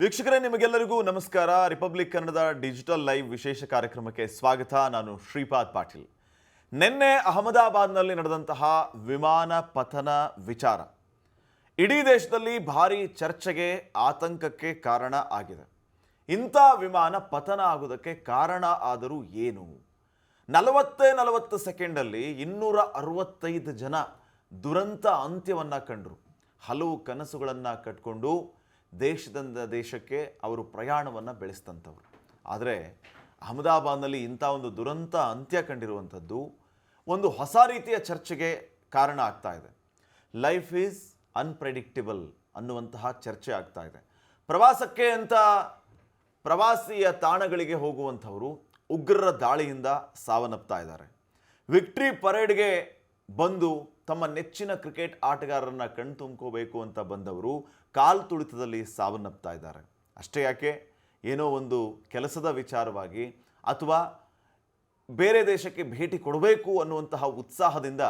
ವೀಕ್ಷಕರೇ, ನಿಮಗೆಲ್ಲರಿಗೂ ನಮಸ್ಕಾರ. ರಿಪಬ್ಲಿಕ್ ಕನ್ನಡದ ಡಿಜಿಟಲ್ ಲೈವ್ ವಿಶೇಷ ಕಾರ್ಯಕ್ರಮಕ್ಕೆ ಸ್ವಾಗತ. ನಾನು ಶ್ರೀಪಾದ್ ಪಾಟೀಲ್. ನಿನ್ನೆ ಅಹಮದಾಬಾದ್ನಲ್ಲಿ ನಡೆದಂತಹ ವಿಮಾನ ಪತನ ವಿಚಾರ ಇಡೀ ದೇಶದಲ್ಲಿ ಭಾರಿ ಚರ್ಚೆಗೆ, ಆತಂಕಕ್ಕೆ ಕಾರಣ ಆಗಿದೆ. ಇಂಥ ವಿಮಾನ ಪತನ ಆಗೋದಕ್ಕೆ ಕಾರಣ ಆದರೂ ಏನು? 40 ಸೆಕೆಂಡಲ್ಲಿ 265 ಜನ ದುರಂತ ಅಂತ್ಯವನ್ನು ಕಂಡರು. ಹಲವು ಕನಸುಗಳನ್ನು ಕಟ್ಕೊಂಡು ದೇಶದಿಂದ ದೇಶಕ್ಕೆ ಅವರು ಪ್ರಯಾಣವನ್ನು ಬೆಳೆಸಿದಂಥವ್ರು. ಆದರೆ ಅಹಮದಾಬಾದ್ನಲ್ಲಿ ಇಂಥ ಒಂದು ದುರಂತ ಅಂತ್ಯ ಕಂಡಿರುವಂಥದ್ದು ಒಂದು ಹೊಸ ರೀತಿಯ ಚರ್ಚೆಗೆ ಕಾರಣ ಆಗ್ತಾ ಇದೆ. ಲೈಫ್ ಈಸ್ ಅನ್ಪ್ರೆಡಿಕ್ಟಬಲ್ ಅನ್ನುವಂತಹ ಚರ್ಚೆ ಆಗ್ತಾ ಇದೆ. ಪ್ರವಾಸಕ್ಕೆ ಅಂತ ಪ್ರವಾಸಿಯ ತಾಣಗಳಿಗೆ ಹೋಗುವಂಥವರು ಉಗ್ರರ ದಾಳಿಯಿಂದ ಸಾವನ್ನಪ್ತಾ ಇದ್ದಾರೆ. ವಿಕ್ಟ್ರಿ ಪರೇಡ್ಗೆ ಬಂದು ತಮ್ಮ ನೆಚ್ಚಿನ ಕ್ರಿಕೆಟ್ ಆಟಗಾರರನ್ನು ಕಣ್ತುಂಬ್ಕೋಬೇಕು ಅಂತ ಬಂದವರು ಕಾಲು ತುಳಿತದಲ್ಲಿ ಸಾವನ್ನಪ್ತಾ ಇದ್ದಾರೆ. ಅಷ್ಟೇ ಯಾಕೆ, ಏನೋ ಒಂದು ಕೆಲಸದ ವಿಚಾರವಾಗಿ ಅಥವಾ ಬೇರೆ ದೇಶಕ್ಕೆ ಭೇಟಿ ಕೊಡಬೇಕು ಅನ್ನುವಂತಹ ಉತ್ಸಾಹದಿಂದ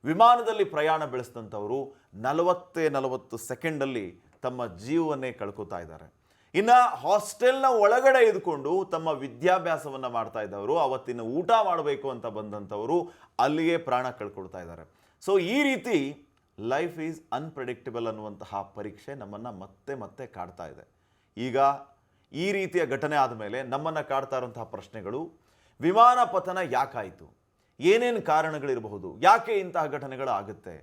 ವಿಮಾನದಲ್ಲಿ ಪ್ರಯಾಣ ಬೆಳೆಸಿದಂಥವರು 40 ಸೆಕೆಂಡಲ್ಲಿ ತಮ್ಮ ಜೀವವನ್ನೇ ಕಳ್ಕೊತಾ ಇದ್ದಾರೆ. ಇನ್ನು ಹಾಸ್ಟೆಲ್ನ ಒಳಗಡೆ ಇದ್ಕೊಂಡು ತಮ್ಮ ವಿದ್ಯಾಭ್ಯಾಸವನ್ನು ಮಾಡ್ತಾ ಇದ್ದವರು, ಅವತ್ತಿನ ಊಟ ಮಾಡಬೇಕು ಅಂತ ಬಂದಂಥವರು ಅಲ್ಲಿಗೆ ಪ್ರಾಣ ಕಳ್ಕೊಳ್ತಾ ಇದ್ದಾರೆ. ಸೊ ಈ ರೀತಿ ಲೈಫ್ ಈಸ್ ಅನ್ಪ್ರೆಡಿಕ್ಟಬಲ್ ಅನ್ನುವಂತಹ ಪರೀಕ್ಷೆ ನಮ್ಮನ್ನು ಮತ್ತೆ ಕಾಡ್ತಾ ಇದೆ. ಈಗ ಈ ರೀತಿಯ ಘಟನೆ ಆದಮೇಲೆ ನಮ್ಮನ್ನು ಕಾಡ್ತಾ ಇರುವಂತಹ ಪ್ರಶ್ನೆಗಳು: ವಿಮಾನ ಪತನ ಯಾಕಾಯಿತು? ಏನೇನು ಕಾರಣಗಳಿರಬಹುದು? ಯಾಕೆ ಇಂತಹ ಘಟನೆಗಳು ಆಗುತ್ತೆ?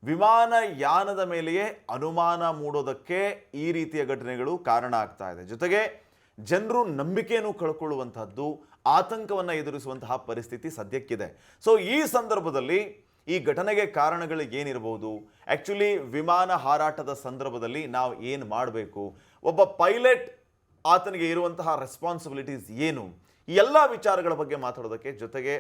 ವಿಮಾನಯಾನದ ಮೇಲೆಯೇ ಅನುಮಾನ ಮೂಡೋದಕ್ಕೆ ಈ ರೀತಿಯ ಘಟನೆಗಳು ಕಾರಣ ಆಗ್ತಾ ಇದೆ. ಜೊತೆಗೆ ಜನರು ನಂಬಿಕೆಯನ್ನು ಕಳ್ಕೊಳ್ಳುವಂತಹದ್ದು, ಆತಂಕವನ್ನು ಎದುರಿಸುವಂತಹ ಪರಿಸ್ಥಿತಿ ಸದ್ಯಕ್ಕಿದೆ. ಸೊ ಈ ಸಂದರ್ಭದಲ್ಲಿ ಈ ಘಟನೆಗೆ ಕಾರಣಗಳು ಏನಿರಬಹುದು? ಆ್ಯಕ್ಚುಲಿ ವಿಮಾನ ಹಾರಾಟದ ಸಂದರ್ಭದಲ್ಲಿ ನಾವು ಏನು ಮಾಡಬೇಕು? ಒಬ್ಬ ಪೈಲಟ್, ಆತನಿಗೆ ಇರುವಂತಹ ರೆಸ್ಪಾನ್ಸಿಬಿಲಿಟೀಸ್ ಏನು? ಈ ಎಲ್ಲ ವಿಚಾರಗಳ ಬಗ್ಗೆ ಮಾತಾಡೋದಕ್ಕೆ, ಜೊತೆಗೆ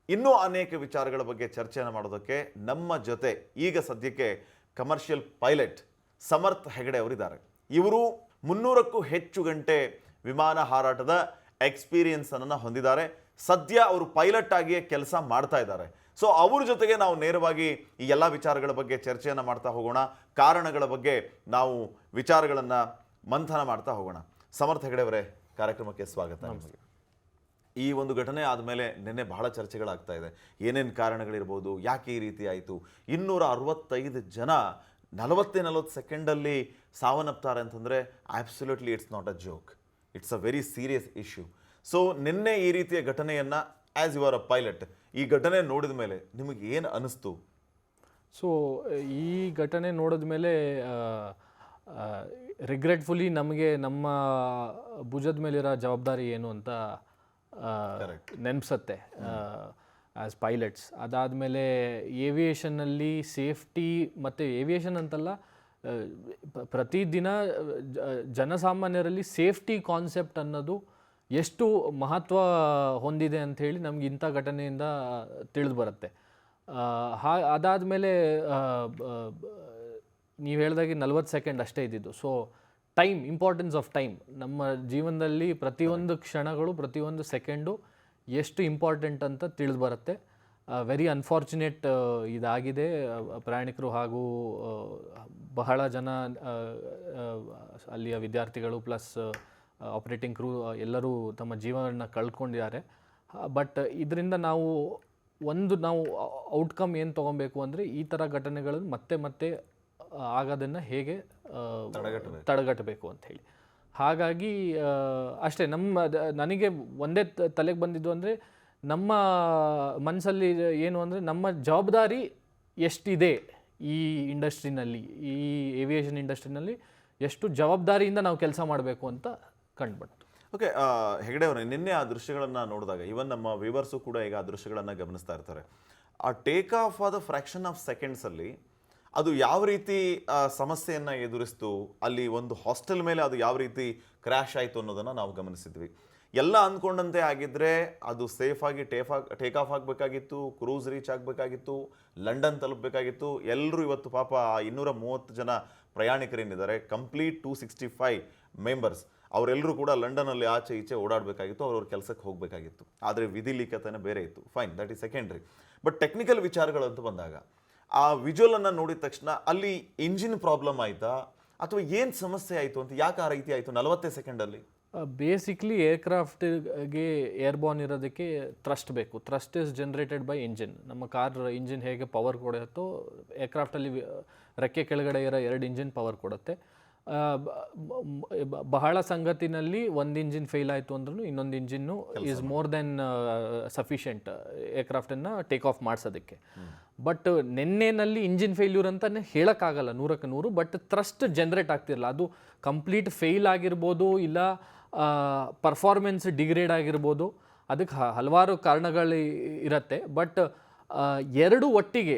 ಇನ್ನೂ ಅನೇಕ ವಿಚಾರಗಳ ಬಗ್ಗೆ ಚರ್ಚೆಯನ್ನು ಮಾಡೋದಕ್ಕೆ ನಮ್ಮ ಜೊತೆ ಈಗ ಸದ್ಯಕ್ಕೆ ಕಮರ್ಷಿಯಲ್ ಪೈಲಟ್ ಸಮರ್ಥ್ ಹೆಗಡೆ ಅವರಿದ್ದಾರೆ. ಇವರು 300ಕ್ಕೂ ಹೆಚ್ಚು ಗಂಟೆ ವಿಮಾನ ಹಾರಾಟದ ಎಕ್ಸ್ಪೀರಿಯನ್ಸನ್ನು ಹೊಂದಿದ್ದಾರೆ. ಸದ್ಯ ಅವರು ಪೈಲಟ್ ಆಗಿಯೇ ಕೆಲಸ ಮಾಡ್ತಾ ಇದ್ದಾರೆ. ಸೊ ಅವ್ರ ಜೊತೆಗೆ ನಾವು ನೇರವಾಗಿ ಈ ಎಲ್ಲ ವಿಚಾರಗಳ ಬಗ್ಗೆ ಚರ್ಚೆಯನ್ನು ಮಾಡ್ತಾ ಹೋಗೋಣ. ಕಾರಣಗಳ ಬಗ್ಗೆ ನಾವು ವಿಚಾರಗಳನ್ನು ಮಂಥನ ಮಾಡ್ತಾ ಹೋಗೋಣ. ಸಮರ್ಥ್ ಹೆಗಡೆ ಅವರೇ, ಕಾರ್ಯಕ್ರಮಕ್ಕೆ ಸ್ವಾಗತ. ಈ ಒಂದು ಘಟನೆ ಆದಮೇಲೆ ನಿನ್ನೆ ಬಹಳ ಚರ್ಚೆಗಳಾಗ್ತಾ ಇದೆ. ಏನೇನು ಕಾರಣಗಳಿರ್ಬೋದು? ಯಾಕೆ ಈ ರೀತಿ ಆಯಿತು? 265 ಜನ 40 ಸೆಕೆಂಡಲ್ಲಿ ಸಾವನ್ನಪ್ತಾರೆ ಅಂತಂದರೆ absolutely it's not a joke. It's a very serious issue. So ನಿನ್ನೆ ಈ ರೀತಿಯ ಘಟನೆಯನ್ನು, as you are a pilot, ಈ ಘಟನೆ ನೋಡಿದ ಮೇಲೆ ನಿಮಗೆ ಏನು ಅನ್ನಿಸ್ತು? ಸೊ ಈ ಘಟನೆ ನೋಡಿದ ಮೇಲೆ ರಿಗ್ರೆಟ್ಫುಲಿ ನಮಗೆ ನಮ್ಮ ಭುಜದ ಮೇಲಿರೋ ಜವಾಬ್ದಾರಿ ಏನು ಅಂತ ನೆನಪಿಸುತ್ತೆ ಆ್ಯಸ್ ಪೈಲಟ್ಸ್. ಅದಾದಮೇಲೆ ಏವಿಯೇಷನ್ನಲ್ಲಿ ಸೇಫ್ಟಿ, ಮತ್ತು ಏವಿಯೇಷನ್ ಅಂತಲ್ಲ, ಪ್ರತಿದಿನ ಜನಸಾಮಾನ್ಯರಲ್ಲಿ ಸೇಫ್ಟಿ ಕಾನ್ಸೆಪ್ಟ್ ಅನ್ನೋದು ಎಷ್ಟು ಮಹತ್ವ ಹೊಂದಿದೆ ಅಂಥೇಳಿ ನಮ್ಗೆ ಇಂಥ ಘಟನೆಯಿಂದ ತಿಳಿದು ಬರುತ್ತೆ. ಅದಾದಮೇಲೆ ನೀವು ಹೇಳಿದಾಗೆ 40 ಸೆಕೆಂಡ್ ಅಷ್ಟೇ ಇದ್ದಿದ್ದು. So time, importance of time ನಮ್ಮ ಜೀವನದಲ್ಲಿ ಪ್ರತಿಯೊಂದು ಕ್ಷಣಗಳು, ಪ್ರತಿಯೊಂದು ಸೆಕೆಂಡು ಎಷ್ಟು ಇಂಪಾರ್ಟೆಂಟ್ ಅಂತ ತಿಳಿದು ಬರುತ್ತೆ. ವೆರಿ ಅನ್ಫಾರ್ಚುನೇಟ್ ಇದಾಗಿದೆ. ಪ್ರಯಾಣಿಕರು ಹಾಗೂ ಬಹಳ ಜನ ಅಲ್ಲಿಯ ವಿದ್ಯಾರ್ಥಿಗಳು ಪ್ಲಸ್ ಆಪರೇಟಿಂಗ್ ಕ್ರೂ ಎಲ್ಲರೂ ತಮ್ಮ ಜೀವನ ಕಳ್ಕೊಂಡಿದ್ದಾರೆ. ಬಟ್ ಇದರಿಂದ ನಾವು ಔಟ್ಕಮ್ ಏನು ತೊಗೊಬೇಕು ಅಂದರೆ, ಈ ಥರ ಘಟನೆಗಳನ್ನು ಮತ್ತೆ ಆಗೋದನ್ನು ಹೇಗೆ ತಡೆಗಟ್ಟಬೇಕು ಅಂತ ಹೇಳಿ. ಹಾಗಾಗಿ ಅಷ್ಟೇ, ನನಗೆ ಒಂದೇ ತಲೆಗೆ ಬಂದಿದ್ದು ಅಂದರೆ, ನಮ್ಮ ಮನಸ್ಸಲ್ಲಿ ಏನು ಅಂದರೆ, ನಮ್ಮ ಜವಾಬ್ದಾರಿ ಎಷ್ಟಿದೆ ಈ ಇಂಡಸ್ಟ್ರಿನಲ್ಲಿ, ಈ ಏವಿಯೇಷನ್ ಇಂಡಸ್ಟ್ರಿನಲ್ಲಿ ಎಷ್ಟು ಜವಾಬ್ದಾರಿಯಿಂದ ನಾವು ಕೆಲಸ ಮಾಡಬೇಕು ಅಂತ ಕಂಡುಬಂತು. ಓಕೆ, ಹೆಗಡೆ ಅವರೇ, ನಿನ್ನೆ ಆ ದೃಶ್ಯಗಳನ್ನು ನೋಡಿದಾಗ, ಇವನ್ ನಮ್ಮ ವ್ಯೂವರ್ಸು ಕೂಡ ಈಗ ಆ ದೃಶ್ಯಗಳನ್ನು ಗಮನಿಸ್ತಾ ಇರ್ತಾರೆ. ಆ ಟೇಕ್ ಆಫ್ ಆದ ಫ್ರ್ಯಾಕ್ಷನ್ ಆಫ್ ಸೆಕೆಂಡ್ಸಲ್ಲಿ ಅದು ಯಾವ ರೀತಿ ಸಮಸ್ಯೆಯನ್ನು ಎದುರಿಸ್ತು, ಅಲ್ಲಿ ಒಂದು ಹಾಸ್ಟೆಲ್ ಮೇಲೆ ಅದು ಯಾವ ರೀತಿ ಕ್ರ್ಯಾಶ್ ಆಯಿತು ಅನ್ನೋದನ್ನು ನಾವು ಗಮನಿಸಿದ್ವಿ. ಎಲ್ಲ ಅಂದ್ಕೊಂಡಂತೆ ಆಗಿದ್ದರೆ ಅದು ಸೇಫಾಗಿ ಟೇಕ್ ಆಫ್ ಆಗಬೇಕಾಗಿತ್ತು, ಕ್ರೂಸ್ ರೀಚ್ ಆಗಬೇಕಾಗಿತ್ತು, ಲಂಡನ್ ತಲುಪಬೇಕಾಗಿತ್ತು. ಎಲ್ಲರೂ ಇವತ್ತು ಪಾಪ 230 ಜನ ಪ್ರಯಾಣಿಕರೇನಿದ್ದಾರೆ, ಕಂಪ್ಲೀಟ್ 265 ಮೆಂಬರ್ಸ್, ಅವರೆಲ್ಲರೂ ಕೂಡ ಲಂಡನಲ್ಲಿ ಆಚೆ ಈಚೆ ಓಡಾಡಬೇಕಾಗಿತ್ತು, ಅವ್ರವ್ರ ಕೆಲಸಕ್ಕೆ ಹೋಗಬೇಕಾಗಿತ್ತು. ಆದರೆ ವಿಧಿಲಿಖಿತನೇ ಬೇರೆ ಇತ್ತು. Fine, that is secondary. But technical ವಿಚಾರಗಳು ಅಂತ ಬಂದಾಗ, ಆ ವಿಜುವಲನ್ನು ನೋಡಿದ ತಕ್ಷಣ ಅಲ್ಲಿ ಇಂಜಿನ್ ಪ್ರಾಬ್ಲಮ್ ಆಯಿತಾ, ಅಥವಾ ಏನು ಸಮಸ್ಯೆ ಆಯಿತು ಅಂತ, ಯಾಕೆ ಆ ರೀತಿ ಆಯಿತು 40 ಸೆಕೆಂಡಲ್ಲಿ? ಬೇಸಿಕ್ಲಿ ಏರ್ಕ್ರಾಫ್ಟ್ಗೆ ಏರ್ಬೋರ್ನ್ ಇರೋದಕ್ಕೆ ಥ್ರಸ್ಟ್ ಬೇಕು. Thrust is generated by engine. ನಮ್ಮ ಕಾರ್ ಇಂಜಿನ್ ಹೇಗೆ ಪವರ್ ಕೊಡುತ್ತೋ ಏರ್ಕ್ರಾಫ್ಟಲ್ಲಿ ರೆಕ್ಕೆ ಕೆಳಗಡೆ ಇರೋ 2 ಇಂಜಿನ್ ಪವರ್ ಕೊಡುತ್ತೆ. ಬಹಳ ಸಂಗತಿನಲ್ಲಿ ಒಂದು ಇಂಜಿನ್ ಫೇಲ್ ಆಯಿತು ಅಂದ್ರೂ ಇನ್ನೊಂದು engine is more than sufficient ಏರ್ಕ್ರಾಫ್ಟನ್ನು ಟೇಕ್ ಆಫ್ ಮಾಡಿಸೋದಕ್ಕೆ. ಬಟ್ ನೆನ್ನೆನಲ್ಲಿ ಇಂಜಿನ್ ಫೇಲ್ಯೂರ್ ಅಂತಲೇ ಹೇಳೋಕ್ಕಾಗಲ್ಲ 100ಕ್ಕೆ 100. ಬಟ್ ಥ್ರಸ್ಟ್ ಜನ್ರೇಟ್ ಆಗ್ತಿರಲ್ಲ, ಅದು ಕಂಪ್ಲೀಟ್ ಫೇಲ್ ಆಗಿರ್ಬೋದು, ಇಲ್ಲ ಪರ್ಫಾರ್ಮೆನ್ಸ್ ಡಿಗ್ರೇಡ್ ಆಗಿರ್ಬೋದು. ಅದಕ್ಕೆ ಹಲವಾರು ಕಾರಣಗಳು ಇರುತ್ತೆ. ಬಟ್ ಎರಡು ಒಟ್ಟಿಗೆ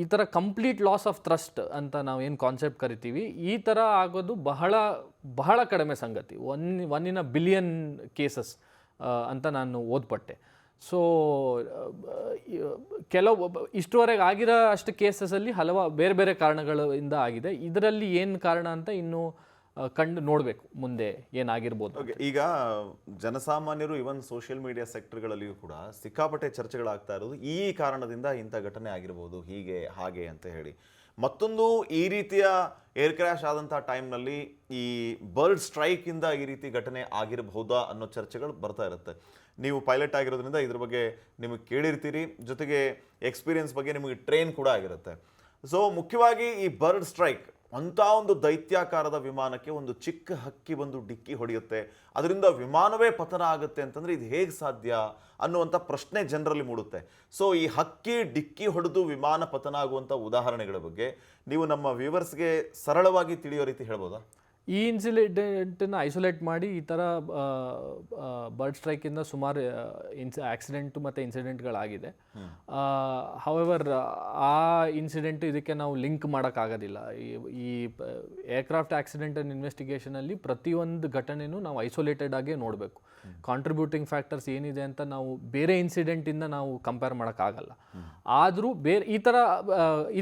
ಈ ಥರ ಕಂಪ್ಲೀಟ್ ಲಾಸ್ ಆಫ್ ಥ್ರಸ್ಟ್ ಅಂತ ನಾವು ಏನು ಕಾನ್ಸೆಪ್ಟ್ ಕರಿತೀವಿ, ಈ ಥರ ಆಗೋದು ಬಹಳ ಬಹಳ ಕಡಿಮೆ ಸಂಗತಿ. 1 in a billion ಕೇಸಸ್ ಅಂತ ನಾನು ಓದ್ಪಟ್ಟೆ. ಸೊ ಕೆಲವು ಇಷ್ಟುವರೆಗೆ ಆಗಿರೋ ಅಷ್ಟು ಕೇಸಸಲ್ಲಿ ಬೇರೆ ಬೇರೆ ಕಾರಣಗಳಿಂದ ಆಗಿದೆ. ಇದರಲ್ಲಿ ಏನು ಕಾರಣ ಅಂತ ಇನ್ನೂ ಕಂಡು ನೋಡಬೇಕು ಮುಂದೆ ಏನಾಗಿರ್ಬೋದು. ಈಗ ಜನಸಾಮಾನ್ಯರು ಇವನ್ ಸೋಷಿಯಲ್ ಮೀಡಿಯಾ ಸೆಕ್ಟರ್ಗಳಲ್ಲಿಯೂ ಕೂಡ ಸಿಕ್ಕಾಪಟ್ಟೆ ಚರ್ಚೆಗಳಾಗ್ತಾ ಇರೋದು ಈ ಕಾರಣದಿಂದ ಇಂಥ ಘಟನೆ ಆಗಿರ್ಬೋದು, ಹೀಗೆ ಹಾಗೆ ಅಂತ ಹೇಳಿ. ಮತ್ತೊಂದು, ಈ ರೀತಿಯ ಏರ್ ಕ್ರ್ಯಾಶ್ ಆದಂಥ ಟೈಮ್ನಲ್ಲಿ ಈ ಬರ್ಡ್ ಸ್ಟ್ರೈಕಿಂದ ಈ ರೀತಿ ಘಟನೆ ಆಗಿರಬಹುದಾ ಅನ್ನೋ ಚರ್ಚೆಗಳು ಬರ್ತಾ ಇರುತ್ತೆ. ನೀವು ಪೈಲಟ್ ಆಗಿರೋದ್ರಿಂದ ಇದ್ರ ಬಗ್ಗೆ ನಿಮಗೆ ಕೇಳಿರ್ತೀರಿ, ಜೊತೆಗೆ ಎಕ್ಸ್ಪೀರಿಯನ್ಸ್ ಬಗ್ಗೆ ನಿಮಗೆ ಟ್ರೈನ್ ಕೂಡ ಆಗಿರುತ್ತೆ. ಸೊ ಮುಖ್ಯವಾಗಿ ಈ ಬರ್ಡ್ ಸ್ಟ್ರೈಕ್ ಅಂಥ ಒಂದು ದೈತ್ಯಾಕಾರದ ವಿಮಾನಕ್ಕೆ ಒಂದು ಚಿಕ್ಕ ಹಕ್ಕಿ ಬಂದು ಡಿಕ್ಕಿ ಹೊಡೆಯುತ್ತೆ, ಅದರಿಂದ ವಿಮಾನವೇ ಪತನ ಆಗುತ್ತೆ ಅಂತಂದರೆ ಇದು ಹೇಗೆ ಸಾಧ್ಯ ಅನ್ನುವಂಥ ಪ್ರಶ್ನೆ ಜನರಲ್ಲಿ ಮೂಡುತ್ತೆ. ಸೊ ಈ ಹಕ್ಕಿ ಡಿಕ್ಕಿ ಹೊಡೆದು ವಿಮಾನ ಪತನ ಆಗುವಂಥ ಉದಾಹರಣೆಗಳ ಬಗ್ಗೆ ನೀವು ನಮ್ಮ ವ್ಯೂವರ್ಸ್ಗೆ ಸರಳವಾಗಿ ತಿಳಿಯೋ ರೀತಿ ಹೇಳ್ಬೋದಾ? ಈ ಇನ್ಸಿಡೆಂಟನ್ನು ಐಸೋಲೇಟ್ ಮಾಡಿ ಈ ಥರ ಬರ್ಡ್ ಸ್ಟ್ರೈಕಿಂದ ಸುಮಾರು ಆಕ್ಸಿಡೆಂಟು ಮತ್ತು ಇನ್ಸಿಡೆಂಟ್ಗಳಾಗಿದೆ. ಹವೆವರ್ ಆ ಇನ್ಸಿಡೆಂಟು ಇದಕ್ಕೆ ನಾವು ಲಿಂಕ್ ಮಾಡೋಕ್ಕಾಗೋದಿಲ್ಲ. ಈ ಏರ್ಕ್ರಾಫ್ಟ್ ಆಕ್ಸಿಡೆಂಟ್ ಆ್ಯಂಡ್ ಇನ್ವೆಸ್ಟಿಗೇಷನಲ್ಲಿ ಪ್ರತಿಯೊಂದು ಘಟನೆಯೂ ನಾವು ಐಸೋಲೇಟೆಡ್ ಆಗೇ ನೋಡಬೇಕು. ಕಾಂಟ್ರಿಬ್ಯೂಟಿಂಗ್ ಫ್ಯಾಕ್ಟರ್ಸ್ ಏನಿದೆ ಅಂತ ನಾವು ಬೇರೆ ಇನ್ಸಿಡೆಂಟಿಂದ ನಾವು ಕಂಪೇರ್ ಮಾಡೋಕ್ಕಾಗಲ್ಲ. ಆದರೂ ಬೇರೆ ಈ ಥರ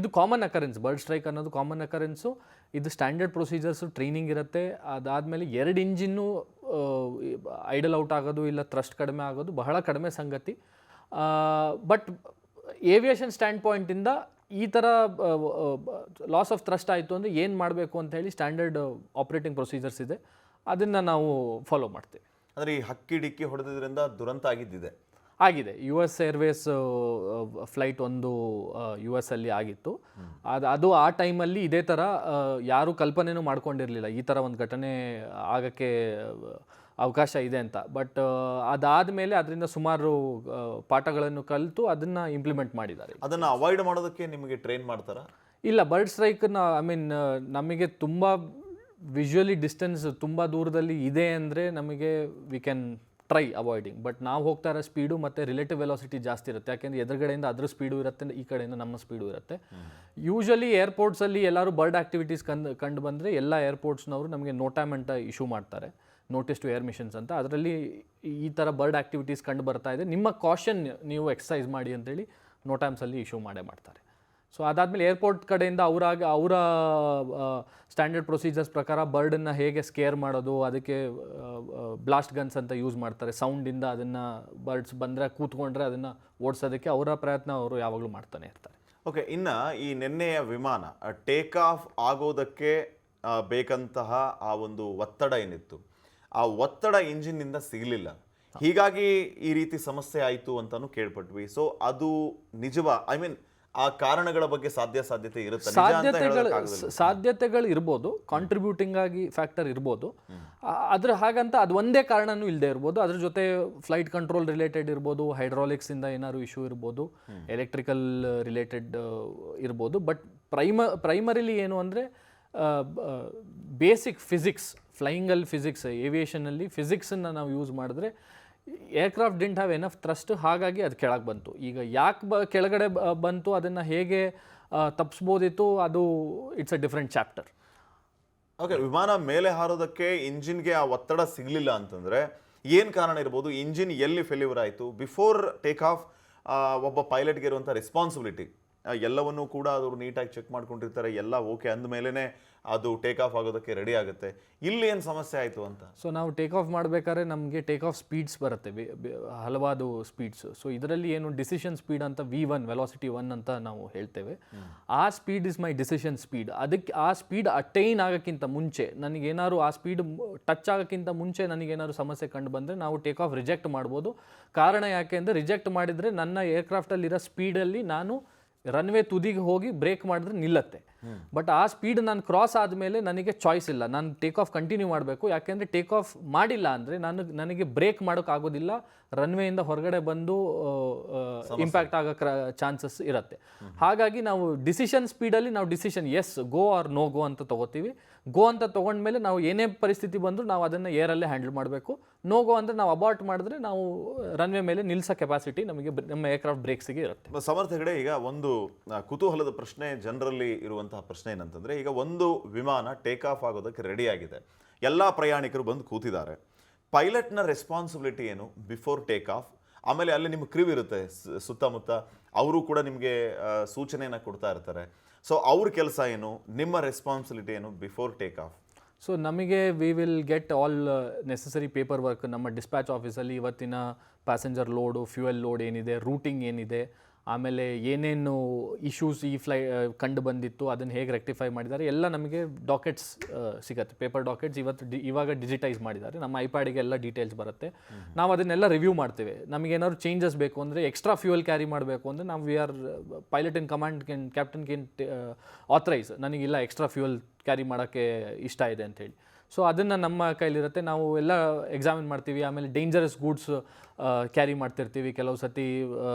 ಇದು ಕಾಮನ್ ಅಕರೆನ್ಸ್, ಬರ್ಡ್ ಸ್ಟ್ರೈಕ್ ಅನ್ನೋದು ಕಾಮನ್ ಅಕರೆನ್ಸು. ಇದು ಸ್ಟ್ಯಾಂಡರ್ಡ್ ಪ್ರೊಸೀಜರ್ಸು, ಟ್ರೈನಿಂಗ್ ಇರುತ್ತೆ. ಅದಾದಮೇಲೆ 2 ಇಂಜಿನ್ನು ಐಡಲ್ ಔಟ್ ಆಗೋದು ಇಲ್ಲ ಥ್ರಸ್ಟ್ ಕಡಿಮೆ ಆಗೋದು ಬಹಳ ಕಡಿಮೆ ಸಂಗತಿ. ಬಟ್ ಏವಿಯೇಷನ್ ಸ್ಟ್ಯಾಂಡ್ ಪಾಯಿಂಟಿಂದ ಈ ಥರ ಲಾಸ್ ಆಫ್ ಥ್ರಸ್ಟ್ ಆಯಿತು ಅಂದರೆ ಏನು ಮಾಡಬೇಕು ಅಂತ ಹೇಳಿ ಸ್ಟ್ಯಾಂಡರ್ಡ್ ಆಪ್ರೇಟಿಂಗ್ ಪ್ರೊಸೀಜರ್ಸ್ ಇದೆ, ಅದನ್ನು ನಾವು ಫಾಲೋ ಮಾಡ್ತೀವಿ. ಅಂದರೆ ಈ ಹಕ್ಕಿ ಡಿಕ್ಕಿ ಹೊಡೆದಿದ್ದರಿಂದ ದುರಂತ ಆಗಿದೆ. US ಏರ್ವೇಸ್ ಫ್ಲೈಟ್ ಒಂದು US ಅಲ್ಲಿ ಆಗಿತ್ತು. ಅದು ಆ ಟೈಮಲ್ಲಿ ಇದೇ ಥರ ಯಾರೂ ಕಲ್ಪನೆನೂ ಮಾಡ್ಕೊಂಡಿರಲಿಲ್ಲ ಈ ಥರ ಒಂದು ಘಟನೆ ಆಗೋಕ್ಕೆ ಅವಕಾಶ ಇದೆ ಅಂತ. ಬಟ್ ಅದಾದಮೇಲೆ ಅದರಿಂದ ಸುಮಾರು ಪಾಠಗಳನ್ನು ಕಲಿತು ಅದನ್ನು ಇಂಪ್ಲಿಮೆಂಟ್ ಮಾಡಿದ್ದಾರೆ. ಅದನ್ನು ಅವಾಯ್ಡ್ ಮಾಡೋದಕ್ಕೆ ನಿಮಗೆ ಟ್ರೈನ್ ಮಾಡ್ತಾರಾ? ಇಲ್ಲ, ಬರ್ಡ್ ಸ್ಟ್ರೈಕನ್ನು ನಮಗೆ ತುಂಬ ವಿಜುವಲಿ ಡಿಸ್ಟೆನ್ಸ್ ತುಂಬ ದೂರದಲ್ಲಿ ಇದೆ ಅಂದರೆ ನಮಗೆ we can try avoiding. But ನಾವು ಹೋಗ್ತಾ ಇರೋ ಸ್ಪೀಡು ಮತ್ತು ರಿಲೇಟಿವ್ ವೆಲಾಸಿಟಿ ಜಾಸ್ತಿ ಇರುತ್ತೆ. ಯಾಕೆಂದರೆ ಎದುರುಗಡೆಯಿಂದ ಅದ್ರ ಸ್ಪೀಡು ಇರುತ್ತೆ, ಈ ಕಡೆಯಿಂದ ನಮ್ಮ ಸ್ಪೀಡು ಇರುತ್ತೆ. ಯೂಶ್ವಲಿ ಏರ್ಪೋರ್ಟ್ಸಲ್ಲಿ ಎಲ್ಲರೂ ಬರ್ಡ್ ಆ್ಯಕ್ಟಿವಿಟೀಸ್ ಕಂಡು ಬಂದರೆ ಎಲ್ಲ ಏರ್ಪೋರ್ಟ್ಸ್ನವರು ನಮಗೆ ನೋಟ್ಯಾಮ್ ಅಂತ ಇಶ್ಯೂ ಮಾಡ್ತಾರೆ, ನೋಟಿಸ್ ಟು ಏರ್ ಮಿಷನ್ಸ್ ಅಂತ. ಅದರಲ್ಲಿ ಈ ಥರ ಬರ್ಡ್ ಆ್ಯಕ್ಟಿವಿಟೀಸ್ ಕಂಡು ಬರ್ತಾ ಇದೆ, ನಿಮ್ಮ ಕಾಷನ್ ನೀವು ಎಕ್ಸಸೈಸ್ ಮಾಡಿ ಅಂತೇಳಿ ನೋಟ್ಯಾಮ್ಸಲ್ಲಿ ಇಶ್ಯೂ ಮಾಡ್ತಾರೆ. ಸೊ ಅದಾದಮೇಲೆ ಏರ್ಪೋರ್ಟ್ ಕಡೆಯಿಂದ ಅವರ ಸ್ಟ್ಯಾಂಡರ್ಡ್ ಪ್ರೊಸೀಜರ್ಸ್ ಪ್ರಕಾರ ಬರ್ಡನ್ನು ಹೇಗೆ ಸ್ಕೇರ್ ಮಾಡೋದು, ಅದಕ್ಕೆ ಬ್ಲಾಸ್ಟ್ ಗನ್ಸ್ ಅಂತ ಯೂಸ್ ಮಾಡ್ತಾರೆ. ಸೌಂಡಿಂದ ಅದನ್ನು ಬರ್ಡ್ಸ್ ಬಂದರೆ ಕೂತ್ಕೊಂಡ್ರೆ ಅದನ್ನು ಓಡಿಸೋದಕ್ಕೆ ಅವರ ಪ್ರಯತ್ನ ಅವರು ಯಾವಾಗಲೂ ಮಾಡ್ತಾನೆ ಇರ್ತಾರೆ. ಓಕೆ, ಇನ್ನು ಈ ನಿನ್ನೆಯ ವಿಮಾನ ಟೇಕ್ ಆಫ್ ಆಗೋದಕ್ಕೆ ಬೇಕಂತಹ ಆ ಒಂದು ಒತ್ತಡ ಏನಿತ್ತು, ಆ ಒತ್ತಡ ಇಂಜಿನ್ನಿಂದ ಸಿಗಲಿಲ್ಲ, ಹೀಗಾಗಿ ಈ ರೀತಿ ಸಮಸ್ಯೆ ಆಯಿತು ಅಂತಲೂ ಕೇಳ್ಪಟ್ವಿ. ಸೊ ಅದು ನಿಜವಾ? ಆ ಕಾರಣಗಳ ಬಗ್ಗೆ ಸಾಧ್ಯತೆ ಇರುತ್ತೆ? ಸಾಧ್ಯತೆಗಳು ಇರ್ಬೋದು, ಕಾಂಟ್ರಿಬ್ಯೂಟಿಂಗ್ ಆಗಿ ಫ್ಯಾಕ್ಟರ್ ಇರ್ಬೋದು. ಹಾಗಂತ ಅದು ಒಂದೇ ಕಾರಣನೂ ಇಲ್ಲದೆ ಇರ್ಬೋದು. ಅದ್ರ ಜೊತೆ ಫ್ಲೈಟ್ ಕಂಟ್ರೋಲ್ ರಿಲೇಟೆಡ್ ಇರ್ಬೋದು, ಹೈಡ್ರಾಲಿಕ್ಸಿಂದ ಏನಾದ್ರು ಇಶ್ಯೂ ಇರ್ಬೋದು, ಎಲೆಕ್ಟ್ರಿಕಲ್ ರಿಲೇಟೆಡ್ ಇರ್ಬೋದು. ಬಟ್ ಪ್ರೈಮರಿಲಿ ಏನು ಅಂದರೆ ಬೇಸಿಕ್ ಫಿಸಿಕ್ಸ್, ಫ್ಲೈಯಿಂಗಲ್ಲಿ ಫಿಸಿಕ್ಸ್, ಏವಿಯೇಷನಲ್ಲಿ ಫಿಸಿಕ್ಸನ್ನು ನಾವು ಯೂಸ್ ಮಾಡಿದ್ರೆ aircraft didn't have enough thrust, ಹಾಗಾಗಿ ಅದು ಕೆಳಗೆ ಬಂತು. ಈಗ ಯಾಕೆ ಕೆಳಗಡೆ ಬಂತು, ಅದನ್ನು ಹೇಗೆ ತಪ್ಪಿಸ್ಬೋದಿತ್ತು, ಅದು it's a different chapter. Okay, ವಿಮಾನ ಮೇಲೆ ಹಾರೋದಕ್ಕೆ ಇಂಜಿನ್ಗೆ ಆ ಒತ್ತಡ ಸಿಗಲಿಲ್ಲ ಅಂತಂದರೆ ಏನು ಕಾರಣ ಇರ್ಬೋದು? ಇಂಜಿನ್ ಎಲ್ಲಿ ಫೇಲ್ಯೂರ್ ಆಯಿತು? ಬಿಫೋರ್ ಟೇಕ್ ಆಫ್ ಒಬ್ಬ ಪೈಲಟ್ಗೆ ಇರುವಂಥ ರೆಸ್ಪಾನ್ಸಿಬಿಲಿಟಿ ಎಲ್ಲವನ್ನೂ ಕೂಡ ಅವರು ನೀಟಾಗಿ ಚೆಕ್ ಮಾಡ್ಕೊಂಡಿರ್ತಾರೆ. ಎಲ್ಲ ಓಕೆ ಅಂದಮೇಲೆ ಅದು ಟೇಕ್ ಆಫ್ ಆಗೋದಕ್ಕೆ ರೆಡಿ ಆಗುತ್ತೆ. ಇಲ್ಲಿ ಏನು ಸಮಸ್ಯೆ ಆಯಿತು ಅಂತ? ಸೊ ನಾವು ಟೇಕ್ ಆಫ್ ಮಾಡಬೇಕಾದ್ರೆ ನಮಗೆ ಟೇಕ್ ಆಫ್ ಸ್ಪೀಡ್ಸ್ ಬರುತ್ತೆ, ಹಲವಾರು ಸ್ಪೀಡ್ಸ್. ಸೊ ಇದರಲ್ಲಿ ಏನು ಡಿಸಿಷನ್ ಸ್ಪೀಡ್ ಅಂತ V1 ವೆಲಾಸಿಟಿ 1 ಅಂತ ನಾವು ಹೇಳ್ತೇವೆ. ಆ speed is my decision speed. ಅದಕ್ಕೆ ಆ ಸ್ಪೀಡ್ ಅಟೈನ್ ಆಗೋಕ್ಕಿಂತ ಮುಂಚೆ, ನನಗೇನಾದ್ರು ಆ ಸ್ಪೀಡ್ ಟಚ್ ಆಗೋಕ್ಕಿಂತ ಮುಂಚೆ ನನಗೇನಾದ್ರು ಸಮಸ್ಯೆ ಕಂಡು ಬಂದರೆ ನಾವು ಟೇಕ್ ಆಫ್ ರಿಜೆಕ್ಟ್ ಮಾಡ್ಬೋದು. ಕಾರಣ ಯಾಕೆ ಅಂದರೆ, ರಿಜೆಕ್ಟ್ ಮಾಡಿದರೆ ನನ್ನ ಏರ್ಕ್ರಾಫ್ಟಲ್ಲಿರೋ ಸ್ಪೀಡಲ್ಲಿ ನಾನು ರನ್ವೇ ತುದಿಗೆ ಹೋಗಿ ಬ್ರೇಕ್ ಮಾಡಿದ್ರೆ ನಿಲ್ಲತ್ತೆ. ಬಟ್ ಆ ಸ್ಪೀಡ್ ನಾನು ಕ್ರಾಸ್ ಆದಮೇಲೆ ನನಗೆ ಚಾಯ್ಸ್ ಇಲ್ಲ, ನಾನು ಟೇಕ್ ಆಫ್ ಕಂಟಿನ್ಯೂ ಮಾಡಬೇಕು. ಯಾಕೆಂದರೆ ಟೇಕ್ ಆಫ್ ಮಾಡಿಲ್ಲ ಅಂದರೆ ನನಗೆ ಬ್ರೇಕ್ ಮಾಡೋಕ್ಕಾಗೋದಿಲ್ಲ, ರನ್ವೇಯಿಂದ ಹೊರಗಡೆ ಬಂದು ಇಂಪ್ಯಾಕ್ಟ್ ಆಗೋಕ್ಕೆ ಚಾನ್ಸಸ್ ಇರುತ್ತೆ. ಹಾಗಾಗಿ ನಾವು ಡಿಸಿಷನ್ ಸ್ಪೀಡಲ್ಲಿ ನಾವು decision as go or no go ಅಂತ ತೊಗೋತೀವಿ. ಗೋ ಅಂತ ತೊಗೊಂಡ್ಮೇಲೆ ನಾವು ಏನೇ ಪರಿಸ್ಥಿತಿ ಬಂದರೂ ನಾವು ಅದನ್ನು ಏರಲ್ಲೇ ಹ್ಯಾಂಡಲ್ ಮಾಡಬೇಕು. ನೋ ಗೋ ಅಂದರೆ ನಾವು ಅಬಾರ್ಟ್ ಮಾಡಿದ್ರೆ ನಾವು ರನ್ವೇ ಮೇಲೆ ನಿಲ್ಲಿಸೋ ಕೆಪಾಸಿಟಿ ನಮಗೆ ನಮ್ಮ ಏರ್ಕ್ರಾಫ್ಟ್ ಬ್ರೇಕ್ಸಿಗೆ ಇರುತ್ತೆ. ಸಮರ್ಥ ಹೆಗಡೆ, ಈಗ ಒಂದು ಕುತೂಹಲದ ಪ್ರಶ್ನೆ, ಜನರಲ್ಲಿ ಇರುವಂತಹ ಪ್ರಶ್ನೆ ಏನಂತಂದರೆ, ಈಗ ಒಂದು ವಿಮಾನ ಟೇಕ್ ಆಫ್ ಆಗೋದಕ್ಕೆ ರೆಡಿ ಆಗಿದೆ, ಎಲ್ಲ ಪ್ರಯಾಣಿಕರು ಬಂದು ಕೂತಿದ್ದಾರೆ. ಪೈಲಟ್ನ ರೆಸ್ಪಾನ್ಸಿಬಿಲಿಟಿ ಏನು ಬಿಫೋರ್ ಟೇಕ್ ಆಫ್? ಆಮೇಲೆ ಅಲ್ಲಿ ನಿಮ್ಮ ಕ್ರಿವ್ ಇರುತ್ತೆ ಸುತ್ತಮುತ್ತ, ಅವರು ಕೂಡ ನಿಮಗೆ ಸೂಚನೆಯನ್ನು ಕೊಡ್ತಾ ಇರ್ತಾರೆ. ಸೊ ಅವ್ರ ಕೆಲಸ ಏನು, ನಿಮ್ಮ ರೆಸ್ಪಾನ್ಸಿಬಿಲಿಟಿ ಏನು ಬಿಫೋರ್ ಟೇಕ್ ಆಫ್? ಸೊ ನಮಗೆ we will get all necessary paper work ನಮ್ಮ ಡಿಸ್ಪ್ಯಾಚ್ ಆಫೀಸಲ್ಲಿ. ಇವತ್ತಿನ ಪ್ಯಾಸೆಂಜರ್ ಲೋಡು, ಫ್ಯೂಯಲ್ ಲೋಡ್ ಏನಿದೆ, ರೂಟಿಂಗ್ ಏನಿದೆ, ಆಮೇಲೆ ಏನೇನು ಇಶ್ಯೂಸ್ ಈ ಕಂಡು ಬಂದಿತ್ತು, ಅದನ್ನು ಹೇಗೆ ರೆಕ್ಟಿಫೈ ಮಾಡಿದ್ದಾರೆ, ಎಲ್ಲ ನಮಗೆ ಡಾಕೆಟ್ಸ್ ಸಿಗುತ್ತೆ. ಪೇಪರ್ ಡಾಕೆಟ್ಸ್ ಇವಾಗ ಡಿಜಿಟೈಸ್ ಮಾಡಿದ್ದಾರೆ. ನಮ್ಮ ಐಪ್ಯಾಡಿಗೆ ಎಲ್ಲ ಡೀಟೇಲ್ಸ್ ಬರುತ್ತೆ. ನಾವು ಅದನ್ನೆಲ್ಲ ರಿವ್ಯೂ ಮಾಡ್ತೇವೆ. ನಮಗೇನಾದ್ರು ಚೇಂಜಸ್ ಬೇಕು ಅಂದರೆ, ಎಕ್ಸ್ಟ್ರಾ ಫ್ಯೂಯಲ್ ಕ್ಯಾರಿ ಮಾಡಬೇಕು ಅಂದರೆ ನಾವು we R pilot in command captain Ken authorise, ನನಗಿಲ್ಲ ಎಕ್ಸ್ಟ್ರಾ ಫ್ಯೂಯಲ್ ಕ್ಯಾರಿ ಮಾಡೋಕ್ಕೆ ಇಷ್ಟ ಇದೆ ಅಂಥೇಳಿ. ಸೊ ಅದನ್ನು ನಮ್ಮ ಕೈಲಿರುತ್ತೆ, ನಾವು ಎಲ್ಲ ಎಕ್ಸಾಮಿನ್ ಮಾಡ್ತೀವಿ. ಆಮೇಲೆ ಡೇಂಜರಸ್ ಗೂಡ್ಸ್ ಕ್ಯಾರಿ ಮಾಡ್ತಿರ್ತೀವಿ. ಕೆಲವು ಸತಿ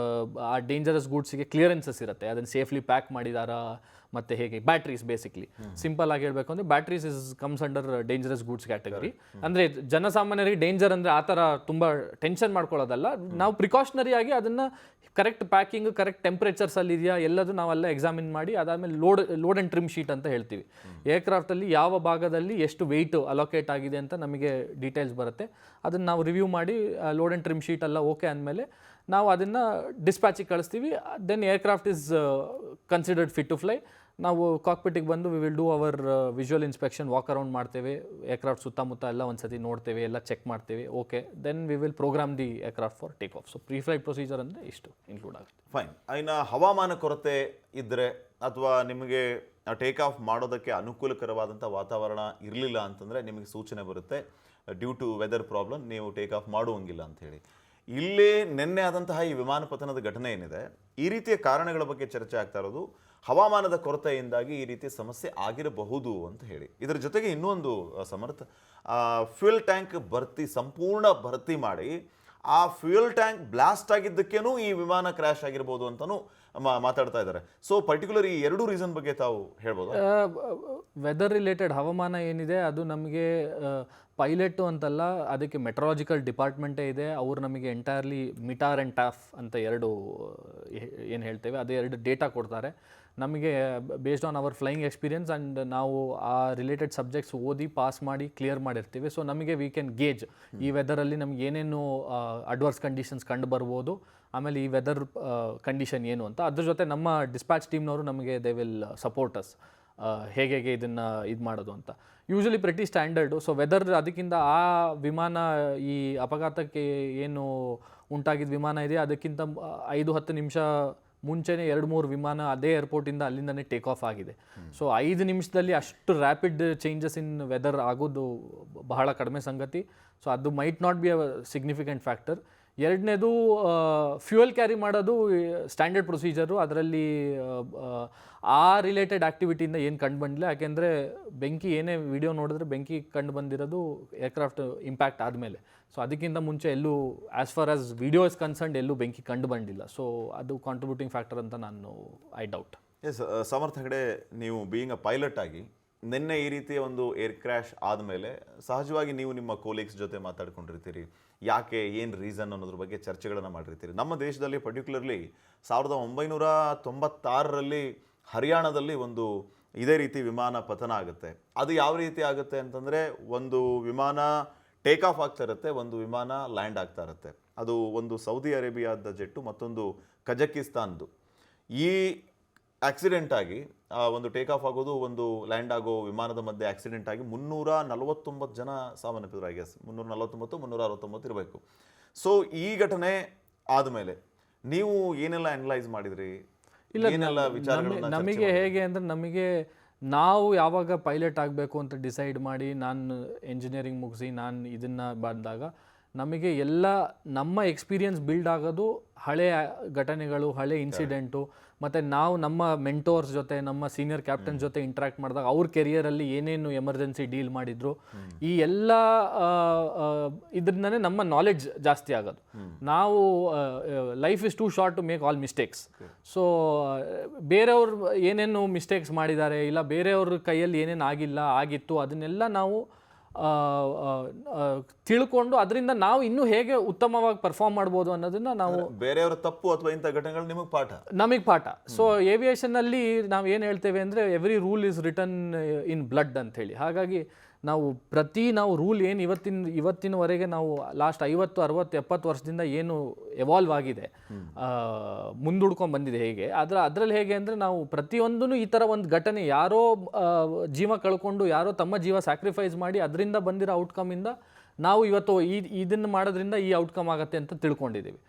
ಆ ಡೇಂಜರಸ್ ಗೂಡ್ಸಿಗೆ ಕ್ಲಿಯರೆನ್ಸಸ್ ಇರುತ್ತೆ, ಅದನ್ನು ಸೇಫ್ಲಿ ಪ್ಯಾಕ್ ಮಾಡಿದಾರಾ ಮತ್ತು ಹೇಗೆ. ಬ್ಯಾಟ್ರೀಸ್ ಬೇಸಿಕ್ಲಿ ಸಿಂಪಲ್ ಆಗಿ ಹೇಳಬೇಕು ಅಂದರೆ batteries comes under dangerous goods category. ಅಂದರೆ ಜನಸಾಮಾನ್ಯರಿಗೆ ಡೇಂಜರ್ ಅಂದರೆ ಆ ಥರ ತುಂಬ ಟೆನ್ಷನ್ ಮಾಡ್ಕೊಳ್ಳೋದಲ್ಲ, ನಾವು ಪ್ರಿಕಾಷನರಿ ಆಗಿ ಅದನ್ನು ಕರೆಕ್ಟ್ ಪ್ಯಾಕಿಂಗ್, ಕರೆಕ್ಟ್ ಟೆಂಪ್ರೇಚರ್ಸಲ್ಲಿ ಇದೆಯಾ ಎಲ್ಲದು ನಾವೆಲ್ಲ ಎಕ್ಸಾಮಿನ್ ಮಾಡಿ, ಅದಾದಮೇಲೆ ಲೋಡ್ ಆ್ಯಂಡ್ ಟ್ರಿಮ್ ಶೀಟ್ ಅಂತ ಹೇಳ್ತೀವಿ. ಏರ್ಕ್ರಾಫ್ಟಲ್ಲಿ ಯಾವ ಭಾಗದಲ್ಲಿ ಎಷ್ಟು ವೆಯ್ಟ್ ಅಲೋಕೇಟ್ ಆಗಿದೆ ಅಂತ ನಮಗೆ ಡೀಟೇಲ್ಸ್ ಬರುತ್ತೆ. ಅದನ್ನು ನಾವು ರಿವ್ಯೂ ಮಾಡಿ ಲೋಡ್ ಆ್ಯಂಡ್ ಟ್ರಿಮ್ ಶೀಟ್ ಎಲ್ಲ ಓಕೆ ಅಂದಮೇಲೆ ನಾವು ಅದನ್ನು ಡಿಸ್ಪ್ಯಾಚಿಗೆ ಕಳಿಸ್ತೀವಿ. Then aircraft is considered fit to fly. ನಾವು ಕಾಕ್ಪಿಟಿಗೆ ಬಂದು we will do our visual inspection, walk around ಮಾಡ್ತೇವೆ, ಏರ್ಕ್ರಾಫ್ಟ್ ಸುತ್ತಮುತ್ತ ಎಲ್ಲ ಒಂದು ಸತಿ ನೋಡ್ತೇವೆ, ಎಲ್ಲ ಚೆಕ್ ಮಾಡ್ತೇವೆ. Okay, then we will program the aircraft for take off. So pre flight procedure ಅಂದರೆ ಇಷ್ಟು ಇನ್ಕ್ಲೂಡ್ ಆಗುತ್ತೆ. ಫೈನ್. ಇನ್ನು ಹವಾಮಾನ ಕೊರತೆ ಇದ್ದರೆ ಅಥವಾ ನಿಮಗೆ ಟೇಕ್ ಆಫ್ ಮಾಡೋದಕ್ಕೆ ಅನುಕೂಲಕರವಾದಂಥ ವಾತಾವರಣ ಇರಲಿಲ್ಲ ಅಂತಂದರೆ ನಿಮಗೆ ಸೂಚನೆ ಬರುತ್ತೆ, ಡ್ಯೂ ಟು ವೆದರ್ ಪ್ರಾಬ್ಲಮ್ ನೀವು ಟೇಕ್ ಆಫ್ ಮಾಡುವಂಗಿಲ್ಲ ಅಂಥೇಳಿ. ಇಲ್ಲಿ ನಿನ್ನೆ ಆದಂತಹ ಈ ವಿಮಾನ ಪತನದ ಘಟನೆ ಏನಿದೆ, ಈ ರೀತಿಯ ಕಾರಣಗಳ ಬಗ್ಗೆ ಚರ್ಚೆ ಆಗ್ತಾ ಇರೋದು ಹವಾಮಾನದ ಕೊರತೆಯಿಂದಾಗಿ ಈ ರೀತಿಯ ಸಮಸ್ಯೆ ಆಗಿರಬಹುದು ಅಂತ ಹೇಳಿ. ಇದರ ಜೊತೆಗೆ ಇನ್ನೊಂದು ಸಮರ್ಥ, ಫ್ಯೂಯಲ್ ಟ್ಯಾಂಕ್ ಸಂಪೂರ್ಣ ಭರ್ತಿ ಮಾಡಿ ಆ ಫ್ಯೂಯಲ್ ಟ್ಯಾಂಕ್ ಬ್ಲಾಸ್ಟ್ ಆಗಿದ್ದಕ್ಕೇನೂ ಈ ವಿಮಾನ ಕ್ರ್ಯಾಶ್ ಆಗಿರ್ಬೋದು ಅಂತಲೂ ಮಾತಾಡ್ತಾ ಇದ್ದಾರೆ. ಸೊ ಪರ್ಟಿಕ್ಯುಲರ್ ಈ ಎರಡು ರೀಸನ್ ಬಗ್ಗೆ ತಾವು ಹೇಳ್ಬೋದು? ವೆದರ್ ರಿಲೇಟೆಡ್ ಹವಾಮಾನ ಏನಿದೆ ಅದು ನಮಗೆ ಪೈಲಟು ಅಂತಲ್ಲ, ಅದಕ್ಕೆ ಮೆಟ್ರಾಲಜಿಕಲ್ ಡಿಪಾರ್ಟ್ಮೆಂಟೇ ಇದೆ. ಅವರು ನಮಗೆ ಎಂಟೈರ್ಲಿ ಮಿಟಾರ್ ಆ್ಯಂಡ್ ಟಾಫ್ ಅಂತ ಎರಡು ಏನು ಹೇಳ್ತೇವೆ ಅದು ಎರಡು ಡೇಟಾ ಕೊಡ್ತಾರೆ ನಮಗೆ based on our flying experience. And ನಾವು ಆ ರಿಲೇಟೆಡ್ ಸಬ್ಜೆಕ್ಟ್ಸ್ ಓದಿ ಪಾಸ್ ಮಾಡಿ ಕ್ಲಿಯರ್ ಮಾಡಿರ್ತೀವಿ. ಸೊ ನಮಗೆ ವಿ ಕ್ಯಾನ್ ಗೇಜ್ ಈ ವೆದರಲ್ಲಿ ನಮ್ಗೆ ಏನೇನು ಅಡ್ವರ್ಸ್ ಕಂಡೀಷನ್ಸ್ ಕಂಡು ಬರ್ಬೋದು, ಆಮೇಲೆ ಈ ವೆದರ್ ಕಂಡೀಷನ್ ಏನು ಅಂತ. ಅದ್ರ ಜೊತೆ ನಮ್ಮ ಡಿಸ್ಪ್ಯಾಚ್ ಟೀಮ್ನವರು ನಮಗೆ ದೇ ವಿಲ್ ಸಪೋರ್ಟ್ ಅಸ್ ಹೇಗೆ ಇದನ್ನು ಇದು ಮಾಡೋದು ಅಂತ. Usually pretty standard. So weather ಅದಕ್ಕಿಂತ ಆ ವಿಮಾನ ಈ ಅಪಘಾತಕ್ಕೆ ಏನು ಉಂಟಾಗಿದ್ದ ವಿಮಾನ ಇದೆ ಅದಕ್ಕಿಂತ 5-10 ನಿಮಿಷ ಮುಂಚೆನೇ 2-3 ವಿಮಾನ ಅದೇ ಏರ್ಪೋರ್ಟಿಂದ ಅಲ್ಲಿಂದನೇ ಟೇಕ್ ಆಫ್ ಆಗಿದೆ. ಸೊ 5 ನಿಮಿಷದಲ್ಲಿ ಅಷ್ಟು ರ್ಯಾಪಿಡ್ ಚೇಂಜಸ್ ಇನ್ ವೆದರ್ ಆಗೋದು ಬಹಳ ಕಡಿಮೆ ಸಂಗತಿ. ಸೊ ಅದು might not be a significant factor. ಎರಡನೇದು ಫ್ಯೂಯಲ್ ಕ್ಯಾರಿ ಮಾಡೋದು ಸ್ಟ್ಯಾಂಡರ್ಡ್ ಪ್ರೊಸೀಜರು. ಅದರಲ್ಲಿ ಆ ರಿಲೇಟೆಡ್ ಆ್ಯಕ್ಟಿವಿಟಿಯಿಂದ ಏನು ಕಂಡು ಬಂದಿಲ್ಲ. ಯಾಕೆಂದರೆ ಬೆಂಕಿ ಏನೇ ವಿಡಿಯೋ ನೋಡಿದ್ರೆ ಬೆಂಕಿ ಕಂಡು ಬಂದಿರೋದು ಏರ್ಕ್ರಾಫ್ಟ್ ಇಂಪ್ಯಾಕ್ಟ್ ಆದಮೇಲೆ. ಸೊ ಅದಕ್ಕಿಂತ ಮುಂಚೆ ಎಲ್ಲೂ as far as video is concerned ಎಲ್ಲೂ ಬೆಂಕಿ ಕಂಡು ಬಂದಿಲ್ಲ. ಸೊ ಅದು ಕಾಂಟ್ರಿಬ್ಯೂಟಿಂಗ್ ಫ್ಯಾಕ್ಟರ್ ಅಂತ ನಾನು I doubt. S Samarth Hegde, ನೀವು ಬೀಯಿಂಗ್ ಅ ಪೈಲಟ್ ಆಗಿ ನಿನ್ನೆ ಈ ರೀತಿಯ ಒಂದು ಏರ್ ಕ್ರ್ಯಾಶ್ ಆದಮೇಲೆ ಸಹಜವಾಗಿ ನೀವು ನಿಮ್ಮ ಕೋಲೀಗ್ಸ್ ಜೊತೆ ಮಾತಾಡ್ಕೊಂಡಿರ್ತೀರಿ, ಯಾಕೆ ಏನು ರೀಸನ್ ಅನ್ನೋದ್ರ ಬಗ್ಗೆ ಚರ್ಚೆಗಳನ್ನು ಮಾಡಿರ್ತೀರಿ. ನಮ್ಮ ದೇಶದಲ್ಲಿ ಪರ್ಟಿಕ್ಯುಲರ್ಲಿ 1996ರಲ್ಲಿ ಹರಿಯಾಣದಲ್ಲಿ ಒಂದು ಇದೇ ರೀತಿ ವಿಮಾನ ಪತನ ಆಗುತ್ತೆ. ಅದು ಯಾವ ರೀತಿ ಆಗುತ್ತೆ ಅಂತಂದರೆ, ಒಂದು ವಿಮಾನ ಟೇಕ್ ಆಫ್ ಆಗ್ತಾ ಇರುತ್ತೆ, ಒಂದು ವಿಮಾನ ಲ್ಯಾಂಡ್ ಆಗ್ತಾ ಇರುತ್ತೆ. ಅದು ಒಂದು ಸೌದಿ ಅರೇಬಿಯಾದ ಜೆಟ್ಟು, ಮತ್ತೊಂದು ಕಜಕಿಸ್ತಾನ್ದು. ಈ ಆಕ್ಸಿಡೆಂಟ್ ಆಗಿ ಒಂದು ಟೇಕ್ ಆಫ್ ಆಗೋದು, ಒಂದು ಲ್ಯಾಂಡ್ ಆಗೋ ವಿಮಾನದ ಮಧ್ಯೆ ಆಕ್ಸಿಡೆಂಟ್ ಆಗಿ 349 ಜನ ಸಾವನ್ನಪ್ಪಿದ್ರು. ಐ ಗೆಸ್ 349 369 ಇರಬೇಕು. ಸೊ ಈ ಘಟನೆ ಆದಮೇಲೆ ನೀವು ಏನೆಲ್ಲ ಅನಲೈಸ್ ಮಾಡಿದ್ರಿ? ಏನೆಲ್ಲ ವಿಚಾರಗಳನ್ನ ನಮಗೆ ಹೇಗೆ ಅಂದರೆ, ನಮಗೆ ನಾವು ಯಾವಾಗ ಪೈಲಟ್ ಆಗಬೇಕು ಅಂತ ಡಿಸೈಡ್ ಮಾಡಿ ನಾನು ಎಂಜಿನಿಯರಿಂಗ್ ಮುಗಿಸಿ ನಾನು ಇದನ್ನು ಬಂದಾಗ ನಮಗೆ ಎಲ್ಲ ನಮ್ಮ ಎಕ್ಸ್ಪೀರಿಯನ್ಸ್ ಬಿಲ್ಡ್ ಆಗೋದು ಹಳೆಯ ಘಟನೆಗಳು, ಹಳೆ ಇನ್ಸಿಡೆಂಟು, ಮತ್ತು ನಾವು ನಮ್ಮ ಮೆಂಟೋರ್ಸ್ ಜೊತೆ, ನಮ್ಮ ಸೀನಿಯರ್ ಕ್ಯಾಪ್ಟನ್ ಜೊತೆ ಇಂಟ್ರ್ಯಾಕ್ಟ್ ಮಾಡಿದಾಗ ಅವ್ರ ಕೆರಿಯರಲ್ಲಿ ಏನೇನು ಎಮರ್ಜೆನ್ಸಿ ಡೀಲ್ ಮಾಡಿದ್ರು, ಈ ಎಲ್ಲ ಇದರಿಂದನೇ ನಮ್ಮ ನಾಲೆಡ್ಜ್ ಜಾಸ್ತಿ ಆಗೋದು. ನಾವು life is too short to make all mistakes. So ಬೇರೆಯವ್ರು ಏನೇನು ಮಿಸ್ಟೇಕ್ಸ್ ಮಾಡಿದ್ದಾರೆ, ಇಲ್ಲ ಬೇರೆಯವ್ರ ಕೈಯಲ್ಲಿ ಏನೇನು ಆಗಿತ್ತು ಅದನ್ನೆಲ್ಲ ನಾವು ತಿಳ್ಕೊಂಡು ಅದರಿಂದ ನಾವು ಇನ್ನೂ ಹೇಗೆ ಉತ್ತಮವಾಗಿ ಪರ್ಫಾರ್ಮ್ ಮಾಡ್ಬೋದು ಅನ್ನೋದನ್ನ ನಾವು, ಬೇರೆಯವರ ತಪ್ಪು ಅಥವಾ ಇಂಥ ಘಟನೆಗಳು ನಮಗೆ ಪಾಠ. ಸೊ ಏವಿಯೇಷನ್ನಲ್ಲಿ ನಾವು ಏನು ಹೇಳ್ತೇವೆ ಅಂದರೆ, every rule is written in blood ಅಂತ ಹೇಳಿ. ಹಾಗಾಗಿ ನಾವು ರೂಲ್ ಏನು ಇವತ್ತಿನವರೆಗೆ ನಾವು ಲಾಸ್ಟ್ 50 60 70 ವರ್ಷದಿಂದ ಏನು ಎವಾಲ್ವ್ ಆಗಿದೆ, ಮುಂದೂಡ್ಕೊಂಡು ಬಂದಿದೆ ಹೇಗೆ, ಅದರಲ್ಲಿ ಹೇಗೆ ಅಂದರೆ, ನಾವು ಪ್ರತಿಯೊಂದೂ ಈ ಥರ ಒಂದು ಘಟನೆ, ಯಾರೋ ಜೀವ ಕಳ್ಕೊಂಡು, ಯಾರೋ ತಮ್ಮ ಜೀವ ಸ್ಯಾಕ್ರಿಫೈಸ್ ಮಾಡಿ ಅದರಿಂದ ಬಂದಿರೋ ಔಟ್ಕಮಿಂದ ನಾವು ಇವತ್ತು ಇದನ್ನು ಮಾಡೋದ್ರಿಂದ ಈ ಔಟ್ಕಮ್ ಆಗುತ್ತೆ ಅಂತ ತಿಳ್ಕೊಂಡಿದ್ದೀವಿ.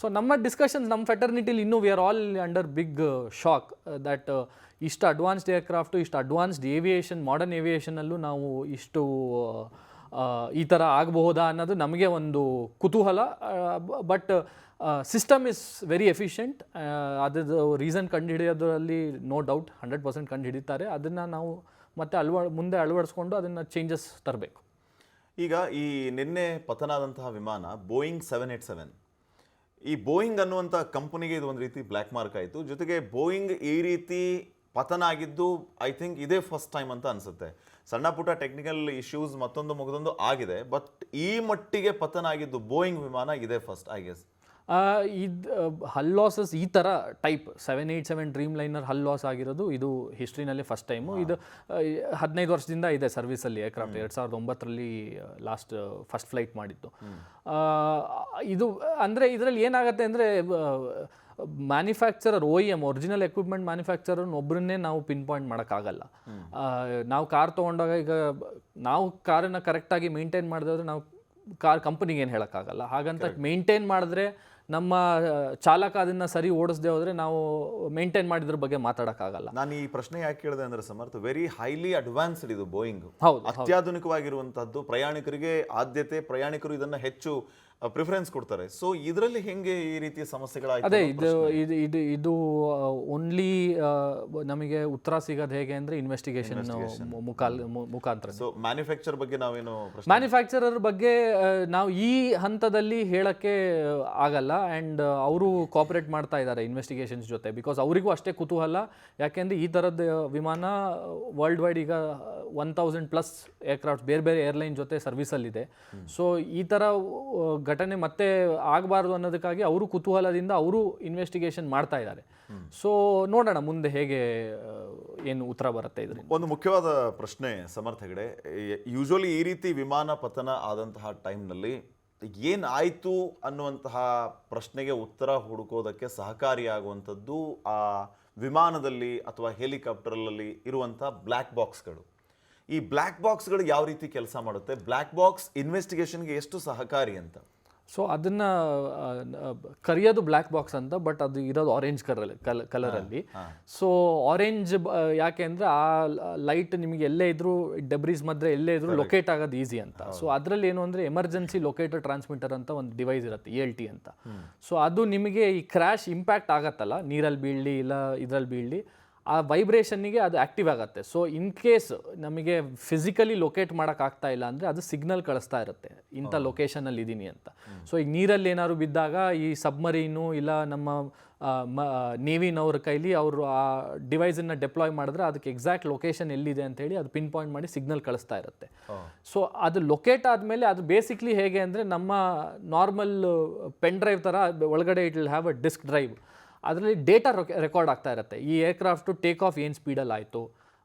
ಸೊ ನಮ್ಮ ಡಿಸ್ಕಷನ್ಸ್, ನಮ್ಮ ಫೆಟರ್ನಿಟಿಲಿ ಇನ್ನೂ we are all under big shock that ಇಷ್ಟು ಅಡ್ವಾನ್ಸ್ಡ್ ಏರ್ಕ್ರಾಫ್ಟು, ಇಷ್ಟು ಅಡ್ವಾನ್ಸ್ಡ್ ಏವಿಯೇಷನ್, ಮಾಡರ್ನ್ ಏವಿಯೇಷನಲ್ಲೂ ನಾವು ಇಷ್ಟು ಈ ಥರ ಆಗಬಹುದಾ ಅನ್ನೋದು ನಮಗೆ ಒಂದು ಕುತೂಹಲ. But system is very efficient. ಅದ್ರದ್ದು ರೀಸನ್ ಕಂಡುಹಿಡಿಯೋದ್ರಲ್ಲಿ ನೋ ಡೌಟ್ 100% ಕಂಡುಹಿಡಿತಾರೆ. ಅದನ್ನು ನಾವು ಮತ್ತೆ ಮುಂದೆ ಅಳವಡಿಸ್ಕೊಂಡು ಅದನ್ನು ಚೇಂಜಸ್ ತರಬೇಕು. ಈಗ ಈ ನಿನ್ನೆ ಪತನ ಆದಂತಹ ವಿಮಾನ ಬೋಯಿಂಗ್ 787, ಈ ಬೋಯಿಂಗ್ ಅನ್ನುವಂಥ ಕಂಪನಿಗೆ ಇದು ಒಂದು ರೀತಿ ಬ್ಲ್ಯಾಕ್ ಮಾರ್ಕ್ ಆಯಿತು. ಜೊತೆಗೆ ಬೋಯಿಂಗ್ ಈ ರೀತಿ ಪತನ ಆಗಿದ್ದು ಐ ಥಿಂಕ್ ಇದೇ ಫಸ್ಟ್ ಟೈಮ್ ಅಂತ ಅನಿಸುತ್ತೆ. ಸಣ್ಣ ಪುಟ್ಟ ಟೆಕ್ನಿಕಲ್ ಇಶ್ಯೂಸ್ ಮತ್ತೊಂದು ಆಗಿದೆ, ಬಟ್ ಈ ಮಟ್ಟಿಗೆ ಪತನ ಆಗಿದ್ದು ಬೋಯಿಂಗ್ ವಿಮಾನ ಇದೇ first, I guess. Hull losses ಈ ಥರ type 787 Dreamliner hull loss ಆಗಿರೋದು ಇದು ಹಿಸ್ಟ್ರಿನಲ್ಲಿ ಫಸ್ಟ್ ಟೈಮು. ಇದು 15 ವರ್ಷದಿಂದ ಇದೆ ಸರ್ವಿಸಲ್ಲಿ ಏರ್ಕ್ರಾಫ್ಟ್. 2009ರಲ್ಲಿ ಲಾಸ್ಟ್ ಫಸ್ಟ್ ಫ್ಲೈಟ್ ಮಾಡಿದ್ದು. ಇದು ಅಂದರೆ ಇದರಲ್ಲಿ ಏನಾಗುತ್ತೆ ಅಂದರೆ, manufacturer OEM original equipment manufacturer ಒಬ್ಬರನ್ನೇ ನಾವು ಪಿನ್ ಪಾಯಿಂಟ್ ಮಾಡೋಕ್ಕಾಗಲ್ಲ. ನಾವು ಕಾರ್ ತೊಗೊಂಡಾಗ, ಈಗ ನಾವು ಕಾರನ್ನು ಕರೆಕ್ಟಾಗಿ ಮೇಂಟೈನ್ ಮಾಡಿದ್ರೆ ನಾವು ಕಾರ್ ಕಂಪನಿಗೆ ಏನು ಹೇಳೋಕ್ಕಾಗಲ್ಲ. ಹಾಗಂತ ಮೇಂಟೈನ್ ಮಾಡಿದ್ರೆ, ನಮ್ಮ ಚಾಲಕ ಅದನ್ನು ಸರಿ ಓಡಿಸದೆ ಹೋದರೆ ನಾವು ಮೇಂಟೈನ್ ಮಾಡಿದ್ರ ಬಗ್ಗೆ ಮಾತಾಡೋಕ್ಕಾಗಲ್ಲ. ನಾನು ಈ ಪ್ರಶ್ನೆ ಯಾಕೆ ಕೇಳಿದೆ ಅಂದರೆ ಸಮರ್ಥ, ವೆರಿ ಹೈಲಿ ಅಡ್ವಾನ್ಸ್ಡ್ ಇದು ಬೋಯಿಂಗ್. ಹೌದು, ಅತ್ಯಾಧುನಿಕವಾಗಿರುವಂಥದ್ದು, ಪ್ರಯಾಣಿಕರಿಗೆ ಆದ್ಯತೆ, ಪ್ರಯಾಣಿಕರು ಇದನ್ನು ಹೆಚ್ಚು ಪ್ರಿಫರೆನ್ಸ್ ಕೊಡ್ತಾರೆ. ಸೊ ಇದರಲ್ಲಿ ಹೆಂಗೆ ಈ ರೀತಿಯ ಸಮಸ್ಯೆಗಳಾಯ್ತು? ಅದೇ ಇದು ಓನ್ಲಿ ನಮಗೆ ಉತ್ತರ ಸಿಗೋದು ಹೇಗೆ ಅಂದರೆ ಇನ್ವೆಸ್ಟಿಗೇಷನ್ ಮುಖಾಂತರ. ಸೊ ಮ್ಯಾನುಫ್ಯಾಕ್ಚರ್ ಬಗ್ಗೆ ನಾವೇನು, ಮ್ಯಾನುಫ್ಯಾಕ್ಚರರ್ ಬಗ್ಗೆ ನಾವು ಈ ಹಂತದಲ್ಲಿ ಹೇಳಕ್ಕೆ ಆಗಲ್ಲ. ಆ್ಯಂಡ್ ಅವರು ಕೋಆಪರೇಟ್ ಮಾಡ್ತಾ ಇದ್ದಾರೆ ಇನ್ವೆಸ್ಟಿಗೇಷನ್ಸ್ ಜೊತೆ, ಬಿಕಾಸ್ ಅವರಿಗೂ ಅಷ್ಟೇ ಕುತೂಹಲ. ಯಾಕೆಂದರೆ ಈ ಥರದ ವಿಮಾನ ವರ್ಲ್ಡ್ ವೈಡ್ ಈಗ 1000+ ಏರ್ಕ್ರಾಫ್ಟ್ ಬೇರೆ ಬೇರೆ ಏರ್ಲೈನ್ ಜೊತೆ ಸರ್ವಿಸಲ್ಲಿದೆ. ಸೊ ಈ ಥರ ಘಟನೆ ಮತ್ತೆ ಆಗಬಾರ್ದು ಅನ್ನೋದಕ್ಕಾಗಿ ಅವರು ಕುತೂಹಲದಿಂದ ಅವರು ಇನ್ವೆಸ್ಟಿಗೇಷನ್ ಮಾಡ್ತಾ ಇದ್ದಾರೆ. ಸೊ ನೋಡೋಣ ಮುಂದೆ ಹೇಗೆ ಏನು ಉತ್ತರ ಬರುತ್ತೆ ಇದರಿಂದ. ಒಂದು ಮುಖ್ಯವಾದ ಪ್ರಶ್ನೆ ಸಮರ್ಥ ಹೆಗಡೆ, ಯೂಶುವಲಿ ಈ ರೀತಿ ವಿಮಾನ ಪತನ ಆದಂತಹ ಟೈಮ್ನಲ್ಲಿ ಏನಾಯಿತು ಅನ್ನುವಂತಹ ಪ್ರಶ್ನೆಗೆ ಉತ್ತರ ಹುಡುಕೋದಕ್ಕೆ ಸಹಕಾರಿಯಾಗುವಂಥದ್ದು ಆ ವಿಮಾನದಲ್ಲಿ ಅಥವಾ ಹೆಲಿಕಾಪ್ಟರಲ್ಲಿ ಇರುವಂಥ ಬ್ಲ್ಯಾಕ್ ಬಾಕ್ಸ್ಗಳು. ಈ ಬ್ಲ್ಯಾಕ್ ಬಾಕ್ಸ್ಗಳು ಯಾವ ರೀತಿ ಕೆಲಸ ಮಾಡುತ್ತೆ, ಬ್ಲ್ಯಾಕ್ ಬಾಕ್ಸ್ ಇನ್ವೆಸ್ಟಿಗೇಷನ್ಗೆ ಎಷ್ಟು ಸಹಕಾರಿ ಅಂತ? ಸೊ ಅದನ್ನು ಕರೆಯೋದು ಬ್ಲ್ಯಾಕ್ ಬಾಕ್ಸ್ ಅಂತ, ಬಟ್ ಅದು ಇರೋದು ಆರೆಂಜ್ ಕಲರಲ್ಲಿ. ಸೊ ಆರೆಂಜ್ ಯಾಕೆ ಅಂದರೆ, ಆ ಲೈಟ್ ನಿಮಗೆ ಎಲ್ಲೇ ಇದ್ರೂ, ಡೆಬ್ರೀಸ್ ಮಧ್ಯೆ ಎಲ್ಲೇ ಇದ್ರೂ ಲೊಕೇಟ್ ಆಗೋದು ಈಸಿ ಅಂತ. ಸೊ ಅದರಲ್ಲಿ ಏನು ಅಂದರೆ, ಎಮರ್ಜೆನ್ಸಿ ಲೊಕೇಟರ್ ಟ್ರಾನ್ಸ್ಮಿಟರ್ ಅಂತ ಒಂದು ಡಿವೈಸ್ ಇರುತ್ತೆ, ELT ಅಂತ. ಸೊ ಅದು ನಿಮಗೆ ಈ ಕ್ರ್ಯಾಶ್ ಇಂಪ್ಯಾಕ್ಟ್ ಆಗತ್ತಲ್ಲ, ನೀರಲ್ಲಿ ಬೀಳಲಿ ಇಲ್ಲ ಇದರಲ್ಲಿ ಬೀಳಲಿ, ಆ ವೈಬ್ರೇಷನ್ನಿಗೆ ಅದು ಆ್ಯಕ್ಟಿವ್ ಆಗುತ್ತೆ. ಸೊ ಇನ್ ಕೇಸ್ ನಮಗೆ ಫಿಸಿಕಲಿ ಲೊಕೇಟ್ ಮಾಡೋಕ್ಕಾಗ್ತಾ ಇಲ್ಲ ಅಂದರೆ ಅದು ಸಿಗ್ನಲ್ ಕಳಿಸ್ತಾ ಇರುತ್ತೆ, ಇಂಥ ಲೊಕೇಶನಲ್ಲಿ ಇದ್ದೀನಿ ಅಂತ. ಸೊ ಈಗ ನೀರಲ್ಲಿ ಏನಾದ್ರು ಬಿದ್ದಾಗ ಈ ಸಬ್ಮರೀನು ಇಲ್ಲ ನಮ್ಮ ನೇವಿನವ್ರ ಕೈಲಿ ಅವರು ಆ ಡಿವೈಸನ್ನು ಡೆಪ್ಲಾಯ್ ಮಾಡಿದ್ರೆ ಅದಕ್ಕೆ ಎಕ್ಸಾಕ್ಟ್ ಲೊಕೇಶನ್ ಎಲ್ಲಿದೆ ಅಂತೇಳಿ ಅದು ಪಿನ್ ಪಾಯಿಂಟ್ ಮಾಡಿ ಸಿಗ್ನಲ್ ಕಳಿಸ್ತಾ ಇರುತ್ತೆ. ಸೊ ಅದು ಲೊಕೇಟ್ ಆದಮೇಲೆ ಅದು ಬೇಸಿಕ್ಲಿ ಹೇಗೆ ಅಂದರೆ, ನಮ್ಮ ನಾರ್ಮಲ್ ಪೆನ್ ಡ್ರೈವ್ ಥರ ಒಳಗಡೆ it will have a disk drive. ಅದರಲ್ಲಿ ಡೇಟಾ ರೆಕಾರ್ಡ್ ಆಗ್ತಾ ಇರುತ್ತೆ. ಈ ಏರ್ಕ್ರಾಫ್ಟು ಟೇಕ್ ಆಫ್ ಏನು ಸ್ಪೀಡಲ್ಲಿ ಆಯಿತು,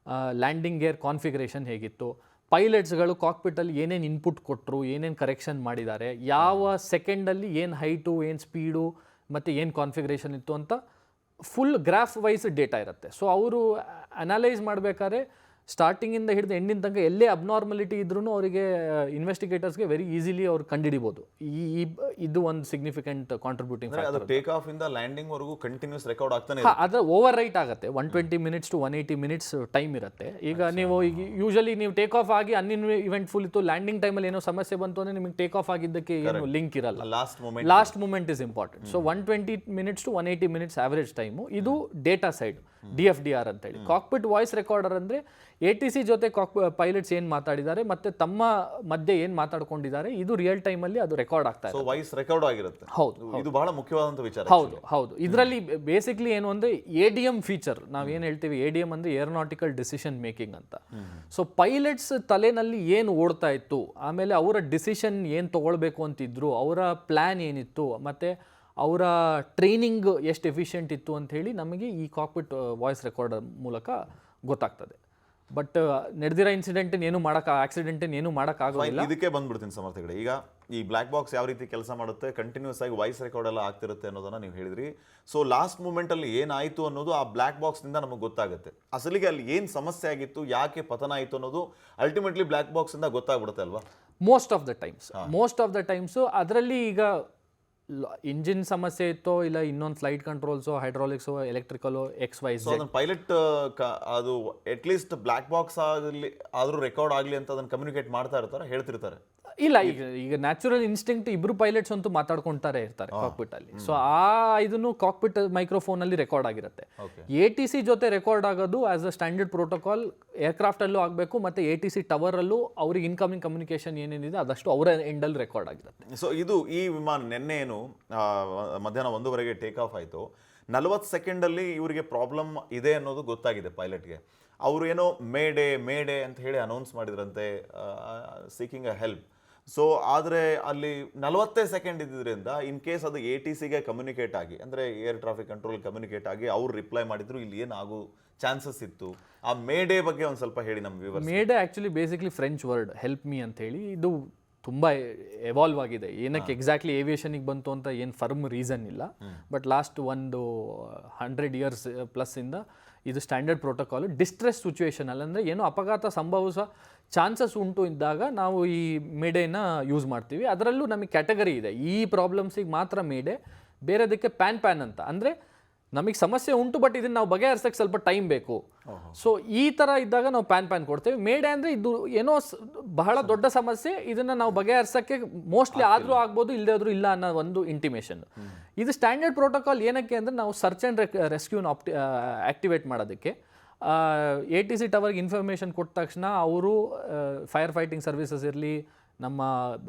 ಲ್ಯಾಂಡಿಂಗ್ ಗೇರ್ ಕಾನ್ಫಿಗರೇಷನ್ ಹೇಗಿತ್ತು, ಪೈಲಟ್ಸ್ಗಳು ಕಾಕ್ಪಿಟಲ್ಲಿ ಏನೇನು ಇನ್ಪುಟ್ ಕೊಟ್ಟರು, ಏನೇನು ಕರೆಕ್ಷನ್ ಮಾಡಿದ್ದಾರೆ, ಯಾವ ಸೆಕೆಂಡಲ್ಲಿ ಏನು ಹೈಟು, ಏನು ಸ್ಪೀಡು ಮತ್ತು ಏನು ಕಾನ್ಫಿಗರೇಷನ್ ಇತ್ತು ಅಂತ ಫುಲ್ ಗ್ರಾಫ್ ವೈಸ್ ಡೇಟಾ ಇರುತ್ತೆ. ಸೊ ಅವರು ಅನಲೈಸ್ ಮಾಡಬೇಕಾದ್ರೆ ಸ್ಟಾರ್ಟಿಂಗಿಂದ ಹಿಡಿದು ಎಂಡಿನ ತನಕ ಎಲ್ಲೇ ಅಬ್ನಾರ್ಮಲಿಟಿ ಇದ್ರೂ ಅವರಿಗೆ ಇನ್ವೆಸ್ಟಿಗೇಟರ್ಸ್ಗೆ ವೆರಿ ಈಸಿಲಿ ಅವ್ರು ಕಂಡುಹಿಡಿಬೋದು. ಇದು ಒಂದು ಸಿಗ್ನಿಫಿಕೆಂಟ್ ಕಾಂಟ್ರಿಬ್ಯೂಟಿಂಗ್ ಅದು ಟೇಕ್ ಆಫ್ ಇಂದ ಲ್ಯಾಂಡಿಂಗ್ ವರೆಗೂ ಕಂಟಿನ್ಯೂಸ್ ರೆಕಾರ್ಡ್ ಆಗ್ತಾನೆ ಅದು ಓವರ್ ರೈಟ್ ಆಗುತ್ತೆ. 120 ಮಿನಿಟ್ಸ್ ಟು 180 ಮಿನಿಟ್ಸ್ ಟೈಮ್ ಇರುತ್ತೆ. ಈಗ ನೀವು ಯೂಶಲಿ ನೀವು ಟೇಕ್ ಆಫ್ ಆಗಿ ಇವೆಂಟ್ಫುಲ್ ಇತ್ತು, ಲ್ಯಾಂಡಿಂಗ್ ಟೈಮಲ್ಲಿ ಏನೋ ಸಮಸ್ಯೆ ಬಂತು ಅಂದರೆ ನಿಮಗೆ ಟೇಕ್ ಆಫ್ ಆಗಿದ್ದಕ್ಕೆ ಏನು ಲಿಂಕ್ ಇರಲ್ಲ. Last moment is important. So 120 minutes to 180 minutes average time. ಇದು ಡೇಟಾ ಸೈಡ್ DFDR ಅಂತೇಳಿ. ಕಾಕ್ಪಿಟ್ ವಾಯ್ಸ್ ರೆಕಾರ್ಡರ್ ಅಂದರೆ ATC ಜೊತೆ ಪೈಲಟ್ಸ್ ಏನು ಮಾತಾಡಿದ್ದಾರೆ ಮತ್ತು ತಮ್ಮ ಮಧ್ಯೆ ಏನು ಮಾತಾಡ್ಕೊಂಡಿದ್ದಾರೆ ಇದು ರಿಯಲ್ ಟೈಮಲ್ಲಿ ಅದು ರೆಕಾರ್ಡ್ ಆಗ್ತಾ ಇದೆ. ವಾಯ್ಸ್ ರೆಕಾರ್ಡ್ ಆಗಿರುತ್ತೆ. ಹೌದು, ಇದು ಬಹಳ ಮುಖ್ಯವಾದಂಥ ವಿಚಾರ. ಹೌದು. ಇದರಲ್ಲಿ ಬೇಸಿಕ್ಲಿ ಏನು ಅಂದರೆ ADM ಫೀಚರ್, ನಾವೇನು ಹೇಳ್ತೀವಿ ADM ಅಂದರೆ ಏರೋನಾಟಿಕಲ್ ಡಿಸಿಷನ್ ಮೇಕಿಂಗ್ ಅಂತ. ಸೊ ಪೈಲಟ್ಸ್ ತಲೆನಲ್ಲಿ ಏನು ಓಡ್ತಾ ಇತ್ತು, ಆಮೇಲೆ ಅವರ ಡಿಸಿಷನ್ ಏನು ತೊಗೊಳ್ಬೇಕು ಅಂತಿದ್ರು, ಅವರ ಪ್ಲ್ಯಾನ್ ಏನಿತ್ತು, ಮತ್ತು ಅವರ ಟ್ರೈನಿಂಗ್ ಎಷ್ಟು ಎಫಿಷಿಯೆಂಟ್ ಇತ್ತು ಅಂತ ಹೇಳಿ ನಮಗೆ ಈ ಕಾಕ್ಪಿಟ್ ವಾಯ್ಸ್ ರೆಕಾರ್ಡರ್ ಮೂಲಕ ಗೊತ್ತಾಗ್ತದೆ. ಬಟ್ ನಡೆದಿರೋ ಆಕ್ಸಿಡೆಂಟ್ ಏನು ಮಾಡೋಕ್ಕಾಗೋದಿಲ್ಲ. ಇದಕ್ಕೆ ಬಂದ್ಬಿಡ್ತೀನಿ ಸಮರ್ಥಕಡೆ. ಈಗ ಈ ಬ್ಲ್ಯಾಕ್ ಬಾಕ್ಸ್ ಯಾವ ರೀತಿ ಕೆಲಸ ಮಾಡುತ್ತೆ, ಕಂಟಿನ್ಯೂಸ್ ಆಗಿ ವಾಯ್ಸ್ ರೆಕಾರ್ಡ್ ಎಲ್ಲ ಆಗ್ತಿರುತ್ತೆ ಅನ್ನೋದನ್ನ ನೀವು ಹೇಳಿದ್ರಿ. ಸೊ ಲಾಸ್ಟ್ ಮೂಮೆಂಟಲ್ಲಿ ಏನಾಯಿತು ಅನ್ನೋದು ಆ ಬ್ಲ್ಯಾಕ್ ಬಾಕ್ಸ್ನಿಂದ ನಮಗೆ ಗೊತ್ತಾಗುತ್ತೆ. ಅಸಲಿಗೆ ಅಲ್ಲಿ ಏನು ಸಮಸ್ಯೆ ಆಗಿತ್ತು, ಯಾಕೆ ಪತನ ಆಯಿತು ಅನ್ನೋದು ಅಲ್ಟಿಮೇಟ್ಲಿ ಬ್ಲ್ಯಾಕ್ ಬಾಕ್ಸಿಂದ ಗೊತ್ತಾಗ್ಬಿಡುತ್ತೆ ಅಲ್ವಾ? ಮೋಸ್ಟ್ ಆಫ್ ದ ಟೈಮ್ಸು ಅದರಲ್ಲಿ ಈಗ ಇಂಜಿನ್ ಸಮಸ್ಯೆ ಇತ್ತೋ ಇಲ್ಲ ಇನ್ನೊಂದು ಫ್ಲೈಟ್ ಕಂಟ್ರೋಲ್ಸೋ ಹೈಡ್ರಾಲಿಕ್ಸೋ ಎಲೆಕ್ಟ್ರಿಕಲೋ XYZ ಪೈಲಟ್ ಅದು ಅಟ್ ಲೀಸ್ಟ್ ಬ್ಲ್ಯಾಕ್ ಬಾಕ್ಸ್ ಆಗಲಿ ಆದರೂ ರೆಕಾರ್ಡ್ ಆಗಲಿ ಅಂತ ಅದನ್ನು ಕಮ್ಯುನಿಕೇಟ್ ಮಾಡ್ತಾ ಇರ್ತಾರೆ, ಹೇಳ್ತಿರ್ತಾರೆ. ಇಲ್ಲ, ಈಗ ನ್ಯಾಚುರಲ್ ಇನ್ಸ್ಟಿಂಕ್ಟ್ ಇಬ್ರು ಪೈಲಟ್ಸ್ ಅಂತೂ ಮಾತಾಡ್ಕೊಂತಾರೆ ಇರ್ತಾರೆ ಕಾಕ್ಪಿಟ್ ಅಲ್ಲಿ. ಸೊ ಇದನ್ನು ಕಾಕ್ಪಿಟ್ ಮೈಕ್ರೋಫೋನ್ ಅಲ್ಲಿ ರೆಕಾರ್ಡ್ ಆಗಿರುತ್ತೆ. ATC ಜೊತೆ ರೆಕಾರ್ಡ್ ಆಗೋದು as a standard protocol aircraft ಅಲ್ಲೂ ಆಗಬೇಕು, ಮತ್ತೆ ATC ಟವರ್ ಅಲ್ಲೂ ಅವ್ರಿಗೆ ಇನ್ಕಮಿಂಗ್ ಕಮ್ಯುನಿಕೇಶನ್ ಏನೇನಿದೆ ಅದಷ್ಟು ಅವರ ಎಂಡಲ್ಲಿ ರೆಕಾರ್ಡ್ ಆಗಿರುತ್ತೆ. ಸೊ ಇದು ಈ ವಿಮಾನ ನಿನ್ನೆ ಏನು ಮಧ್ಯಾಹ್ನ 1:00 ಟೇಕ್ ಆಫ್ ಆಯಿತು. 40 ಸೆಕೆಂಡಲ್ಲಿ ಇವರಿಗೆ ಪ್ರಾಬ್ಲಮ್ ಇದೆ ಅನ್ನೋದು ಗೊತ್ತಾಗಿದೆ ಪೈಲಟ್ಗೆ. ಅವರು ಏನೋ ಮೇಡೆ ಅಂತ ಹೇಳಿ ಅನೌನ್ಸ್ ಮಾಡಿದ್ರಂತೆ, ಸೀಕಿಂಗ್ ಅ ಹೆಲ್ಪ್. ಸೊ ಆದರೆ ಅಲ್ಲಿ 40 ಸೆಕೆಂಡ್ ಇದ್ದಿದ್ದರಿಂದ ಇನ್ ಕೇಸ್ ಅದು ATCಗೆ ಕಮ್ಯುನಿಕೇಟ್ ಆಗಿ, ಅಂದರೆ ಏರ್ ಟ್ರಾಫಿಕ್ ಕಂಟ್ರೋಲ್ ಕಮ್ಯುನಿಕೇಟ್ ಆಗಿ ಅವ್ರು ರಿಪ್ಲೈ ಮಾಡಿದ್ರು, ಇಲ್ಲಿ ಏನಾಗೋ ಚಾನ್ಸಸ್ ಇತ್ತು. ಆ ಮೇಡೆ ಬಗ್ಗೆ ಒಂದು ಸ್ವಲ್ಪ ಹೇಳಿ ನಮ್ಮ viewers. Mayday actually basically French word help me ಅಂತ ಹೇಳಿ. ಇದು ತುಂಬ ಎವಾಲ್ವ್ ಆಗಿದೆ. ಏನಕ್ಕೆ ಎಕ್ಸಾಕ್ಟ್ಲಿ ಏವಿಯೇಷನಿಗೆ ಬಂತು ಅಂತ ಏನು ಫರ್ಮ್ ರೀಸನ್ ಇಲ್ಲ, ಬಟ್ ಲಾಸ್ಟ್ 100 ಇಯರ್ಸ್ ಪ್ಲಸ್ಸಿಂದ ಇದು ಸ್ಟ್ಯಾಂಡರ್ಡ್ ಪ್ರೋಟೋಕಾಲು. ಡಿಸ್ಟ್ರೆಸ್ ಸಿಚುವೇಷನಲ್ಲಿ ಅಂದರೆ ಏನೋ ಅಪಘಾತ ಸಂಭವಿಸೋ ಚಾನ್ಸಸ್ ಉಂಟು ಇದ್ದಾಗ ನಾವು ಈ ಮೇಡೆನ ಯೂಸ್ ಮಾಡ್ತೀವಿ. ಅದರಲ್ಲೂ ನಮಗೆ ಕ್ಯಾಟಗರಿ ಇದೆ. ಈ ಪ್ರಾಬ್ಲಮ್ಸಿಗೆ ಮಾತ್ರ ಮೇಡೆ, ಬೇರೆದಕ್ಕೆ ಪ್ಯಾನ್ ಅಂತ. ಅಂದರೆ ನಮಗೆ ಸಮಸ್ಯೆ ಉಂಟು ಬಟ್ ಇದನ್ನು ನಾವು ಬಗೆಹರಿಸೋಕ್ಕೆ ಸ್ವಲ್ಪ ಟೈಮ್ ಬೇಕು. ಸೊ ಈ ಥರ ಇದ್ದಾಗ ನಾವು ಪ್ಯಾನ್ ಕೊಡ್ತೇವೆ. ಮೇಡೆ ಅಂದರೆ ಇದು ಏನೋ ಬಹಳ ದೊಡ್ಡ ಸಮಸ್ಯೆ, ಇದನ್ನು ನಾವು ಬಗೆಹರಿಸೋಕ್ಕೆ ಮೋಸ್ಟ್ಲಿ ಆದರೂ ಆಗ್ಬೋದು, ಇಲ್ಲದೇ ಆದರೂ ಇಲ್ಲ ಅನ್ನೋ ಒಂದು ಇಂಟಿಮೇಷನ್. ಇದು ಸ್ಟ್ಯಾಂಡರ್ಡ್ ಪ್ರೋಟೋಕಾಲ್ ಏನಕ್ಕೆ ಅಂದರೆ ನಾವು ಸರ್ಚ್ ಆ್ಯಂಡ್ ರೆಸ್ಕ್ಯೂನ ಆ್ಯಕ್ಟಿವೇಟ್ ಮಾಡೋದಕ್ಕೆ. ATC ಟವರ್ಗೆ ಇನ್ಫಾರ್ಮೇಷನ್ ಕೊಟ್ಟ ತಕ್ಷಣ ಅವರು ಫೈರ್ ಫೈಟಿಂಗ್ ಸರ್ವಿಸಸ್ ಇರಲಿ, ನಮ್ಮ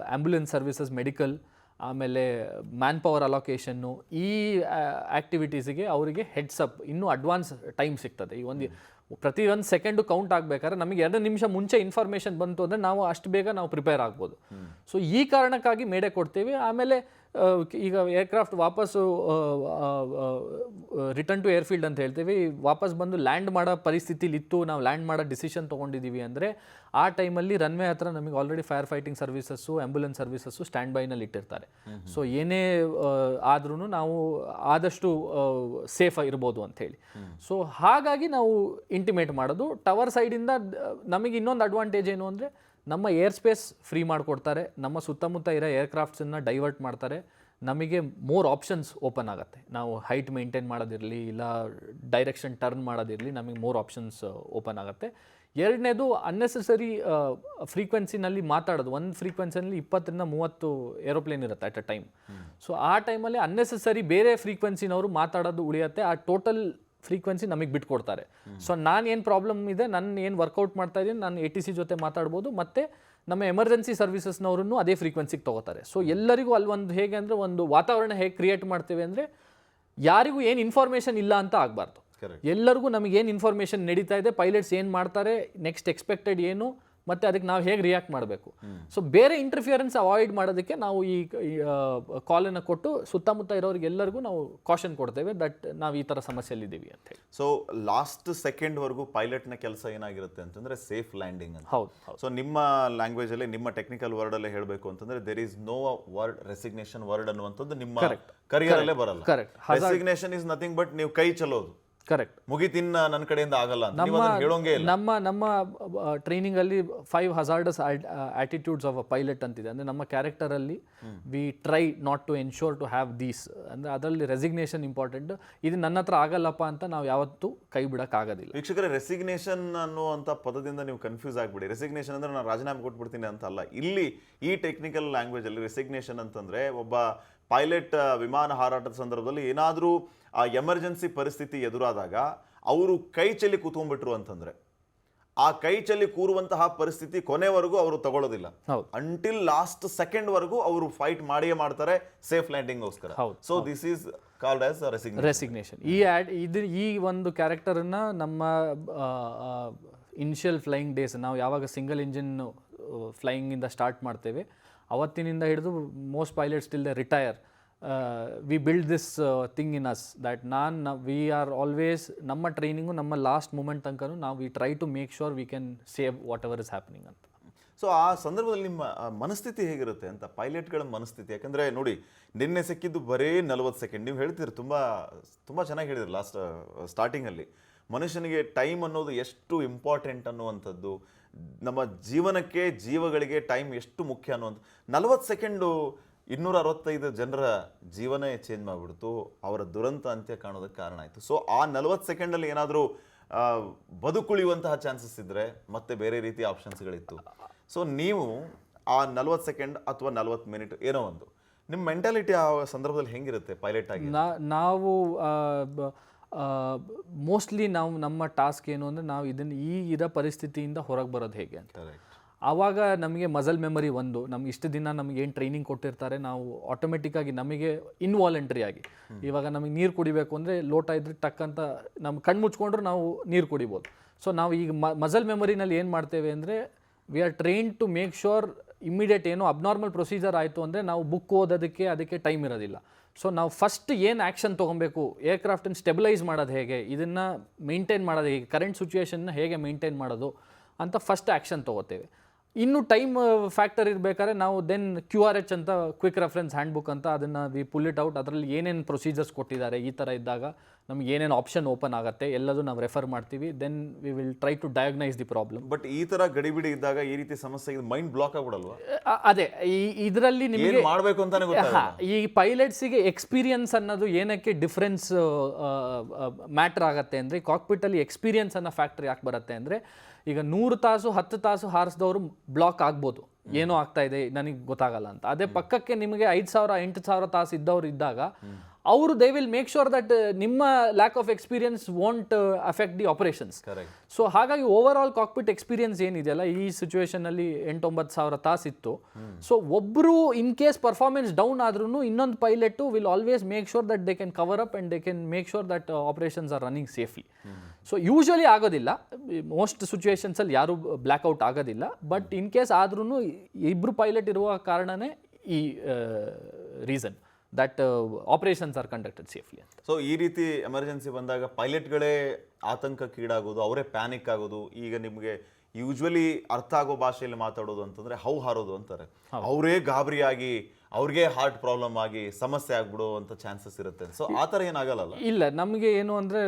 ಆ್ಯಂಬುಲೆನ್ಸ್ ಸರ್ವಿಸಸ್, ಮೆಡಿಕಲ್, ಆಮೇಲೆ ಮ್ಯಾನ್ ಪವರ್ ಅಲೋಕೇಶನ್ನು, ಈ ಆ್ಯಕ್ಟಿವಿಟೀಸಿಗೆ ಅವರಿಗೆ ಹೆಡ್ಸಪ್ ಇನ್ನೂ ಅಡ್ವಾನ್ಸ್ ಟೈಮ್ ಸಿಗ್ತದೆ. ಈ ಪ್ರತಿ 1 ಸೆಕೆಂಡು ಕೌಂಟ್ ಆಗಬೇಕಾದ್ರೆ ನಮಗೆ 2 ನಿಮಿಷ ಮುಂಚೆ ಇನ್ಫಾರ್ಮೇಷನ್ ಬಂತು ಅಂದರೆ ನಾವು ಅಷ್ಟು ಬೇಗ ನಾವು ಪ್ರಿಪೇರ್ ಆಗ್ಬೋದು. ಸೊ ಈ ಕಾರಣಕ್ಕಾಗಿ ಮೇಡೆ ಕೊಡ್ತೀವಿ. ಆಮೇಲೆ ಈಗ ಏರ್ಕ್ರಾಫ್ಟ್ ವಾಪಸ್ಸು ರಿಟರ್ನ್ ಟು ಏರ್ಫೀಲ್ಡ್ ಅಂತ ಹೇಳ್ತೀವಿ, ವಾಪಸ್ ಬಂದು ಲ್ಯಾಂಡ್ ಮಾಡೋ ಪರಿಸ್ಥಿತಿಲಿ ಇತ್ತು, ನಾವು ಲ್ಯಾಂಡ್ ಮಾಡೋ ಡಿಸಿಷನ್ ತೊಗೊಂಡಿದ್ದೀವಿ ಅಂದರೆ ಆ ಟೈಮಲ್ಲಿ ರನ್ವೇ ಹತ್ರ ನಮಗೆ already fire fighting services, ambulance services stand ಬೈನಲ್ಲಿ ಇಟ್ಟಿರ್ತಾರೆ. ಸೊ ಏನೇ ಆದ್ರೂ ನಾವು ಆದಷ್ಟು ಸೇಫ್ ಇರ್ಬೋದು ಅಂಥೇಳಿ. ಸೊ ಹಾಗಾಗಿ ನಾವು ಇಂಟಿಮೇಟ್ ಮಾಡೋದು. ಟವರ್ ಸೈಡಿಂದ ನಮಗೆ ಇನ್ನೊಂದು ಅಡ್ವಾಂಟೇಜ್ ಏನು ಅಂದರೆ ನಮ್ಮ ಏರ್ ಸ್ಪೇಸ್ ಫ್ರೀ ಮಾಡಿಕೊಡ್ತಾರೆ, ನಮ್ಮ ಸುತ್ತಮುತ್ತ ಇರೋ ಏರ್ಕ್ರಾಫ್ಟ್ಸನ್ನು ಡೈವರ್ಟ್ ಮಾಡ್ತಾರೆ, ನಮಗೆ ಮೋರ್ ಆಪ್ಷನ್ಸ್ ಓಪನ್ ಆಗುತ್ತೆ. ನಾವು ಹೈಟ್ ಮೇಂಟೈನ್ ಮಾಡೋದಿರಲಿ ಇಲ್ಲ ಡೈರೆಕ್ಷನ್ ಟರ್ನ್ ಮಾಡೋದಿರಲಿ, ನಮಗೆ ಮೋರ್ ಆಪ್ಷನ್ಸ್ ಓಪನ್ ಆಗುತ್ತೆ. ಎರಡನೇದು ಅನ್ನೆಸೆಸರಿ ಫ್ರೀಕ್ವೆನ್ಸಿನಲ್ಲಿ ಮಾತಾಡೋದು. ಒಂದು ಫ್ರೀಕ್ವೆನ್ಸಿನಲ್ಲಿ 20 ರಿಂದ 30 ಏರೋಪ್ಲೇನ್ ಇರುತ್ತೆ ಅಟ್ ಅ ಟೈಮ್. ಸೊ ಆ ಟೈಮಲ್ಲಿ ಅನ್ನೆಸೆಸರಿ ಬೇರೆ ಫ್ರೀಕ್ವೆನ್ಸಿನವರು ಮಾತಾಡೋದು ಉಳಿಯುತ್ತೆ. ಆ ಟೋಟಲ್ ಫ್ರೀಕ್ವೆನ್ಸಿ ನಮಗೆ ಬಿಟ್ಕೊಡ್ತಾರೆ. ಸೊ ನಾನು ಏನು ಪ್ರಾಬ್ಲಮ್ ಇದೆ, ನಾನು ಏನು ವರ್ಕೌಟ್ ಮಾಡ್ತಾ ಇದ್ದೀನಿ, ನಾನು ATC ಜೊತೆ ಮಾತಾಡ್ಬೋದು, ಮತ್ತು ನಮ್ಮ ಎಮರ್ಜೆನ್ಸಿ ಸರ್ವಿಸಸ್ನವ್ರನ್ನು ಅದೇ ಫ್ರೀಕ್ವೆನ್ಸಿಗೆ ತೊಗೋತಾರೆ. ಸೊ ಎಲ್ಲರಿಗೂ ಅಲ್ಲಿ ಒಂದು ಹೇಗೆ ಅಂದರೆ ಒಂದು ವಾತಾವರಣ ಹೇಗೆ ಕ್ರಿಯೇಟ್ ಮಾಡ್ತೇವೆ ಅಂದರೆ ಯಾರಿಗೂ ಏನು ಇನ್ಫಾರ್ಮೇಷನ್ ಇಲ್ಲ ಅಂತ ಆಗಬಾರ್ದು. ಎಲ್ಲರಿಗೂ ನಮಗೇನು ಇನ್ಫಾರ್ಮೇಷನ್ ನಡೀತಾ ಇದೆ, ಪೈಲಟ್ಸ್ ಏನು ಮಾಡ್ತಾರೆ, ನೆಕ್ಸ್ಟ್ ಎಕ್ಸ್ಪೆಕ್ಟೆಡ್ ಏನು, ಮತ್ತು ಅದಕ್ಕೆ ನಾವು ಹೇಗೆ ರಿಯಾಕ್ಟ್ ಮಾಡಬೇಕು. ಸೊ ಬೇರೆ ಇಂಟರ್ಫಿಯರೆನ್ಸ್ ಅವಾಯ್ಡ್ ಮಾಡೋದಕ್ಕೆ ನಾವು ಈ ಕಾಲನ್ನು ಕೊಟ್ಟು ಸುತ್ತಮುತ್ತ ಇರೋರಿಗೆಲ್ಲರಿಗೂ ನಾವು ಕಾಷನ್ ಕೊಡ್ತೇವೆ ದಟ್ ನಾವು ಈ ಥರ ಸಮಸ್ಯೆಯಲ್ಲಿದ್ದೀವಿ ಅಂತ ಹೇಳಿ. ಸೊ ಲಾಸ್ಟ್ ಸೆಕೆಂಡ್ವರೆಗೂ ಪೈಲಟ್ನ ಕೆಲಸ ಏನಾಗಿರುತ್ತೆ ಅಂತಂದ್ರೆ ಸೇಫ್ ಲ್ಯಾಂಡಿಂಗ್ ಅಂತ. ಹೌದು. ಸೊ ನಿಮ್ಮ ಲ್ಯಾಂಗ್ವೇಜ್ ಅಲ್ಲಿ, ನಿಮ್ಮ ಟೆಕ್ನಿಕಲ್ ವರ್ಡ್ ಅಲ್ಲೇ ಹೇಳಬೇಕು ಅಂತಂದ್ರೆ there is no word resignation word ಅನ್ನುವಂಥದ್ದು ನಿಮ್ಮ ಕರಿಯರ್ ಅಲ್ಲೇ ಬರಲ್ಲ. Correct. Resignation is nothing but ನೀವು ಕೈ ಚಲೋದು, ಕರೆಕ್ಟ್, ಮುಗಿತಿನ್ನ ನನ್ನ ಕಡೆಯಿಂದ ಆಗಲ್ಲ ಅಂತ ನೀವು ಅದನ್ನ ಹೇಳೋಂಗೆ ಇಲ್ಲ. ನಮ್ಮ ಟ್ರೈನಿಂಗ್ ಅಲ್ಲಿ 5 hazardous attitudes of a pilot ಅಂತಿದೆ. ಅಂದ್ರೆ ನಮ್ಮ ಕ್ಯಾರೆಕ್ಟರ್ ಅಲ್ಲಿ we try not to ensure to have these. ಅಂದ್ರೆ ಅದರಲ್ಲಿ ರೆಸಿಗ್ನೇಷನ್ ಇಂಪಾರ್ಟೆಂಟ್. ಇದು ನನ್ನ ಹತ್ರ ಆಗಲ್ಲಪ್ಪ ಅಂತ ನಾವು ಯಾವತ್ತೂ ಕೈ ಬಿಡಕ್ ಆಗೋದಿಲ್ಲ. ವೀಕ್ಷಕರೇ, ರೆಸಿಗ್ನೇಷನ್ ಅನ್ನುವಂಥ ಪದದಿಂದ ನೀವು ಕನ್ಫ್ಯೂಸ್ ಆಗ್ಬಿಡಿ. ರೆಸಿಗ್ನೇಷನ್ ಅಂದ್ರೆ ನಾನು ರಾಜೀನಾಮೆ ಕೊಟ್ಬಿಡ್ತೀನಿ ಅಂತ ಅಲ್ಲ. ಇಲ್ಲಿ ಈ ಟೆಕ್ನಿಕಲ್ ಲ್ಯಾಂಗ್ವೇಜ್ ಅಲ್ಲಿ ರೆಸಿಗ್ನೇಷನ್ ಅಂತಂದ್ರೆ ಒಬ್ಬ ಪೈಲಟ್ ವಿಮಾನ ಹಾರಾಟದ ಸಂದರ್ಭದಲ್ಲಿ ಏನಾದರೂ ಆ ಎಮರ್ಜೆನ್ಸಿ ಪರಿಸ್ಥಿತಿ ಎದುರಾದಾಗ ಅವರು ಕೈ ಚೆಲ್ಲಿ ಕೂತ್ಕೊಂಡ್ಬಿಟ್ರು ಅಂತಂದ್ರೆ ಆ ಕೈ ಚೆಲ್ಲಿ ಕೂರುವಂತಹ ಪರಿಸ್ಥಿತಿ ಕೊನೆವರೆಗೂ ಅವರು ತಗೊಳ್ಳೋದಿಲ್ಲ. ಅಂಟಿಲ್ ಲಾಸ್ಟ್ ಸೆಕೆಂಡ್ ವರೆಗೂ ಅವರು ಫೈಟ್ ಮಾಡಿಯೇ ಮಾಡ್ತಾರೆ ಸೇಫ್ ಲ್ಯಾಂಡಿಂಗ್ಗೋಸ್ಕರ. So this is called as resignation. ಈ ಒಂದು ಕ್ಯಾರೆಕ್ಟರ್ನ ನಮ್ಮ ಇನಿಷಿಯಲ್ ಫ್ಲೈಯಿಂಗ್ ಡೇಸ್, ನಾವು ಯಾವಾಗ ಸಿಂಗಲ್ ಇಂಜಿನ್ ಫ್ಲೈಯಿಂಗಿಂದ ಸ್ಟಾರ್ಟ್ ಮಾಡ್ತೇವೆ ಅವತ್ತಿನಿಂದ ಹಿಡಿದು most pilots till the retire we build this thing in us that we are always ನಮ್ಮ ಟ್ರೈನಿಂಗು ನಮ್ಮ ಲಾಸ್ಟ್ ಮೂಮೆಂಟ್ ತನಕ ನಾವು we try to make sure we can save whatever is happening ಅಂತ. So ಆ ಸಂದರ್ಭದಲ್ಲಿ ನಿಮ್ಮ ಮನಸ್ಥಿತಿ ಹೇಗಿರುತ್ತೆ ಅಂತ, ಪೈಲಟ್ಗಳ ಮನಸ್ಥಿತಿ? ಯಾಕಂದರೆ ನೋಡಿ, ನಿನ್ನೆ ಸಿಕ್ಕಿದ್ದು ಬರೀ 40 ಸೆಕೆಂಡ್. ನೀವು ಹೇಳ್ತೀರಿ, ತುಂಬ ಚೆನ್ನಾಗಿ ಹೇಳಿದ್ರಿ ಲಾಸ್ಟ್ ಸ್ಟಾರ್ಟಿಂಗಲ್ಲಿ, ಮನುಷ್ಯನಿಗೆ ಟೈಮ್ ಅನ್ನೋದು ಎಷ್ಟು ಇಂಪಾರ್ಟೆಂಟ್ ಅನ್ನುವಂಥದ್ದು, ನಮ್ಮ ಜೀವನಕ್ಕೆ ಜೀವಗಳಿಗೆ ಟೈಮ್ ಎಷ್ಟು ಮುಖ್ಯ ಅನ್ನುವಂಥ. 40 ಸೆಕೆಂಡು 265 ಜನರ ಜೀವನ ಚೇಂಜ್ ಮಾಡಿಬಿಡ್ತು, ಅವರ ದುರಂತ ಅಂತ್ಯ ಕಾಣೋದಕ್ಕೆ ಕಾರಣ ಆಯಿತು. ಸೊ ಆ 40 ಸೆಕೆಂಡಲ್ಲಿ ಏನಾದರೂ ಬದುಕುಳಿಯುವಂತಹ ಚಾನ್ಸಸ್ ಇದ್ದರೆ ಮತ್ತೆ ಬೇರೆ ರೀತಿಯ ಆಪ್ಷನ್ಸ್ಗಳಿತ್ತು. ಸೊ ನೀವು ಆ 40 ಸೆಕೆಂಡ್ ಅಥವಾ 40 ಮಿನಿಟ್ ಏನೋ ಒಂದು, ನಿಮ್ಮ ಮೆಂಟಾಲಿಟಿ ಆ ಸಂದರ್ಭದಲ್ಲಿ ಹೆಂಗಿರುತ್ತೆ ಪೈಲಟ್ ಆಗಿ? ನಾವು ಮೋಸ್ಟ್ಲಿ ನಮ್ಮ ಟಾಸ್ಕ್ ಏನು ಅಂದರೆ ನಾವು ಇದರ ಪರಿಸ್ಥಿತಿಯಿಂದ ಹೊರಗೆ ಬರೋದು ಹೇಗೆ ಅಂತ. ಆವಾಗ ನಮಗೆ ಮಸಲ್ ಮೆಮರಿ ಒಂದು, ನಮ್ಗೆ ಇಷ್ಟು ದಿನ ನಮ್ಗೆ ಏನು ಟ್ರೈನಿಂಗ್ ಕೊಟ್ಟಿರ್ತಾರೆ ನಾವು ಆಟೋಮೆಟಿಕ್ಕಾಗಿ ನಮಗೆ ಇನ್ವಾಲಂಟ್ರಿ ಆಗಿ, ಇವಾಗ ನಮಗೆ ನೀರು ಕುಡಿಬೇಕು ಅಂದರೆ ಲೋಟ ಇದ್ರೆ ಟಕ್ ಅಂತ ನಮ್ಮ ಕಣ್ಣು ಮುಚ್ಕೊಂಡ್ರೆ ನಾವು ನೀರು ಕುಡಿಬೋದು. ಸೊ ನಾವು ಈಗ ಮಸಲ್ ಮೆಮರಿನಲ್ಲಿ ಏನು ಮಾಡ್ತೇವೆ ಅಂದರೆ we are train to make sure immediate ಏನೋ ಅಬ್ನಾರ್ಮಲ್ ಪ್ರೊಸೀಜರ್ ಆಯಿತು ಅಂದರೆ ನಾವು ಬುಕ್ ಓದೋದಕ್ಕೆ ಅದಕ್ಕೆ ಟೈಮ್ ಇರೋದಿಲ್ಲ. ಸೊ ನಾವು ಫಸ್ಟ್ ಏನು ಆ್ಯಕ್ಷನ್ ತೊಗೊಬೇಕು, ಏರ್ಕ್ರಾಫ್ಟನ್ನು ಸ್ಟೆಬಿಲೈಸ್ ಮಾಡೋದು ಹೇಗೆ, ಇದನ್ನು ಮೇಂಟೈನ್ ಮಾಡೋದು ಹೇಗೆ, ಕರೆಂಟ್ ಸಿಚುವೇಶನ್ನ ಹೇಗೆ ಮೇಂಟೈನ್ ಮಾಡೋದು ಅಂತ ಫಸ್ಟ್ ಆ್ಯಕ್ಷನ್ ತೊಗೋತೇವೆ. ಇನ್ನು ಟೈಮ್ ಫ್ಯಾಕ್ಟರ್ ಇರಬೇಕಾದ್ರೆ ನಾವು ದೆನ್ QRH ಅಂತ ಕ್ವಿಕ್ ರೆಫರೆನ್ಸ್ ಹ್ಯಾಂಡ್ಬುಕ್ ಅಂತ ಅದನ್ನು ವಿ ಪುಲ್ ಇಟ್ ಔಟ್. ಅದರಲ್ಲಿ ಏನೇನು ಪ್ರೊಸೀಜರ್ಸ್ ಕೊಟ್ಟಿದ್ದಾರೆ, ಈ ಥರ ಇದ್ದಾಗ ನಮ್ಗೆ ಏನೇನು ಆಪ್ಷನ್ ಓಪನ್ ಆಗುತ್ತೆ ಎಲ್ಲದೂ ನಾವು ರೆಫರ್ ಮಾಡ್ತೀವಿ. Then we will try to diagnose the problem. But ಈ ಥರ ಗಡಿಬಿಡಿ ಇದ್ದಾಗ ಈ ರೀತಿ ಸಮಸ್ಯೆ ಮೈಂಡ್ ಬ್ಲಾಕ್ ಆಗ್ಬಿಡಲ್ವಾ? ಅದೇ ಇದರಲ್ಲಿ ನಿಮಗೆ ಮಾಡಬೇಕು ಅಂತಾನೆ ಗೊತ್ತಾಗಲ್ಲ. ಈ ಪೈಲಟ್ಸಿಗೆ ಎಕ್ಸ್ಪೀರಿಯನ್ಸ್ ಅನ್ನೋದು ಏನಕ್ಕೆ ಡಿಫ್ರೆನ್ಸ್ ಮ್ಯಾಟ್ರ್ ಆಗುತ್ತೆ ಅಂದರೆ, ಕಾಕ್ಪಿಟಲ್ಲಿ ಎಕ್ಸ್ಪೀರಿಯನ್ಸ್ ಅನ್ನೋ ಫ್ಯಾಕ್ಟ್ರಿ ಯಾಕೆ ಬರುತ್ತೆ ಅಂದರೆ, ಈಗ 100 ತಾಸು 10 ತಾಸು ಹಾರಿಸಿದವರು ಬ್ಲಾಕ್ ಆಗ್ಬೋದು, ಏನೋ ಆಗ್ತಾ ಇದೆ ನನಗೆ ಗೊತ್ತಾಗಲ್ಲ ಅಂತ. ಅದೇ ಪಕ್ಕಕ್ಕೆ ನಿಮಗೆ 5,000 8,000 ತಾಸು ಇದ್ದವ್ರು ಇದ್ದಾಗ ಅವರು they will make sure that ನಿಮ್ಮ lack of experience won't affect the operations. So ಹಾಗಾಗಿ ಓವರ್ ಆಲ್ ಕಾಕ್ಪಿಟ್ ಎಕ್ಸ್ಪೀರಿಯನ್ಸ್ ಏನಿದೆಯಲ್ಲ ಈ ಸಿಚುವೇಶನಲ್ಲಿ 8-9 ಸಾವಿರ ತಾಸು ಇತ್ತು. ಸೊ ಒಬ್ಬರು ಇನ್ ಕೇಸ್ ಪರ್ಫಾರ್ಮೆನ್ಸ್ ಡೌನ್ ಆದ್ರೂ ಇನ್ನೊಂದು pilot will always make sure that they can cover up and they can make sure that operations R running safely. So usually ಆಗೋದಿಲ್ಲ, most ಸಿಚುವೇಶನ್ಸಲ್ಲಿ ಯಾರೂ ಬ್ಲ್ಯಾಕ್ಔಟ್ ಆಗೋದಿಲ್ಲ. ಬಟ್ ಇನ್ ಕೇಸ್ ಆದ್ರೂ ಇಬ್ಬರು pilot ಇರುವ ಕಾರಣನೇ ಈ reason that operations R conducted safely ಅಂತ. So ಈ ರೀತಿ ಎಮರ್ಜೆನ್ಸಿ ಬಂದಾಗ ಪೈಲಟ್ಗಳೇ ಆತಂಕಕ್ಕೀಡಾಗೋದು, ಅವರೇ ಪ್ಯಾನಿಕ್ ಆಗೋದು. ಈಗ ನಿಮಗೆ ಯೂಶ್ವಲಿ ಅರ್ಥ ಆಗೋ ಭಾಷೆಯಲ್ಲಿ ಮಾತಾಡೋದು ಅಂತಂದ್ರೆ ಹೌ ಹಾರೋದು ಅಂತಾರೆ. ಅವರೇ ಗಾಬರಿಯಾಗಿ ಅವ್ರಿಗೆ ಹಾರ್ಟ್ ಪ್ರಾಬ್ಲಮ್ ಆಗಿ ಸಮಸ್ಯೆ ಆಗ್ಬಿಡುವಂಥ ಚಾನ್ಸಸ್ ಇರುತ್ತೆ. ಸೊ ಆ ಥರ ಏನಾಗಲ್ಲ? ಇಲ್ಲ, ನಮಗೆ ಏನು ಅಂದರೆ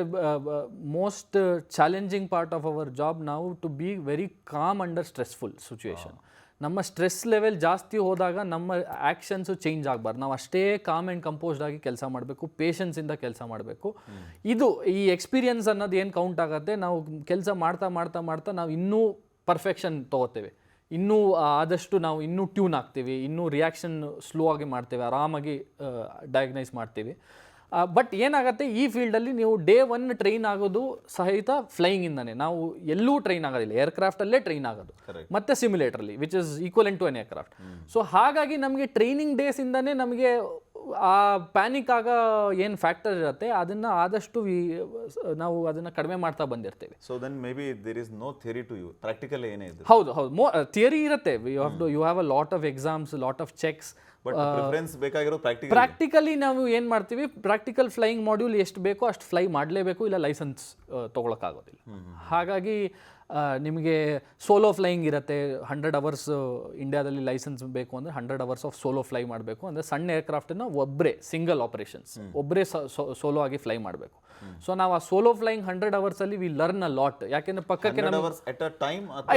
most challenging part of our job ನಾವು to be very calm under stressful situation. ನಮ್ಮ ಸ್ಟ್ರೆಸ್ ಲೆವೆಲ್ ಜಾಸ್ತಿ ಹೋದಾಗ ನಮ್ಮ ಆ್ಯಕ್ಷನ್ಸು ಚೇಂಜ್ ಆಗಬಾರ್ದು. ನಾವು ಅಷ್ಟೇ ಕಾಮ್ ಆ್ಯಂಡ್ ಕಂಪೋಸ್ಡ್ ಆಗಿ ಕೆಲಸ ಮಾಡಬೇಕು, ಪೇಷನ್ಸಿಂದ ಕೆಲಸ ಮಾಡಬೇಕು. ಇದು ಈ ಎಕ್ಸ್ಪೀರಿಯನ್ಸ್ ಅನ್ನೋದು ಏನು ಕೌಂಟ್ ಆಗುತ್ತೆ. ನಾವು ಕೆಲಸ ಮಾಡ್ತಾ ಮಾಡ್ತಾ ಮಾಡ್ತಾ ನಾವು ಇನ್ನೂ ಪರ್ಫೆಕ್ಷನ್ ತೊಗೋತೇವೆ, ಇನ್ನೂ ಆದಷ್ಟು ನಾವು ಇನ್ನೂ ಟ್ಯೂನ್ ಆಗ್ತೀವಿ, ಇನ್ನೂ ರಿಯಾಕ್ಷನ್ ಸ್ಲೋ ಆಗಿ ಮಾಡ್ತೇವೆ, ಆರಾಮಾಗಿ ಡಯಾಗ್ನೈಸ್ ಮಾಡ್ತೀವಿ. ಬಟ್ ಏನಾಗುತ್ತೆ ಈ ಫೀಲ್ಡಲ್ಲಿ ನೀವು ಡೇ 1 ಟ್ರೈನ್ ಆಗೋದು ಸಹಿತ ಫ್ಲೈಯಿಂಗಿಂದನೇ, ನಾವು ಎಲ್ಲೂ ಟ್ರೈನ್ ಆಗೋದಿಲ್ಲ, ಏರ್ಕ್ರಾಫ್ಟಲ್ಲೇ ಟ್ರೈನ್ ಆಗೋದು ಮತ್ತು ಸಿಮ್ಯುಲೇಟ್ರಲ್ಲಿ which is equivalent to an aircraft. So ಹಾಗಾಗಿ ನಮಗೆ ಟ್ರೈನಿಂಗ್ ಡೇಸಿಂದನೇ ನಮಗೆ ಆ ಪ್ಯಾನಿಕ್ ಆಗ ಏನು ಫ್ಯಾಕ್ಟರ್ ಇರುತ್ತೆ ಅದನ್ನು ಆದಷ್ಟು ನಾವು ಅದನ್ನು ಕಡಿಮೆ ಮಾಡ್ತಾ ಬಂದಿರ್ತೇವೆ. So then may be there is no theory to you, practical ಏನೇ ಇದೆ? ಹೌದು ಥಿಯರಿ ಇರುತ್ತೆ. You have a lot of exams, lot of checks. But preference ಬೇಕಾಗಿರೋ ಪ್ರಾಕ್ಟಿಕಲ್. ಪ್ರಾಕ್ಟಿಕಲಿ ನಾವು ಏನು ಮಾಡ್ತೀವಿ, ಪ್ರಾಕ್ಟಿಕಲ್ ಫ್ಲೈಯಿಂಗ್ ಮಾಡ್ಯೂಲ್ ಎಷ್ಟು ಬೇಕೋ ಅಷ್ಟು ಫ್ಲೈ ಮಾಡಲೇಬೇಕು, ಇಲ್ಲ ಲೈಸೆನ್ಸ್ ತೊಗೊಳಕ್ಕಾಗೋದಿಲ್ಲ. ಹಾಗಾಗಿ ನಿಮಗೆ ಸೋಲೋ ಫ್ಲೈಯಿಂಗ್ ಇರುತ್ತೆ. 100 hours ಇಂಡಿಯಾದಲ್ಲಿ ಲೈಸೆನ್ಸ್ ಬೇಕು ಅಂದರೆ 100 hours ಆಫ್ ಸೋಲೋ ಫ್ಲೈ ಮಾಡಬೇಕು. ಅಂದರೆ ಸಣ್ಣ ಏರ್ಕ್ರಾಫ್ಟನ್ನು ಒಬ್ಬರೇ ಸಿಂಗಲ್ ಆಪರೇಷನ್ಸ್ ಒಬ್ಬರೇ ಸೋಲೋ ಆಗಿ ಫ್ಲೈ ಮಾಡಬೇಕು. ಸೊ ನಾವು ಆ ಸೋಲೋ ಫ್ಲೈಯಿಂಗ್ 100 hours ಅಲ್ಲಿ ವಿ ಲರ್ನ್ ಅ ಲಾಟ್. ಯಾಕೆಂದ್ರೆ ಪಕ್ಕಕ್ಕೆ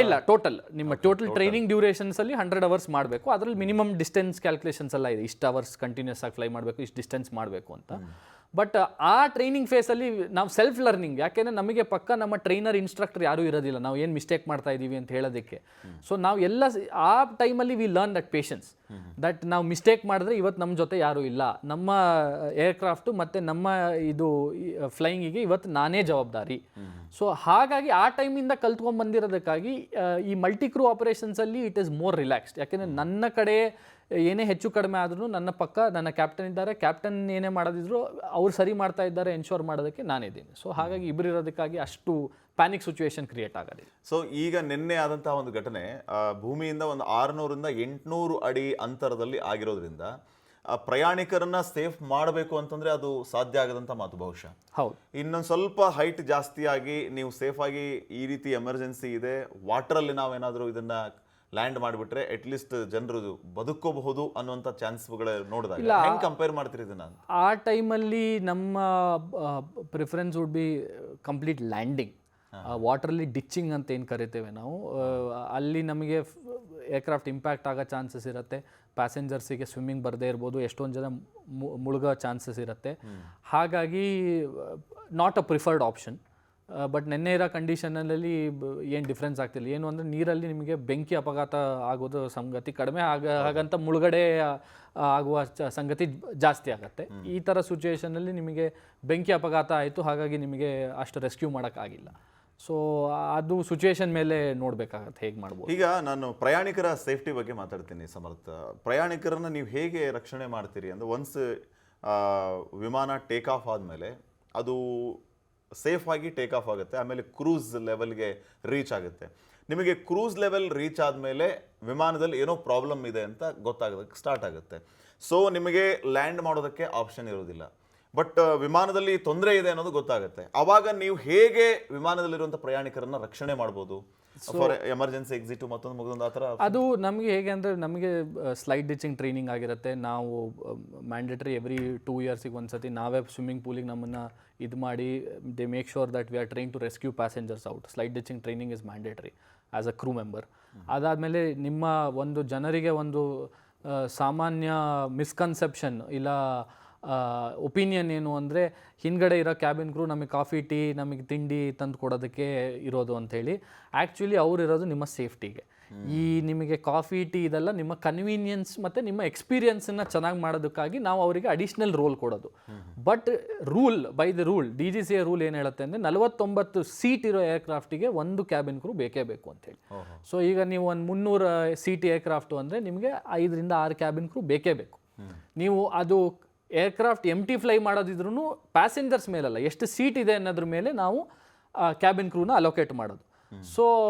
ಇಲ್ಲ, ಟೋಟಲ್ ನಿಮ್ಮ ಟೋಟಲ್ ಟ್ರೈನಿಂಗ್ ಡ್ಯೂರೇಷನ್ಸ್ ಅಲ್ಲಿ 100 hours ಮಾಡಬೇಕು. ಅದರಲ್ಲಿ ಮಿನಿಮಮ್ ಡಿಸ್ಟೆನ್ಸ್ ಕ್ಯಾಲ್ಕುಲೇಷನ್ಸ್ ಎಲ್ಲ ಇದೆ. ಇಷ್ಟು ಅವರ್ಸ್ ಕಂಟಿನ್ಯೂಸ್ ಆಗಿ ಫ್ಲೈ ಮಾಡಬೇಕು, ಇಷ್ಟು ಡಿಸ್ಟೆನ್ಸ್ ಮಾಡಬೇಕು ಅಂತ. ಬಟ್ ಆ ಟ್ರೈನಿಂಗ್ ಫೇಸಲ್ಲಿ ನಾವು ಸೆಲ್ಫ್ ಲರ್ನಿಂಗ್, ಯಾಕೆಂದರೆ ನಮಗೆ ಪಕ್ಕ ನಮ್ಮ ಟ್ರೈನರ್ ಇನ್ಸ್ಟ್ರಕ್ಟರ್ ಯಾರೂ ಇರೋದಿಲ್ಲ ನಾವು ಏನು ಮಿಸ್ಟೇಕ್ ಮಾಡ್ತಾ ಇದ್ದೀವಿ ಅಂತ ಹೇಳೋದಕ್ಕೆ. ಸೊ ನಾವು ಎಲ್ಲ ಆ ಟೈಮಲ್ಲಿ we learn that patience, that ನಾವು ಮಿಸ್ಟೇಕ್ ಮಾಡಿದ್ರೆ ಇವತ್ತು ನಮ್ಮ ಜೊತೆ ಯಾರೂ ಇಲ್ಲ, ನಮ್ಮ ಏರ್ಕ್ರಾಫ್ಟು ಮತ್ತು ನಮ್ಮ ಇದು ಫ್ಲೈಯಿಂಗಿಗೆ ಇವತ್ತು ನಾನೇ ಜವಾಬ್ದಾರಿ. ಸೊ ಹಾಗಾಗಿ ಆ ಟೈಮಿಂದ ಕಲ್ತ್ಕೊಂಡು ಬಂದಿರೋದಕ್ಕಾಗಿ ಈ ಮಲ್ಟಿ ಕ್ರೂ ಆಪರೇಷನ್ಸಲ್ಲಿ ಇಟ್ ಈಸ್ ಮೋರ್ ರಿಲ್ಯಾಕ್ಸ್ಡ್. ಯಾಕೆಂದರೆ ನನ್ನ ಕಡೆ ಏನೇ ಹೆಚ್ಚು ಕಡಿಮೆ ಆದ್ರೂ ನನ್ನ ಪಕ್ಕ ನನ್ನ ಕ್ಯಾಪ್ಟನ್ ಇದ್ದಾರೆ, ಕ್ಯಾಪ್ಟನ್ ಏನೇ ಮಾಡೋದಿದ್ರು ಅವ್ರು ಸರಿ ಮಾಡ್ತಾ ಇದ್ದಾರೆ ಎನ್ಶೋರ್ ಮಾಡೋದಕ್ಕೆ ನಾನಿದ್ದೀನಿ. ಸೊ ಹಾಗಾಗಿ ಇಬ್ಬರು ಇರೋದಕ್ಕಾಗಿ ಅಷ್ಟು ಪ್ಯಾನಿಕ್ ಸಿಚುವೇಶನ್ ಕ್ರಿಯೇಟ್ ಆಗೋದಿಲ್ಲ. ಸೊ ಈಗ ನಿನ್ನೆ ಆದಂತಹ ಒಂದು ಘಟನೆ ಭೂಮಿಯಿಂದ ಒಂದು 600ರಿಂದ 800 ಅಡಿ ಅಂತರದಲ್ಲಿ ಆಗಿರೋದ್ರಿಂದ ಪ್ರಯಾಣಿಕರನ್ನ ಸೇಫ್ ಮಾಡಬೇಕು ಅಂತಂದ್ರೆ ಅದು ಸಾಧ್ಯ ಆಗದಂತ ಮಾತು ಬಹುಶಃ. ಹೌದು, ಇನ್ನೊಂದು ಸ್ವಲ್ಪ ಹೈಟ್ ಜಾಸ್ತಿ ಆಗಿ ನೀವು ಸೇಫ್ ಆಗಿ ಈ ರೀತಿ ಎಮರ್ಜೆನ್ಸಿ ಇದೆ, ವಾಟರಲ್ಲಿ ನಾವೇನಾದರೂ ಇದನ್ನ ಲ್ಯಾಂಡ್ ಮಾಡಿಬಿಟ್ರೆ ಅಟ್ ಲೀಸ್ಟ್ ಜನರು ಬದುಕೋಬಹುದು ಅನ್ನುವಂಥ ಚಾನ್ಸ್ಗಳು ನೋಡಿದಾಗ ಹೆಂಗೆ ಕಂಪೇರ್ ಮಾಡ್ತೀರಿ ಇದನ್ನ? ಆ ಟೈಮಲ್ಲಿ ನಮ್ಮ preference would be complete landing. ವಾಟರಲ್ಲಿ ಡಿಚ್ಚಿಂಗ್ ಅಂತ ಏನು ಕರಿತೇವೆ ನಾವು, ಅಲ್ಲಿ ನಮಗೆ ಏರ್ಕ್ರಾಫ್ಟ್ ಇಂಪ್ಯಾಕ್ಟ್ ಆಗೋ ಚಾನ್ಸಸ್ ಇರುತ್ತೆ. ಪ್ಯಾಸೆಂಜರ್ಸಿಗೆ ಸ್ವಿಮ್ಮಿಂಗ್ ಬರದೇ ಇರ್ಬೋದು, ಎಷ್ಟೊಂದು ಜನ ಮುಳುಗೋ ಚಾನ್ಸಸ್ ಇರುತ್ತೆ. ಹಾಗಾಗಿ not a preferred option. But ನೆನ್ನೆ ಇರೋ ಕಂಡೀಷನಲ್ಲಿ ಏನು ಡಿಫ್ರೆನ್ಸ್ ಆಗ್ತಿಲ್ಲ. ಏನು ಅಂದರೆ ನೀರಲ್ಲಿ ನಿಮಗೆ ಬೆಂಕಿ ಅಪಘಾತ ಆಗೋದು ಸಂಗತಿ ಕಡಿಮೆ ಹಾಗಂತ ಮುಳುಗಡೆ ಆಗುವ ಸಂಗತಿ ಜಾಸ್ತಿ ಆಗುತ್ತೆ. ಈ ಥರ ಸಿಚುವೇಷನಲ್ಲಿ ನಿಮಗೆ ಬೆಂಕಿ ಅಪಘಾತ ಆಯಿತು, ಹಾಗಾಗಿ ನಿಮಗೆ ಅಷ್ಟು ರೆಸ್ಕ್ಯೂ ಮಾಡೋಕ್ಕಾಗಿಲ್ಲ. ಸೊ ಅದು ಸಿಚುವೇಶನ್ ಮೇಲೆ ನೋಡಬೇಕಾಗತ್ತೆ ಹೇಗೆ ಮಾಡ್ಬೋದು. ಈಗ ನಾನು ಪ್ರಯಾಣಿಕರ ಸೇಫ್ಟಿ ಬಗ್ಗೆ ಮಾತಾಡ್ತೀನಿ ಸಮರ್ಥ. ಪ್ರಯಾಣಿಕರನ್ನ ನೀವು ಹೇಗೆ ರಕ್ಷಣೆ ಮಾಡ್ತೀರಿ ಅಂದರೆ, ಒನ್ಸ್ ವಿಮಾನ ಟೇಕ್ ಆಫ್ ಆದಮೇಲೆ ಅದು ಸೇಫ್ ಆಗಿ ಟೇಕ್ ಆಫ್ ಆಗುತ್ತೆ, ಆಮೇಲೆ ಕ್ರೂಸ್ ಲೆವೆಲ್ಗೆ ರೀಚ್ ಆಗುತ್ತೆ. ನಿಮಗೆ ಕ್ರೂಸ್ ಲೆವೆಲ್ ರೀಚ್ ಆದಮೇಲೆ ವಿಮಾನದಲ್ಲಿ ಏನೋ ಪ್ರಾಬ್ಲಮ್ ಇದೆ ಅಂತ ಗೊತ್ತಾಗೋದಕ್ಕೆ ಸ್ಟಾರ್ಟ್ ಆಗುತ್ತೆ. ಸೊ ನಿಮಗೆ ಲ್ಯಾಂಡ್ ಮಾಡೋದಕ್ಕೆ ಆಪ್ಷನ್ ಇರೋದಿಲ್ಲ, ಬಟ್ ವಿಮಾನದಲ್ಲಿ ತೊಂದರೆ ಇದೆ ಅನ್ನೋದು ಗೊತ್ತಾಗುತ್ತೆ. ಆವಾಗ ನೀವು ಹೇಗೆ ವಿಮಾನದಲ್ಲಿರುವಂಥ ಪ್ರಯಾಣಿಕರನ್ನ ರಕ್ಷಣೆ ಮಾಡ್ಬೋದು? ಫಾರ್ ಎಮರ್ಜೆನ್ಸಿ ಎಕ್ಸಿಟ್ ಮತ್ತೊಂದು ಮುಗಿದೊಂದು ಆ ಥರ ಅದು ನಮಗೆ ಹೇಗೆ ಅಂದರೆ, ನಮಗೆ ಸ್ಲೈಡ್ ಡಿಚಿಂಗ್ ಟ್ರೈನಿಂಗ್ ಆಗಿರುತ್ತೆ. ನಾವು ಮ್ಯಾಂಡೇಟ್ರಿ ಎವ್ರಿ 2 years ಒಂದ್ಸತಿ ನಾವೇ ಸ್ವಿಮ್ಮಿಂಗ್ ಪೂಲಿಗೆ ನಮ್ಮನ್ನು ಇದು ಮಾಡಿ they make sure that we are train to rescue passengers out. Slide ditching training is mandatory as a crew member. ಅದಾದಮೇಲೆ ನಿಮ್ಮ ಒಂದು ಜನರಿಗೆ ಒಂದು ಸಾಮಾನ್ಯ ಮಿಸ್ಕನ್ಸೆಪ್ಷನ್ ಇಲ್ಲ ಒಪಿನಿಯನ್ ಏನು ಅಂದರೆ, ಹಿಂದ್ಗಡೆ ಇರೋ ಕ್ಯಾಬಿನ್ ಕ್ರೂ ನಮಗೆ ಕಾಫಿ ಟೀ ನಮಗೆ ತಿಂಡಿ ತಂದು ಕೊಡೋದಕ್ಕೆ ಇರೋದು ಅಂಥೇಳಿ. ಆ್ಯಕ್ಚುಲಿ ಅವ್ರು ಇರೋದು ನಿಮ್ಮ ಸೇಫ್ಟಿಗೆ. ಈ ನಿಮಗೆ ಕಾಫಿ ಟೀ ಇದೆಲ್ಲ ನಿಮ್ಮ ಕನ್ವೀನಿಯನ್ಸ್ ಮತ್ತು ನಿಮ್ಮ ಎಕ್ಸ್ಪೀರಿಯನ್ಸನ್ನು ಚೆನ್ನಾಗಿ ಮಾಡೋದಕ್ಕಾಗಿ ನಾವು ಅವರಿಗೆ ಅಡಿಷ್ನಲ್ ರೋಲ್ ಕೊಡೋದು. But rule by the rule DGCA rule ಏನು ಹೇಳುತ್ತೆ ಅಂದರೆ, 49 ಸೀಟ್ ಇರೋ ಏರ್ಕ್ರಾಫ್ಟಿಗೆ ಒಂದು ಕ್ಯಾಬಿನ್ ಕ್ರೂ ಬೇಕೇ ಬೇಕು ಅಂತೇಳಿ. ಸೊ ಈಗ ನೀವು ಒಂದು 300 ಸೀಟ್ ಏರ್ಕ್ರಾಫ್ಟು ಅಂದರೆ ನಿಮಗೆ 5 ರಿಂದ 6 ಕ್ಯಾಬಿನ್ ಕ್ರೂ ಬೇಕೇ ಬೇಕು. ನೀವು ಅದು ಏರ್ಕ್ರಾಫ್ಟ್ ಎಂಟಿ ಫ್ಲೈ ಮಾಡೋದಿದ್ರೂ ಪ್ಯಾಸೆಂಜರ್ಸ್ ಮೇಲಲ್ಲ, ಎಷ್ಟು ಸೀಟ್ ಇದೆ ಅನ್ನೋದ್ರ ಮೇಲೆ ನಾವು ಕ್ಯಾಬಿನ್ ಕ್ರೂನ ಅಲೋಕೇಟ್ ಮಾಡೋದು. ಸೊ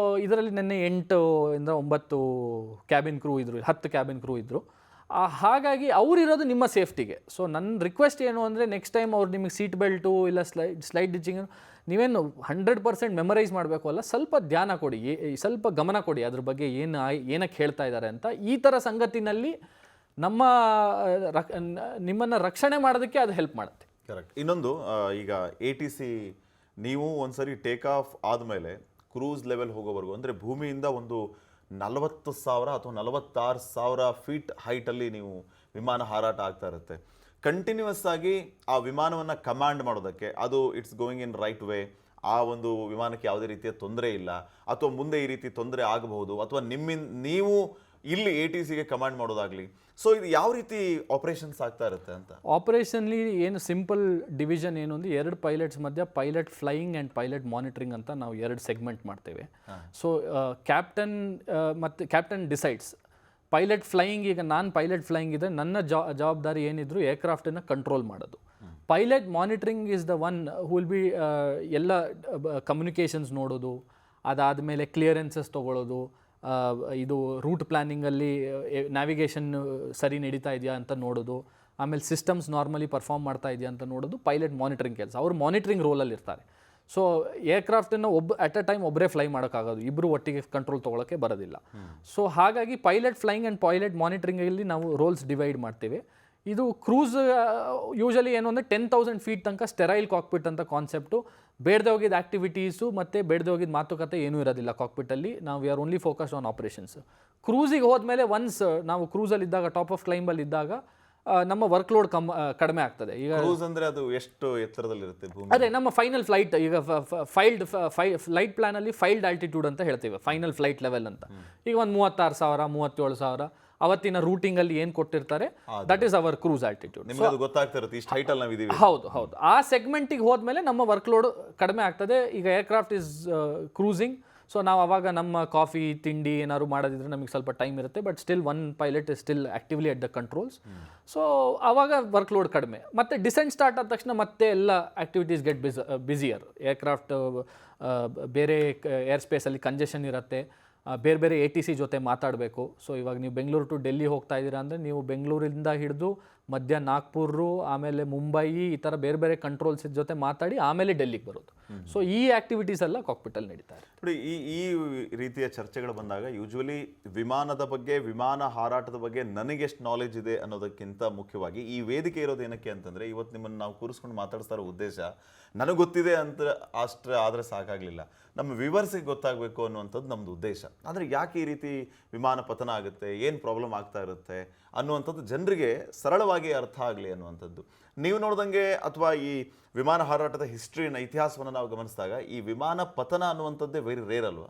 ಇದರಲ್ಲಿ ನೆನ್ನೆ 8 ಇಂದ 9 ಕ್ಯಾಬಿನ್ ಕ್ರೂ ಇದ್ದರು, 10 ಕ್ಯಾಬಿನ್ ಕ್ರೂ ಇದ್ದರು. ಹಾಗಾಗಿ ಅವರಿರೋದು ನಿಮ್ಮ ಸೇಫ್ಟಿಗೆ. ಸೊ ನನ್ನ ರಿಕ್ವೆಸ್ಟ್ ಏನು ಅಂದರೆ, ನೆಕ್ಸ್ಟ್ ಟೈಮ್ ಅವ್ರು ನಿಮಗೆ ಸೀಟ್ ಬೆಲ್ಟು ಇಲ್ಲ ಸ್ಲೈಡ್ ಡಿಚಿಂಗ್ ನೀವೇನು 100% ಮೆಮರೈಸ್ ಮಾಡಬೇಕು ಅಲ್ಲ, ಸ್ವಲ್ಪ ಧ್ಯಾನ ಕೊಡಿ, ಸ್ವಲ್ಪ ಗಮನ ಕೊಡಿ ಅದ್ರ ಬಗ್ಗೆ ಏನಕ್ಕೆ ಹೇಳ್ತಾ ಇದ್ದಾರೆ ಅಂತ. ಈ ಥರ ಸಂಗತಿನಲ್ಲಿ ನಿಮ್ಮನ್ನು ರಕ್ಷಣೆ ಮಾಡೋದಕ್ಕೆ ಅದು ಹೆಲ್ಪ್ ಮಾಡುತ್ತೆ. ಕರೆಕ್ಟ್. ಇನ್ನೊಂದು, ಈಗ ATC ನೀವು ಒಂದ್ಸರಿ ಟೇಕ್ ಆಫ್ ಆದಮೇಲೆ ಕ್ರೂಸ್ ಲೆವೆಲ್ ಹೋಗೋವರೆಗೂ ಅಂದರೆ ಭೂಮಿಯಿಂದ ಒಂದು 40,000 ಅಥವಾ 46,000 ಫೀಟ್ ಹೈಟಲ್ಲಿ ನೀವು ವಿಮಾನ ಹಾರಾಟ ಆಗ್ತಾ ಇರುತ್ತೆ. ಕಂಟಿನ್ಯೂಸ್ ಆಗಿ ಆ ವಿಮಾನವನ್ನು ಕಮಾಂಡ್ ಮಾಡೋದಕ್ಕೆ, ಅದು it's going in right way, ಆ ಒಂದು ವಿಮಾನಕ್ಕೆ ಯಾವುದೇ ರೀತಿಯ ತೊಂದರೆ ಇಲ್ಲ, ಅಥವಾ ಮುಂದೆ ಈ ರೀತಿ ತೊಂದರೆ ಆಗಬಹುದು, ಅಥವಾ ನೀವು ಇಲ್ಲಿ ATCಗೆ ಕಮಾಂಡ್ ಮಾಡೋದಾಗಲಿ. ಸೊ ಇದು ಯಾವ ರೀತಿ ಆಪರೇಷನ್ಸ್ ಆಗ್ತಾ ಇರುತ್ತೆ ಅಂತ? ಆಪರೇಷನ್ಲಿ ಏನು ಸಿಂಪಲ್ ಡಿವಿಷನ್ ಏನು ಅಂದರೆ, 2 ಪೈಲಟ್ಸ್ ಮಧ್ಯ pilot flying and pilot monitoring ಅಂತ ನಾವು 2 ಸೆಗ್ಮೆಂಟ್ ಮಾಡ್ತೇವೆ. So captain decides pilot flying, ಈಗ ನಾನು ಪೈಲಟ್ ಫ್ಲೈಯಿಂಗ್ ಇದ್ದರೆ ನನ್ನ ಜವಾಬ್ದಾರಿ ಏನಿದ್ರು ಏರ್ಕ್ರಾಫ್ಟನ್ನು ಕಂಟ್ರೋಲ್ ಮಾಡೋದು. Pilot monitoring is the one who will be ಎಲ್ಲ ಕಮ್ಯುನಿಕೇಷನ್ಸ್ ನೋಡೋದು, ಅದಾದಮೇಲೆ ಕ್ಲಿಯರೆನ್ಸಸ್ ತೊಗೊಳ್ಳೋದು, ಇದು ರೂಟ್ ಪ್ಲ್ಯಾನಿಂಗಲ್ಲಿ ನ್ಯಾವಿಗೇಷನ್ ಸರಿ ನಡೀತಾ ಇದೆಯಾ ಅಂತ ನೋಡೋದು, ಆಮೇಲೆ ಸಿಸ್ಟಮ್ಸ್ ನಾರ್ಮಲಿ ಪರ್ಫಾರ್ಮ್ ಮಾಡ್ತಾ ಇದೆಯಾ ಅಂತ ನೋಡೋದು ಪೈಲಟ್ ಮಾನಿಟ್ರಿಂಗ್ ಕೆಲಸ. ಅವರು ಮಾನಿಟ್ರಿಂಗ್ ರೋಲಲ್ಲಿ ಇರ್ತಾರೆ. ಸೊ ಏರ್ಕ್ರಾಫ್ಟನ್ನು ಅಟ್ ಅ ಟೈಮ್ ಒಬ್ಬರೇ ಫ್ಲೈ ಮಾಡೋಕ್ಕಾಗೋದು, ಇಬ್ಬರು ಒಟ್ಟಿಗೆ ಕಂಟ್ರೋಲ್ ತೊಗೊಳಕ್ಕೆ ಬರೋದಿಲ್ಲ. ಸೊ ಹಾಗಾಗಿ ಪೈಲಟ್ ಫ್ಲೈಯಿಂಗ್ ಆ್ಯಂಡ್ ಪೈಲಟ್ ಮಾನಿಟ್ರಿಂಗಲ್ಲಿ ನಾವು ರೋಲ್ಸ್ ಡಿವೈಡ್ ಮಾಡ್ತೀವಿ. ಇದು ಕ್ರೂಸ್ ಯೂಶಲಿ ಏನು ಅಂದರೆ 10,000 ಫೀಟ್ ತನಕ ಸ್ಟೆರೈಲ್ ಕಾಕ್ಪಿಟ್ ಅಂತ ಕಾನ್ಸೆಪ್ಟು. ಬೇಡದೆ ಹೋಗಿದ್ದ ಆ್ಯಕ್ಟಿವಿಟೀಸು ಮತ್ತು ಬೇಡದೆ ಹೋಗಿದ್ದ ಮಾತುಕತೆ ಏನೂ ಇರೋದಿಲ್ಲ ಕಾಕ್ಪಿಟಲ್ಲಿ. ನಾವು we are only focused on operations. ಕ್ರೂಸಿಗೆ ಹೋದ್ಮೇಲೆ ಒನ್ಸ್ ನಾವು ಕ್ರೂಸಲ್ಲಿದ್ದಾಗ, ಟಾಪ್ ಆಫ್ ಕ್ಲೈಂಬಲ್ಲಿ ಇದ್ದಾಗ ನಮ್ಮ ವರ್ಕ್ಲೋಡ್ ಕಡಿಮೆ ಆಗ್ತದೆ. ಈಗ ಕ್ರೂಸ್ ಅಂದ್ರೆ ಅದು ಎಷ್ಟು ಎತ್ತರದಲ್ಲಿರುತ್ತೆ ಭೂಮಿ? ಅದೇ ನಮ್ಮ ಫೈನಲ್ ಫ್ಲೈಟ್, ಈಗ ಫ್ಲೈಟ್ ಪ್ಲಾನಲ್ಲಿ ಫೈಲ್ಡ್ ಆಲ್ಟಿಟ್ಯೂಡ್ ಅಂತ ಹೇಳ್ತೀವಿ, ಫೈನಲ್ ಫ್ಲೈಟ್ ಲೆವೆಲ್ ಅಂತ. ಈಗ ಒಂದು 36,000 37,000 ಅವತ್ತಿನ ರೂಟಿಂಗಲ್ಲಿ ಏನು ಕೊಟ್ಟಿರ್ತಾರೆ, that is our cruise altitude. ನಿಮಗೆ ಅದು ಗೊತ್ತಾಗ್ತಾ ಇರುತ್ತೆ ಇಷ್ಟು ಹೈಟಲ್ಲಿ ನಾವು ಇದೀವಿ. ಹೌದು. ಆ ಸೆಗ್ಮೆಂಟಿಗೆ ಹೋದ್ಮೇಲೆ ನಮ್ಮ ವರ್ಕ್ಲೋಡ್ ಕಡಿಮೆ ಆಗ್ತದೆ. ಈಗ ಏರ್ಕ್ರಾಫ್ಟ್ ಇಸ್ ಕ್ರೂಸಿಂಗ್, ಸೊ ನಾವು ಅವಾಗ ನಮ್ಮ ಕಾಫಿ ತಿಂಡಿ ಏನಾದ್ರು ಮಾಡೋದಿದ್ರೆ ನಮಗೆ ಸ್ವಲ್ಪ ಟೈಮ್ ಇರುತ್ತೆ, but still one pilot is still actively at the controls. So ಆವಾಗ ವರ್ಕ್ಲೋಡ್ ಕಡಿಮೆ. ಮತ್ತು ಡಿಸೆಂಟ್ ಸ್ಟಾರ್ಟ್ ಆದ ತಕ್ಷಣ ಮತ್ತೆ ಎಲ್ಲ ಆ್ಯಕ್ಟಿವಿಟೀಸ್ ಗೆಟ್ ಬ್ಯುಸಿಯರ್. ಏರ್ಕ್ರಾಫ್ಟ್ ಬೇರೆ ಏರ್ ಸ್ಪೇಸಲ್ಲಿ ಕಂಜೆಷನ್ ಇರುತ್ತೆ, ಬೇರೆ ಬೇರೆ ATC ಜೊತೆ ಮಾತಾಡಬೇಕು. ಸೊ ಇವಾಗ ನೀವು ಬೆಂಗಳೂರು ಟು ಡೆಲ್ಲಿ ಹೋಗ್ತಾ ಇದ್ದೀರಾ ಅಂದರೆ ನೀವು ಬೆಂಗಳೂರಿಂದ ಹಿಡಿದು ಮಧ್ಯ ನಾಗ್ಪುರು, ಆಮೇಲೆ ಮುಂಬೈ, ಈ ಥರ ಬೇರೆ ಬೇರೆ ಕಂಟ್ರೋಲ್ಸ್ ಜೊತೆ ಮಾತಾಡಿ ಆಮೇಲೆ ಡೆಲ್ಲಿಗೆ ಬರೋದು. ಸೊ ಈ ಆ್ಯಕ್ಟಿವಿಟೀಸ್ ಎಲ್ಲ ಕಾಕ್ಪಿಟಲ್ಲಿ ನಡೀತಾ ಇದೆ. ನೋಡಿ, ಈ ರೀತಿಯ ಚರ್ಚೆಗಳು ಬಂದಾಗ ಯೂಶ್ವಲಿ ವಿಮಾನದ ಬಗ್ಗೆ, ವಿಮಾನ ಹಾರಾಟದ ಬಗ್ಗೆ ನನಗೆಷ್ಟು ನಾಲೆಜ್ ಇದೆ ಅನ್ನೋದಕ್ಕಿಂತ ಮುಖ್ಯವಾಗಿ ಈ ವೇದಿಕೆ ಇರೋದು ಏನಕ್ಕೆ ಅಂತಂದರೆ, ಇವತ್ತು ನಿಮ್ಮನ್ನು ನಾವು ಕೂರಿಸ್ಕೊಂಡು ಮಾತಾಡ್ತಾ ಇರೋ ಉದ್ದೇಶ ನನಗೆ ಗೊತ್ತಿದೆ ಅಂತ ಆದರೆ ಸಾಕಾಗಲಿಲ್ಲ, ನಮ್ಮ ವ್ಯೂವರ್ಸಿಗೆ ಗೊತ್ತಾಗಬೇಕು ಅನ್ನುವಂಥದ್ದು ನಮ್ಮದು ಉದ್ದೇಶ. ಆದರೆ ಯಾಕೆ ಈ ರೀತಿ ವಿಮಾನ ಪತನ ಆಗುತ್ತೆ, ಏನು ಪ್ರಾಬ್ಲಮ್ ಆಗ್ತಾ ಇರುತ್ತೆ ಅನ್ನುವಂಥದ್ದು ಜನರಿಗೆ ಸರಳವಾಗಿ ಅರ್ಥ ಆಗಲಿ ಅನ್ನುವಂಥದ್ದು. ನೀವು ನೋಡ್ದಂಗೆ ಅಥವಾ ಈ ವಿಮಾನ ಹಾರಾಟದ ಹಿಸ್ಟ್ರಿನ ಇತಿಹಾಸವನ್ನು ನಾವು ಗಮನಿಸಿದಾಗ ಈ ವಿಮಾನ ಪತನ ಅನ್ನುವಂಥದ್ದೇ ವೆರಿ ರೇರ್ ಅಲ್ವಾ?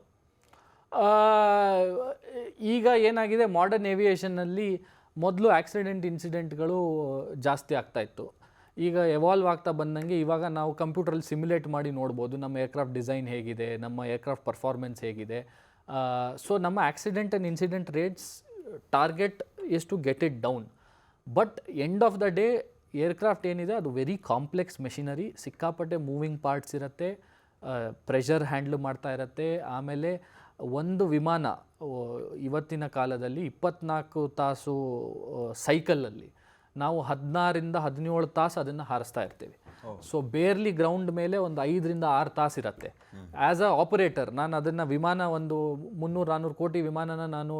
ಈಗ ಏನಾಗಿದೆ, ಮಾಡರ್ನ್ ಏವಿಯೇಷನ್ನಲ್ಲಿ ಮೊದಲು ಆಕ್ಸಿಡೆಂಟ್ ಇನ್ಸಿಡೆಂಟ್ಗಳು ಜಾಸ್ತಿ ಆಗ್ತಾಯಿತ್ತು. ಈಗ ಎವಾಲ್ವ್ ಆಗ್ತಾ ಬಂದಂಗೆ ಇವಾಗ ನಾವು ಕಂಪ್ಯೂಟ್ರಲ್ಲಿ ಸಿಮ್ಯುಲೇಟ್ ಮಾಡಿ ನೋಡ್ಬೋದು ನಮ್ಮ ಏರ್ಕ್ರಾಫ್ಟ್ ಡಿಸೈನ್ ಹೇಗಿದೆ, ನಮ್ಮ ಏರ್ಕ್ರಾಫ್ಟ್ ಪರ್ಫಾರ್ಮೆನ್ಸ್ ಹೇಗಿದೆ. ಸೊ ನಮ್ಮ accident and incident rates target is to get it down. But end of the day aircraft ಏನಿದೆ ಅದು ವೆರಿ ಕಾಂಪ್ಲೆಕ್ಸ್ ಮೆಷಿನರಿ, ಸಿಕ್ಕಾಪಟ್ಟೆ ಮೂವಿಂಗ್ ಪಾರ್ಟ್ಸ್ ಇರುತ್ತೆ, ಪ್ರೆಷರ್ ಹ್ಯಾಂಡ್ಲ್ ಮಾಡ್ತಾ ಇರುತ್ತೆ. ಆಮೇಲೆ ಒಂದು ವಿಮಾನ ಇವತ್ತಿನ ಕಾಲದಲ್ಲಿ 24 ತಾಸು ಸೈಕಲಲ್ಲಿ ನಾವು 16ರಿಂದ 17 ತಾಸು ಅದನ್ನು ಹಾರಿಸ್ತಾ ಇರ್ತೀವಿ. ಸೊ ಬೇರ್ಲಿ ಗ್ರೌಂಡ್ ಮೇಲೆ ಒಂದು 5ರಿಂದ 6 ತಾಸು ಇರುತ್ತೆ. ಆ್ಯಸ್ ಅ ಆಪರೇಟರ್ ನಾನು ಅದನ್ನು ವಿಮಾನ ಒಂದು 300-400 ಕೋಟಿ ವಿಮಾನನ ನಾನು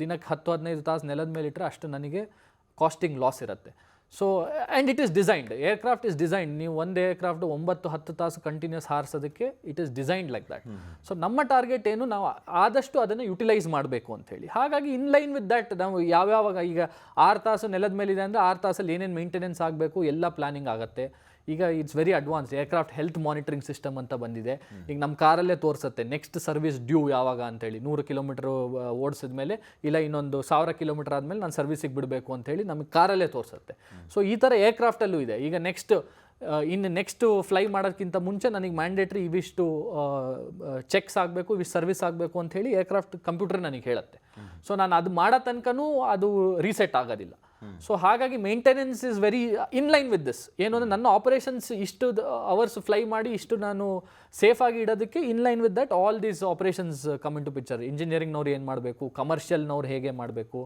ದಿನಕ್ಕೆ 10-15 ತಾಸು ನೆಲದ ಮೇಲೆ ಇಟ್ಟರೆ ಅಷ್ಟು ನನಗೆ ಕಾಸ್ಟಿಂಗ್ ಲಾಸ್ ಇರುತ್ತೆ. So and it is designed, aircraft is designed. ನೀವು ಒಂದು ಏರ್ಕ್ರಾಫ್ಟ್ 9-10 ತಾಸು ಕಂಟಿನ್ಯೂಸ್ ಹಾರಿಸೋದಕ್ಕೆ it is designed like that. So ನಮ್ಮ ಟಾರ್ಗೆಟ್ ಏನು, ನಾವು ಆದಷ್ಟು ಅದನ್ನು ಯುಟಿಲೈಸ್ ಮಾಡಬೇಕು ಅಂಥೇಳಿ. ಹಾಗಾಗಿ ಇನ್ ಲೈನ್ ವಿತ್ ದ್ಯಾಟ್ ನಾವು ಯಾವ್ಯಾವಾಗ ಈಗ 6 ತಾಸು ನೆಲದ ಮೇಲಿದೆ ಅಂದರೆ 6 ತಾಸಲ್ಲಿ ಏನೇನು ಮೇಂಟೆನೆನ್ಸ್ ಆಗಬೇಕು ಎಲ್ಲ ಪ್ಲಾನಿಂಗ್ ಆಗುತ್ತೆ. ಈಗ it's very advance. Aircraft health monitoring system ಅಂತ ಬಂದಿದೆ. ಈಗ ನಮ್ಮ ಕಾರಲ್ಲೇ ತೋರಿಸುತ್ತೆ ನೆಕ್ಸ್ಟ್ ಸರ್ವಿಸ್ ಡ್ಯೂ ಯಾವಾಗ ಅಂತೇಳಿ. 100 ಕಿಲೋಮೀಟರ್ ಓಡಿಸಿದ ಮೇಲೆ ಇಲ್ಲ ಇನ್ನೊಂದು 1000 ಕಿಲೋಮೀಟರ್ ಆದಮೇಲೆ ನಾನು ಸರ್ವಿಸಿಗೆ ಬಿಡಬೇಕು ಅಂತೇಳಿ ನಮಗೆ ಕಾರಲ್ಲೇ ತೋರಿಸುತ್ತೆ. ಸೊ ಈ ಥರ ಏರ್ಕ್ರಾಫ್ಟಲ್ಲೂ ಇದೆ. ಈಗ ನೆಕ್ಸ್ಟ್ ಫ್ಲೈ ಮಾಡೋದಕ್ಕಿಂತ ಮುಂಚೆ ನನಗೆ ಮ್ಯಾಂಡೇಟ್ರಿ ಇವಿಷ್ಟು ಚೆಕ್ಸ್ ಆಗಬೇಕು, ಇವಿಷ್ಟು ಸರ್ವಿಸ್ ಆಗಬೇಕು ಅಂತ ಹೇಳಿ ಏರ್ಕ್ರಾಫ್ಟ್ ಕಂಪ್ಯೂಟರ್ ನನಗೆ ಹೇಳುತ್ತೆ. ಸೊ ನಾನು ಅದು ಮಾಡೋ ತನಕನೂ ಅದು ರೀಸೆಟ್ ಆಗೋದಿಲ್ಲ. ಸೊ ಹಾಗಾಗಿ maintenance is very in line with this. ಏನು ಅಂದರೆ ನನ್ನ ಆಪರೇಷನ್ಸ್ ಇಷ್ಟು ಅವರ್ಸ್ ಫ್ಲೈ ಮಾಡಿ ಇಷ್ಟು ನಾನು ಸೇಫಾಗಿ ಇಡೋದಕ್ಕೆ in line with that all these operations come into picture. ಇಂಜಿನಿಯರಿಂಗ್ನವ್ರು ಏನು ಮಾಡಬೇಕು, ಕಮರ್ಷಿಯಲ್ನವ್ರು ಹೇಗೆ ಮಾಡಬೇಕು,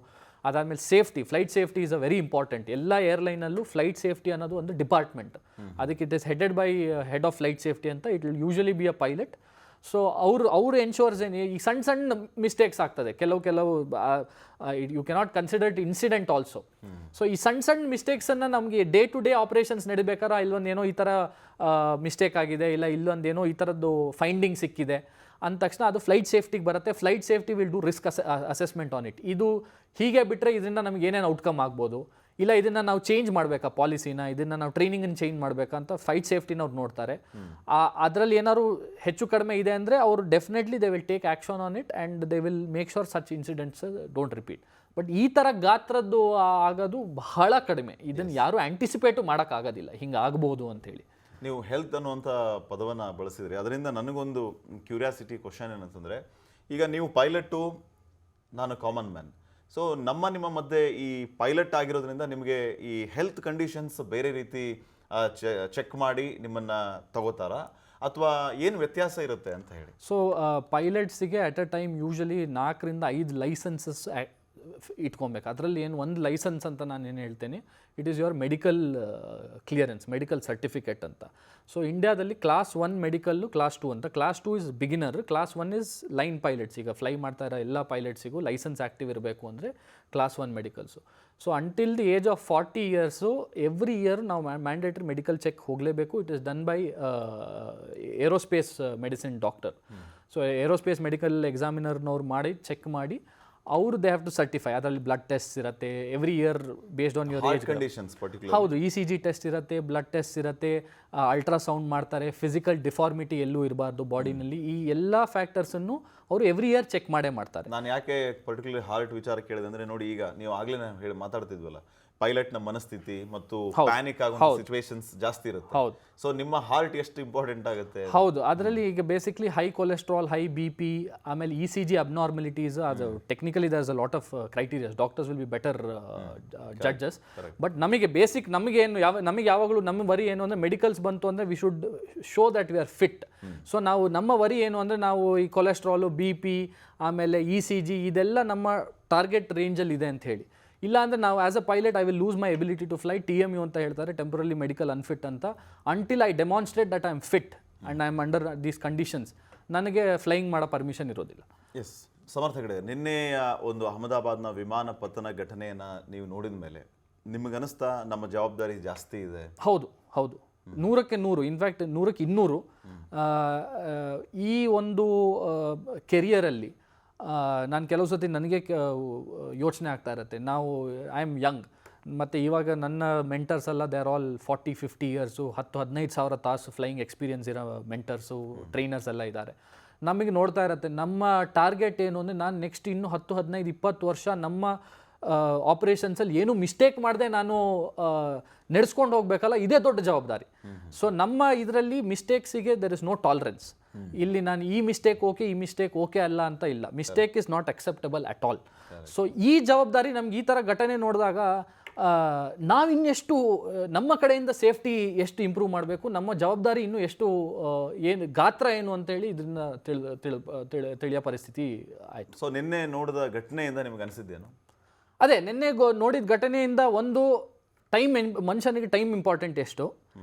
ಅದಾದಮೇಲೆ safety, flight safety is a very important. ಎಲ್ಲ ಏರ್ಲೈನಲ್ಲೂ ಫ್ಲೈಟ್ ಸೇಫ್ಟಿ ಅನ್ನೋದು ಒಂದು ಡಿಪಾರ್ಟ್ಮೆಂಟ್. ಅದಕ್ಕೆ it is headed by head of flight safety ಅಂತ. It will usually be a pilot. So ಅವರು ಎನ್ಶೋರ್ಸ್ ಏನು, ಈ ಸಣ್ಣ ಮಿಸ್ಟೇಕ್ಸ್ ಆಗ್ತದೆ ಕೆಲವು you cannot consider it incident also. So ಈ ಸಣ್ಣ ಮಿಸ್ಟೇಕ್ಸನ್ನು ನಮಗೆ ಡೇ ಟು ಡೇ ಆಪರೇಷನ್ಸ್ ನಡಿಬೇಕಾದ್ರೆ ಇಲ್ಲೊಂದೇನೋ ಈ ಥರ ಮಿಸ್ಟೇಕ್ ಆಗಿದೆ, ಇಲ್ಲ ಇಲ್ಲೊಂದೇನೋ ಈ ಥರದ್ದು ಫೈಂಡಿಂಗ್ ಸಿಕ್ಕಿದೆ ಅಂದ ತಕ್ಷಣ ಅದು ಫ್ಲೈಟ್ ಸೇಫ್ಟಿಗೆ ಬರುತ್ತೆ. Flight safety will do risk assessment on it. ಇದು ಹೀಗೆ ಬಿಟ್ಟರೆ ಇದರಿಂದ ನಮ್ಗೆ ಏನೇನು ಔಟ್ಕಮ್ ಆಗ್ಬೋದು, ಇಲ್ಲ ಇದನ್ನು ನಾವು ಚೇಂಜ್ ಮಾಡಬೇಕಾ ಪಾಲಿಸಿನ, ಇದನ್ನು ನಾವು ಟ್ರೈನಿಂಗನ್ನು ಚೇಂಜ್ ಮಾಡಬೇಕಂತ ಫ್ಲೈಟ್ ಸೇಫ್ಟಿನವ್ರು ನೋಡ್ತಾರೆ. ಅದರಲ್ಲಿ ಏನಾದ್ರು ಹೆಚ್ಚು ಕಡಿಮೆ ಇದೆ ಅಂದರೆ ಅವರು definitely they will take action on it and they will make sure such incidents don't repeat. But ಈ ಥರ ಗಾತ್ರದ್ದು ಆಗೋದು ಬಹಳ ಕಡಿಮೆ. ಇದನ್ನು ಯಾರೂ ಆ್ಯಂಟಿಸಿಪೇಟು ಮಾಡೋಕ್ಕಾಗೋದಿಲ್ಲ ಹಿಂಗೆ ಆಗ್ಬೋದು ಅಂಥೇಳಿ. ನೀವು ಹೆಲ್ತ್ ಅನ್ನುವಂಥ ಪದವನ್ನು ಬಳಸಿದ್ರಿ, ಅದರಿಂದ ನನಗೊಂದು ಕ್ಯೂರಿಯಾಸಿಟಿ ಕ್ವಶನ್ ಏನಂತಂದರೆ, ಈಗ ನೀವು ಪೈಲಟ್ಟು, ನಾನು ಕಾಮನ್ ಮ್ಯಾನ್. ಸೊ ನಿಮ್ಮ ಮಧ್ಯೆ ಈ ಪೈಲಟ್ ಆಗಿರೋದ್ರಿಂದ ನಿಮಗೆ ಈ ಹೆಲ್ತ್ ಕಂಡೀಷನ್ಸ್ ಬೇರೆ ರೀತಿ ಚೆಕ್ ಮಾಡಿ ನಿಮ್ಮನ್ನು ತಗೋತಾರಾ ಅಥವಾ ಏನು ವ್ಯತ್ಯಾಸ ಇರುತ್ತೆ ಅಂತ ಹೇಳಿ? ಸೊ ಪೈಲಟ್ಸಿಗೆ at a time usually 4-5 licences ಇಟ್ಕೊಬೇಕು. ಅದರಲ್ಲಿ ಏನು ಒಂದು ಲೈಸೆನ್ಸ್ ಅಂತ ನಾನು ಏನು ಹೇಳ್ತೇನೆ, it is your medical clearance, medical certificate ಅಂತ. ಸೊ ಇಂಡಿಯಾದಲ್ಲಿ ಕ್ಲಾಸ್ 1 ಮೆಡಿಕಲ್ಲು, ಕ್ಲಾಸ್ 2 ಅಂತ. Class 2 is beginner, class 1 is line pilots. ಈಗ ಫ್ಲೈ ಮಾಡ್ತಾ ಇರೋ ಎಲ್ಲ ಪೈಲಟ್ಸಿಗೂ ಲೈಸೆನ್ಸ್ ಆ್ಯಕ್ಟಿವ್ ಇರಬೇಕು ಅಂದರೆ class 1 medicals. So until the age of 40 years every year ನಾವು ಮ್ಯಾಂಡೇಟರಿ ಮೆಡಿಕಲ್ ಚೆಕ್ ಹೋಗಲೇಬೇಕು. It is done by aerospace medicine doctor. So aerospace medical ಎಕ್ಸಾಮಿನರ್ನವ್ರು ಮಾಡಿ ಚೆಕ್ ಮಾಡಿ ಅವರು ದೇ ಹ್ಯಾವ್ ಟು ಸರ್ಟಿಫೈ. ಅದರಲ್ಲಿ ಬ್ಲಡ್ ಟೆಸ್ಟ್ ಇರುತ್ತೆ every year based on your age conditions. ಹೌದು, ECG test ಇರುತ್ತೆ, ಬ್ಲಡ್ ಟೆಸ್ಟ್ ಇರುತ್ತೆ, ಅಲ್ಟ್ರಾಸೌಂಡ್ ಮಾಡ್ತಾರೆ, ಫಿಸಿಕಲ್ ಡಿಫಾರ್ಮಿಟಿ ಎಲ್ಲೂ ಇರಬಾರ್ದು ಬಾಡಿನಲ್ಲಿ. ಈ ಎಲ್ಲ ಫ್ಯಾಕ್ಟರ್ಸನ್ನು ಅವರು ಎವ್ರಿ ಇಯರ್ ಚೆಕ್ ಮಾಡೇ ಮಾಡ್ತಾರೆ. ನಾನು ಯಾಕೆ ಪರ್ಟಿಕ್ಯುಲರ್ ಹಾರ್ಟ್ ವಿಚಾರ ಕೇಳಿದೆ ಅಂದರೆ, ನೋಡಿ ಈಗ ನೀವು ಆಗಲೇ ಹೇಳಿ ಮಾತಾಡ್ತಿದ್ವಲ್ಲ, ಪೈಲಟ್ನ ಮನಸ್ಥಿತಿ ಮತ್ತು ಪ್ಯಾನಿಕ್ ಆಗೋ ಸಿಚುವೇಶನ್ಸ್ ಜಾಸ್ತಿ ಇರುತ್ತೆ. ಹೌದು. ಸೊ ನಿಮ್ಮ ಹಾರ್ಟ್ ಎಷ್ಟು ಇಂಪಾರ್ಟೆಂಟ್ ಆಗುತ್ತೆ? ಹೌದು, ಅದರಲ್ಲಿ ಈಗ basically high cholesterol, high BP, ಆಮೇಲೆ ECG ಅಬ್ನಾರ್ಮಲಿಟೀಸ್. ಅದು technically there is a lot of criterias. Doctors will be better judges. But ನಮಗೆ ಬೇಸಿಕ್ ನಮಗೆ ಯಾವಾಗಲೂ ನಮ್ಮ ವರಿ ಏನು ಅಂದರೆ, ಮೆಡಿಕಲ್ಸ್ ಬಂತು ಅಂದರೆ we should show that we are fit. So ನಾವು ನಮ್ಮ ವರಿ ಏನು ಅಂದರೆ, ನಾವು ಈ ಕೊಲೆಸ್ಟ್ರಾಲು, BP, ಆಮೇಲೆ ECG ಇದೆಲ್ಲ ನಮ್ಮ ಟಾರ್ಗೆಟ್ ರೇಂಜಲ್ಲಿ ಇದೆ ಅಂತ ಹೇಳಿ. ಇಲ್ಲ ಅಂದರೆ ನಾವು as a pilot I will lose my ability to fly, TMU ಅಂತ ಹೇಳ್ತಾರೆ, ಟೆಂಪರಲಿ ಮೆಡಿಕಲ್ ಅನ್ಫಿಟ್ ಅಂತ. Until I demonstrate that I am fit and I am under these conditions, ನನಗೆ ಫ್ಲೈಯಿಂಗ್ ಮಾಡೋ ಪರ್ಮಿಷನ್ ಇರೋದಿಲ್ಲ. ಎಸ್ ಸಮರ್ಥ ಹೆಗಡೆ, ನಿನ್ನೆಯ ಒಂದು ಅಹಮದಾಬಾದ್ನ ವಿಮಾನ ಪತನ ಘಟನೆಯನ್ನು ನೀವು ನೋಡಿದ ಮೇಲೆ ನಿಮಗನಿಸ್ತಾ ನಮ್ಮ ಜವಾಬ್ದಾರಿ ಜಾಸ್ತಿ ಇದೆ? ಹೌದು, 100ಕ್ಕೆ 100, ಇನ್ಫ್ಯಾಕ್ಟ್ 100ಕ್ಕೆ 200. ಈ ಒಂದು ಕೆರಿಯರಲ್ಲಿ ನಾನು ಕೆಲವು ಸತಿ ನನಗೆ ಯೋಚನೆ ಆಗ್ತಾ ಇರುತ್ತೆ. ನಾವು ಐ ಆಮ್ ಯಂಗ್, ಮತ್ತು ಇವಾಗ ನನ್ನ ಮೆಂಟರ್ಸ್ ಎಲ್ಲ ದೇ ಆರ್ ಆಲ್ 40-50 ಇಯರ್ಸು, 10-15 ಸಾವಿರ ತಾಸು ಫ್ಲೈಯಿಂಗ್ ಎಕ್ಸ್ಪೀರಿಯನ್ಸ್ ಇರೋ ಮೆಂಟರ್ಸು, ಟ್ರೈನರ್ಸ್ ಎಲ್ಲ ಇದ್ದಾರೆ. ನಮಗೆ ನೋಡ್ತಾ ಇರುತ್ತೆ ನಮ್ಮ ಟಾರ್ಗೆಟ್ ಏನು ಅಂದರೆ, ನಾನು ನೆಕ್ಸ್ಟ್ ಇನ್ನೂ 10-15-20 ವರ್ಷ ನಮ್ಮ ಆಪರೇಷನ್ಸಲ್ಲಿ ಏನು ಮಿಸ್ಟೇಕ್ ಮಾಡದೆ ನಾನು ನಡೆಸ್ಕೊಂಡು ಹೋಗಬೇಕಲ್ಲ, ಇದೇ ದೊಡ್ಡ ಜವಾಬ್ದಾರಿ. ಸೊ ನಮ್ಮ ಇದರಲ್ಲಿ ಮಿಸ್ಟೇಕ್ಸಿಗೆ ದೆರ್ ಇಸ್ ನೋ ಟಾಲರೆನ್ಸ್. ಇಲ್ಲಿ ನಾನು ಈ ಮಿಸ್ಟೇಕ್ ಓಕೆ ಅಲ್ಲ ಅಂತ ಇಲ್ಲ. Mistake is not acceptable at all. So ಈ ಜವಾಬ್ದಾರಿ ನಮ್ಗೆ ಈ ಥರ ಘಟನೆ ನೋಡಿದಾಗ ನಾವಿನ್ನೆಷ್ಟು ನಮ್ಮ ಕಡೆಯಿಂದ ಸೇಫ್ಟಿ ಎಷ್ಟು ಇಂಪ್ರೂವ್ ಮಾಡಬೇಕು, ನಮ್ಮ ಜವಾಬ್ದಾರಿ ಇನ್ನೂ ಎಷ್ಟು ಏನು ಗಾತ್ರ ಏನು ಅಂತೇಳಿ ಇದನ್ನ ತಿಳಿಯೋ ಪರಿಸ್ಥಿತಿ ಆಯಿತು. ಸೊ ನಿನ್ನೆ ನೋಡಿದ ಘಟನೆಯಿಂದ ನಿಮ್ಗೆ ಅನಿಸಿದ್ದೇನು? ಅದೇ ನಿನ್ನೆ ನೋಡಿದ ಘಟನೆಯಿಂದ ಒಂದು ಮನುಷ್ಯನಿಗೆ ಟೈಮ್ ಇಂಪಾರ್ಟೆಂಟ್ ಎಷ್ಟು,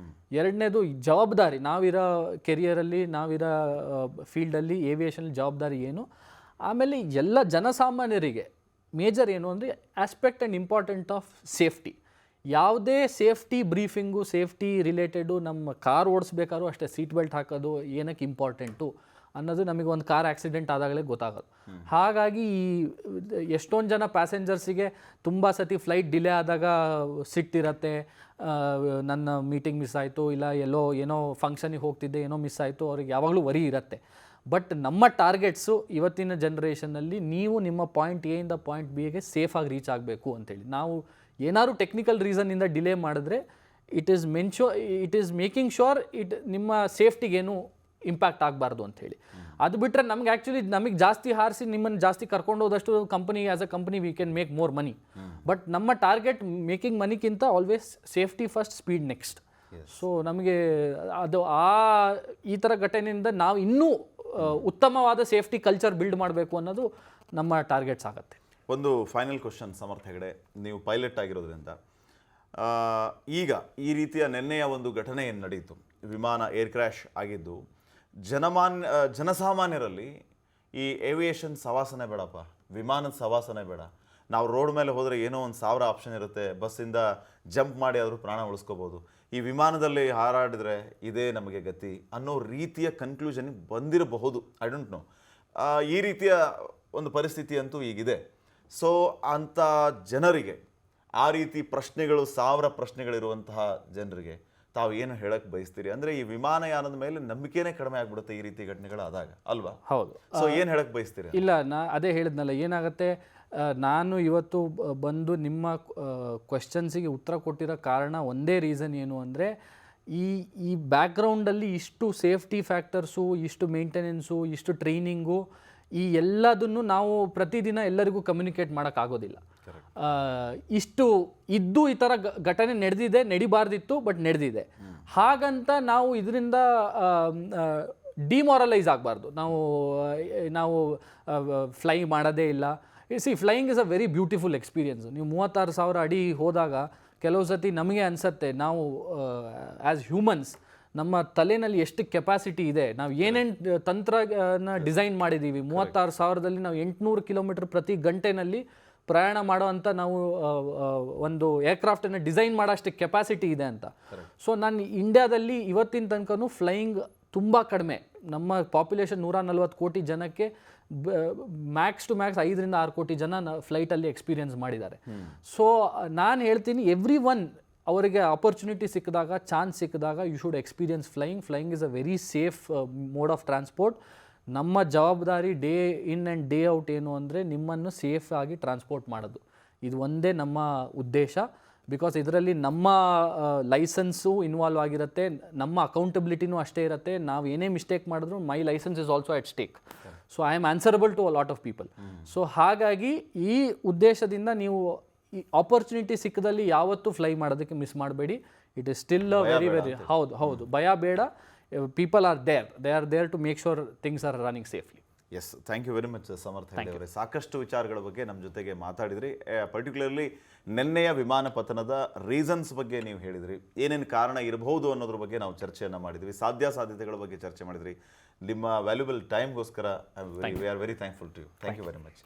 ಎರಡನೇದು ಜವಾಬ್ದಾರಿ, ನಾವಿರೋ ಕೆರಿಯರಲ್ಲಿ ನಾವಿರೋ ಫೀಲ್ಡಲ್ಲಿ ಏವಿಯೇಷನ್ ಜವಾಬ್ದಾರಿ ಏನು, ಆಮೇಲೆ ಎಲ್ಲ ಜನಸಾಮಾನ್ಯರಿಗೆ ಮೇಜರ್ ಏನು ಅಂದರೆ aspect and important of safety. ಯಾವುದೇ ಸೇಫ್ಟಿ ಬ್ರೀಫಿಂಗು, ಸೇಫ್ಟಿ ರಿಲೇಟೆಡು, ನಮ್ಮ ಕಾರ್ ಓಡಿಸ್ಬೇಕಾದ್ರೂ ಅಷ್ಟೇ ಸೀಟ್ ಬೆಲ್ಟ್ ಹಾಕೋದು ಏನಕ್ಕೆ ಇಂಪಾರ್ಟೆಂಟು ಅನ್ನೋದು ನಮಗೆ ಒಂದು ಕಾರ್ ಆಕ್ಸಿಡೆಂಟ್ ಆದಾಗಲೇ ಗೊತ್ತಾಗೋದು. ಹಾಗಾಗಿ ಈ ಎಷ್ಟೊಂದು ಜನ ಪ್ಯಾಸೆಂಜರ್ಸಿಗೆ ತುಂಬ ಸತಿ ಫ್ಲೈಟ್ ಡಿಲೇ ಆದಾಗ ಸಿಟ್ಟಿರುತ್ತೆ, ನನ್ನ ಮೀಟಿಂಗ್ ಮಿಸ್ ಆಯಿತು, ಇಲ್ಲ ಏನೋ ಫಂಕ್ಷನಿಗೆ ಹೋಗ್ತಿದ್ದೆ ಏನೋ ಮಿಸ್ ಆಯಿತು, ಅವ್ರಿಗೆ ಯಾವಾಗಲೂ ವರಿ ಇರುತ್ತೆ. ಬಟ್ ನಮ್ಮ ಟಾರ್ಗೆಟ್ಸು ಇವತ್ತಿನ ಜನ್ರೇಷನಲ್ಲಿ ನೀವು ನಿಮ್ಮ ಪಾಯಿಂಟ್ ಎ ಇಂದ ಪಾಯಿಂಟ್ ಬಿಗೆ ಸೇಫಾಗಿ ರೀಚ್ ಆಗಬೇಕು ಅಂತೇಳಿ. ನಾವು ಏನಾದ್ರು ಟೆಕ್ನಿಕಲ್ ರೀಸನ್ನಿಂದ ಡಿಲೇ ಮಾಡಿದ್ರೆ ಇಟ್ ಈಸ್ ಮೇಕಿಂಗ್ ಶ್ಯೂರ್ ನಿಮ್ಮ ಸೇಫ್ಟಿಗೇನು ಇಂಪ್ಯಾಕ್ಟ್ ಆಗಬಾರ್ದು ಅಂಥೇಳಿ. ಅದು ಬಿಟ್ಟರೆ ನಮಗೆ ಜಾಸ್ತಿ ಹಾರಿಸಿ ನಿಮ್ಮನ್ನು ಜಾಸ್ತಿ ಕರ್ಕೊಂಡು ಹೋದಷ್ಟು company as a company we can make more money. But ನಮ್ಮ ಟಾರ್ಗೆಟ್ ಮೇಕಿಂಗ್ ಮನಿಗಿಂತ always safety first, speed next. So ನಮಗೆ ಅದು ಈ ಥರ ಘಟನೆಯಿಂದ ನಾವು ಇನ್ನೂ ಉತ್ತಮವಾದ ಸೇಫ್ಟಿ ಕಲ್ಚರ್ ಬಿಲ್ಡ್ ಮಾಡಬೇಕು ಅನ್ನೋದು ನಮ್ಮ ಟಾರ್ಗೆಟ್ಸ್ ಆಗುತ್ತೆ. ಒಂದು ಫೈನಲ್ ಕ್ವಶನ್ ಸಮರ್ಥ ಹೆಗಡೆ, ನೀವು ಪೈಲಟ್ ಆಗಿರೋದ್ರಿಂದ ಈಗ ಈ ರೀತಿಯ ನೆನ್ನೆಯ ಒಂದು ಘಟನೆ ಏನು ನಡೀತು, ವಿಮಾನ ಏರ್ ಕ್ರ್ಯಾಶ್ ಆಗಿದ್ದು, ಜನಸಾಮಾನ್ಯರಲ್ಲಿ ಈ ಏವಿಯೇಷನ್ ಸವಾಸನೆ ಬೇಡಪ್ಪ, ವಿಮಾನದ ಸವಾಸನೆ ಬೇಡ, ನಾವು ರೋಡ್ ಮೇಲೆ ಹೋದರೆ ಏನೋ ಒಂದು 1000 ಆಪ್ಷನ್ ಇರುತ್ತೆ, ಬಸ್ಸಿಂದ ಜಂಪ್ ಮಾಡಿ ಆದರೂ ಪ್ರಾಣ ಉಳಿಸ್ಕೋಬೋದು, ಈ ವಿಮಾನದಲ್ಲಿ ಹಾರಾಡಿದ್ರೆ ಇದೇ ನಮಗೆ ಗತಿ ಅನ್ನೋ ರೀತಿಯ ಕನ್ಕ್ಲೂಷನ್ಗೆ ಬಂದಿರಬಹುದು. ಐ ಡೋಂಟ್ ನೋ, ಈ ರೀತಿಯ ಒಂದು ಪರಿಸ್ಥಿತಿ ಅಂತೂ ಈಗಿದೆ. ಸೊ ಅಂಥ ಜನರಿಗೆ, ಆ ರೀತಿ ಪ್ರಶ್ನೆಗಳು 1000 ಪ್ರಶ್ನೆಗಳಿರುವಂತಹ ಜನರಿಗೆ ತಾವು ಏನು ಹೇಳಕ್ಕೆ ಬಯಸ್ತೀರಿ? ಅಂದರೆ ಈ ವಿಮಾನಯಾನದ ಮೇಲೆ ನಂಬಿಕೆನೇ ಕಡಿಮೆ ಆಗ್ಬಿಡುತ್ತೆ ಈ ರೀತಿ ಘಟನೆಗಳಾದಾಗ, ಅಲ್ವಾ? ಹೌದು. ಸೊ ಏನು ಹೇಳಕ್ಕೆ ಬಯಸ್ತೀರಿ? ಇಲ್ಲ, ಅದೇ ಹೇಳಿದ್ನಲ್ಲ, ಏನಾಗುತ್ತೆ, ನಾನು ಇವತ್ತು ಬಂದು ನಿಮ್ಮ ಕ್ವೆಶ್ಚನ್ಸಿಗೆ ಉತ್ತರ ಕೊಟ್ಟಿರೋ ಕಾರಣ ಒಂದೇ ರೀಸನ್ ಏನು ಅಂದರೆ, ಈ ಬ್ಯಾಕ್ಗ್ರೌಂಡಲ್ಲಿ ಇಷ್ಟು ಸೇಫ್ಟಿ ಫ್ಯಾಕ್ಟರ್ಸು, ಇಷ್ಟು ಮೇಂಟೆನೆನ್ಸು, ಇಷ್ಟು ಟ್ರೈನಿಂಗು ಈ ಎಲ್ಲದನ್ನು ನಾವು ಪ್ರತಿದಿನ ಎಲ್ಲರಿಗೂ ಕಮ್ಯುನಿಕೇಟ್ ಮಾಡೋಕ್ಕಾಗೋದಿಲ್ಲ. ಇಷ್ಟು ಇದ್ದು ಈ ಥರ ಘಟನೆ ನಡೆದಿದೆ, ನಡಿಬಾರ್ದಿತ್ತು, ಬಟ್ ನಡೆದಿದೆ. ಹಾಗಂತ ನಾವು ಇದರಿಂದ ಡಿಮಾರಲೈಸ್ ಆಗಬಾರ್ದು. ನಾವು ಫ್ಲೈ ಮಾಡೋದೇ ಇಲ್ಲ. Flying is a very beautiful experience. ನೀವು 36,000 ಅಡಿ ಹೋದಾಗ ಕೆಲವು ಸತಿ ನಮಗೆ ಅನಿಸುತ್ತೆ ನಾವು ಆ್ಯಸ್ ಹ್ಯೂಮನ್ಸ್ ನಮ್ಮ ತಲೆಯಲ್ಲಿ ಎಷ್ಟು ಕೆಪಾಸಿಟಿ ಇದೆ, ನಾವು ಏನೇನು ತಂತ್ರನ ಡಿಸೈನ್ ಮಾಡಿದ್ದೀವಿ. 36,000ದಲ್ಲಿ ನಾವು 800 ಕಿಲೋಮೀಟರ್ ಪ್ರತಿ ಗಂಟೆನಲ್ಲಿ ಪ್ರಯಾಣ ಮಾಡೋವಂಥ ನಾವು ಒಂದು ಏರ್ಕ್ರಾಫ್ಟನ್ನು ಡಿಸೈನ್ ಮಾಡೋ ಅಷ್ಟು ಕೆಪಾಸಿಟಿ ಇದೆ ಅಂತ. ಸೊ ನಾನು ಇಂಡಿಯಾದಲ್ಲಿ ಇವತ್ತಿನ ತನಕನೂ ಫ್ಲೈಯಿಂಗ್ ತುಂಬ ಕಡಿಮೆ. ನಮ್ಮ ಪಾಪ್ಯುಲೇಷನ್ 140 ಕೋಟಿ ಜನಕ್ಕೆ ಮ್ಯಾಕ್ಸ್ ಟು ಮ್ಯಾಕ್ಸ್ 5 ರಿಂದ 6 ಕೋಟಿ ಜನ ಫ್ಲೈಟಲ್ಲಿ ಎಕ್ಸ್ಪೀರಿಯನ್ಸ್ ಮಾಡಿದ್ದಾರೆ. ಸೊ ನಾನು ಹೇಳ್ತೀನಿ ಎವ್ರಿ ಒನ್ ಅವರಿಗೆ ಆಪರ್ಚುನಿಟಿ ಸಿಕ್ಕಿದಾಗ, ಚಾನ್ಸ್ ಸಿಕ್ಕಿದಾಗ you should experience flying. Flying is a very safe mode of transport. ನಮ್ಮ ಜವಾಬ್ದಾರಿ day in and day out ಏನು ಅಂದರೆ ನಿಮ್ಮನ್ನು ಸೇಫ್ ಆಗಿ ಟ್ರಾನ್ಸ್ಪೋರ್ಟ್ ಮಾಡೋದು. ಇದು ಒಂದೇ ನಮ್ಮ ಉದ್ದೇಶ. ಬಿಕಾಸ್ ಇದರಲ್ಲಿ ನಮ್ಮ ಲೈಸೆನ್ಸು ಇನ್ವಾಲ್ವ್ ಆಗಿರುತ್ತೆ, ನಮ್ಮ ಅಕೌಂಟಬಿಲಿಟಿನೂ ಅಷ್ಟೇ ಇರುತ್ತೆ. ನಾವು ಏನೇ ಮಿಸ್ಟೇಕ್ ಮಾಡಿದ್ರು my licence is also at stake. So I am answerable to a lot of people. So ಹಾಗಾಗಿ ಈ ಉದ್ದೇಶದಿಂದ ನೀವು ಈ ಆಪರ್ಚುನಿಟಿ ಸಿಕ್ಕದಲ್ಲಿ ಯಾವತ್ತೂ ಫ್ಲೈ ಮಾಡೋದಕ್ಕೆ ಮಿಸ್ ಮಾಡಬೇಡಿ. ಇಟ್ ಇಸ್ ಸ್ಟಿಲ್ ವೆರಿ ಹೌದು ಭಯ ಬೇಡ. People are they are there to make sure things are running safely. Yes, thank you very much Samarth Hegde ಅವರೇ. ಸಾಕಷ್ಟು ವಿಚಾರಗಳ ಬಗ್ಗೆ ನಮ್ಮ ಜೊತೆಗೆ ಮಾತಾಡಿದ್ರಿ. ಪರ್ಟಿಕ್ಯುಲರ್ಲಿ ನಿನ್ನೆಯ ವಿಮಾನ ಪತನದ ರೀಸನ್ಸ್ ಬಗ್ಗೆ ನೀವು ಹೇಳಿದ್ರಿ, ಏನೇನು ಕಾರಣ ಇರಬಹುದು ಅನ್ನೋದ್ರ ಬಗ್ಗೆ ನಾವು ಚರ್ಚೆಯನ್ನು ಮಾಡಿದ್ವಿ, ಸಾಧ್ಯತೆಗಳ ಬಗ್ಗೆ ಚರ್ಚೆ ಮಾಡಿದ್ರಿ. ನಿಮ್ಮ ವ್ಯಾಲ್ಯೂಬಲ್ ಟೈಮ್ಗೋಸ್ಕರ we are very thankful to you. Thank you very much.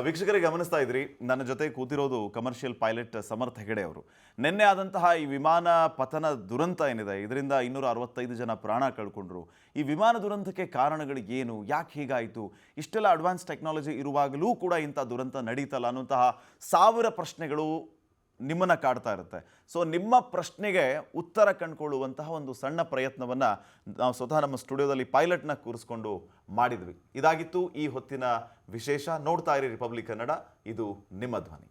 ವೀಕ್ಷಕರಿಗೆ ಗಮನಿಸ್ತಾ ಇದ್ರಿ, ನನ್ನ ಜೊತೆ ಕೂತಿರೋದು ಕಮರ್ಷಿಯಲ್ ಪೈಲಟ್ ಸಮರ್ಥ ಹೆಗಡೆ ಅವರು. ನಿನ್ನೆ ಆದಂತಹ ಈ ವಿಮಾನ ಪತನ ದುರಂತ ಏನಿದೆ, ಇದರಿಂದ 265 ಜನ ಪ್ರಾಣ ಕಳ್ಕೊಂಡ್ರು. ಈ ವಿಮಾನ ದುರಂತಕ್ಕೆ ಕಾರಣಗಳು ಏನು, ಯಾಕೆ ಹೀಗಾಯಿತು, ಇಷ್ಟೆಲ್ಲ ಅಡ್ವಾನ್ಸ್ ಟೆಕ್ನಾಲಜಿ ಇರುವಾಗಲೂ ಕೂಡ ಇಂಥ ದುರಂತ ನಡೀತಲ್ಲ ಅನ್ನುವಂತಹ 1000 ಪ್ರಶ್ನೆಗಳು ನಿಮ್ಮನ್ನು ಕಾಡ್ತಾ ಇರುತ್ತೆ. ಸೊ ನಿಮ್ಮ ಪ್ರಶ್ನೆಗೆ ಉತ್ತರ ಕಂಡುಕೊಳ್ಳುವಂತಹ ಒಂದು ಸಣ್ಣ ಪ್ರಯತ್ನವನ್ನು ನಾವು ಸ್ವತಃ ನಮ್ಮ ಸ್ಟುಡಿಯೋದಲ್ಲಿ ಪೈಲಟ್ನ ಕೂರಿಸ್ಕೊಂಡು ಮಾಡಿದ್ವಿ. ಇದಾಗಿತ್ತು ಈ ಹೊತ್ತಿನ ವಿಶೇಷ. ನೋಡ್ತಾ ಇರಿ ರಿಪಬ್ಲಿಕ್ ಕನ್ನಡ, ಇದು ನಿಮ್ಮ ಧ್ವನಿ.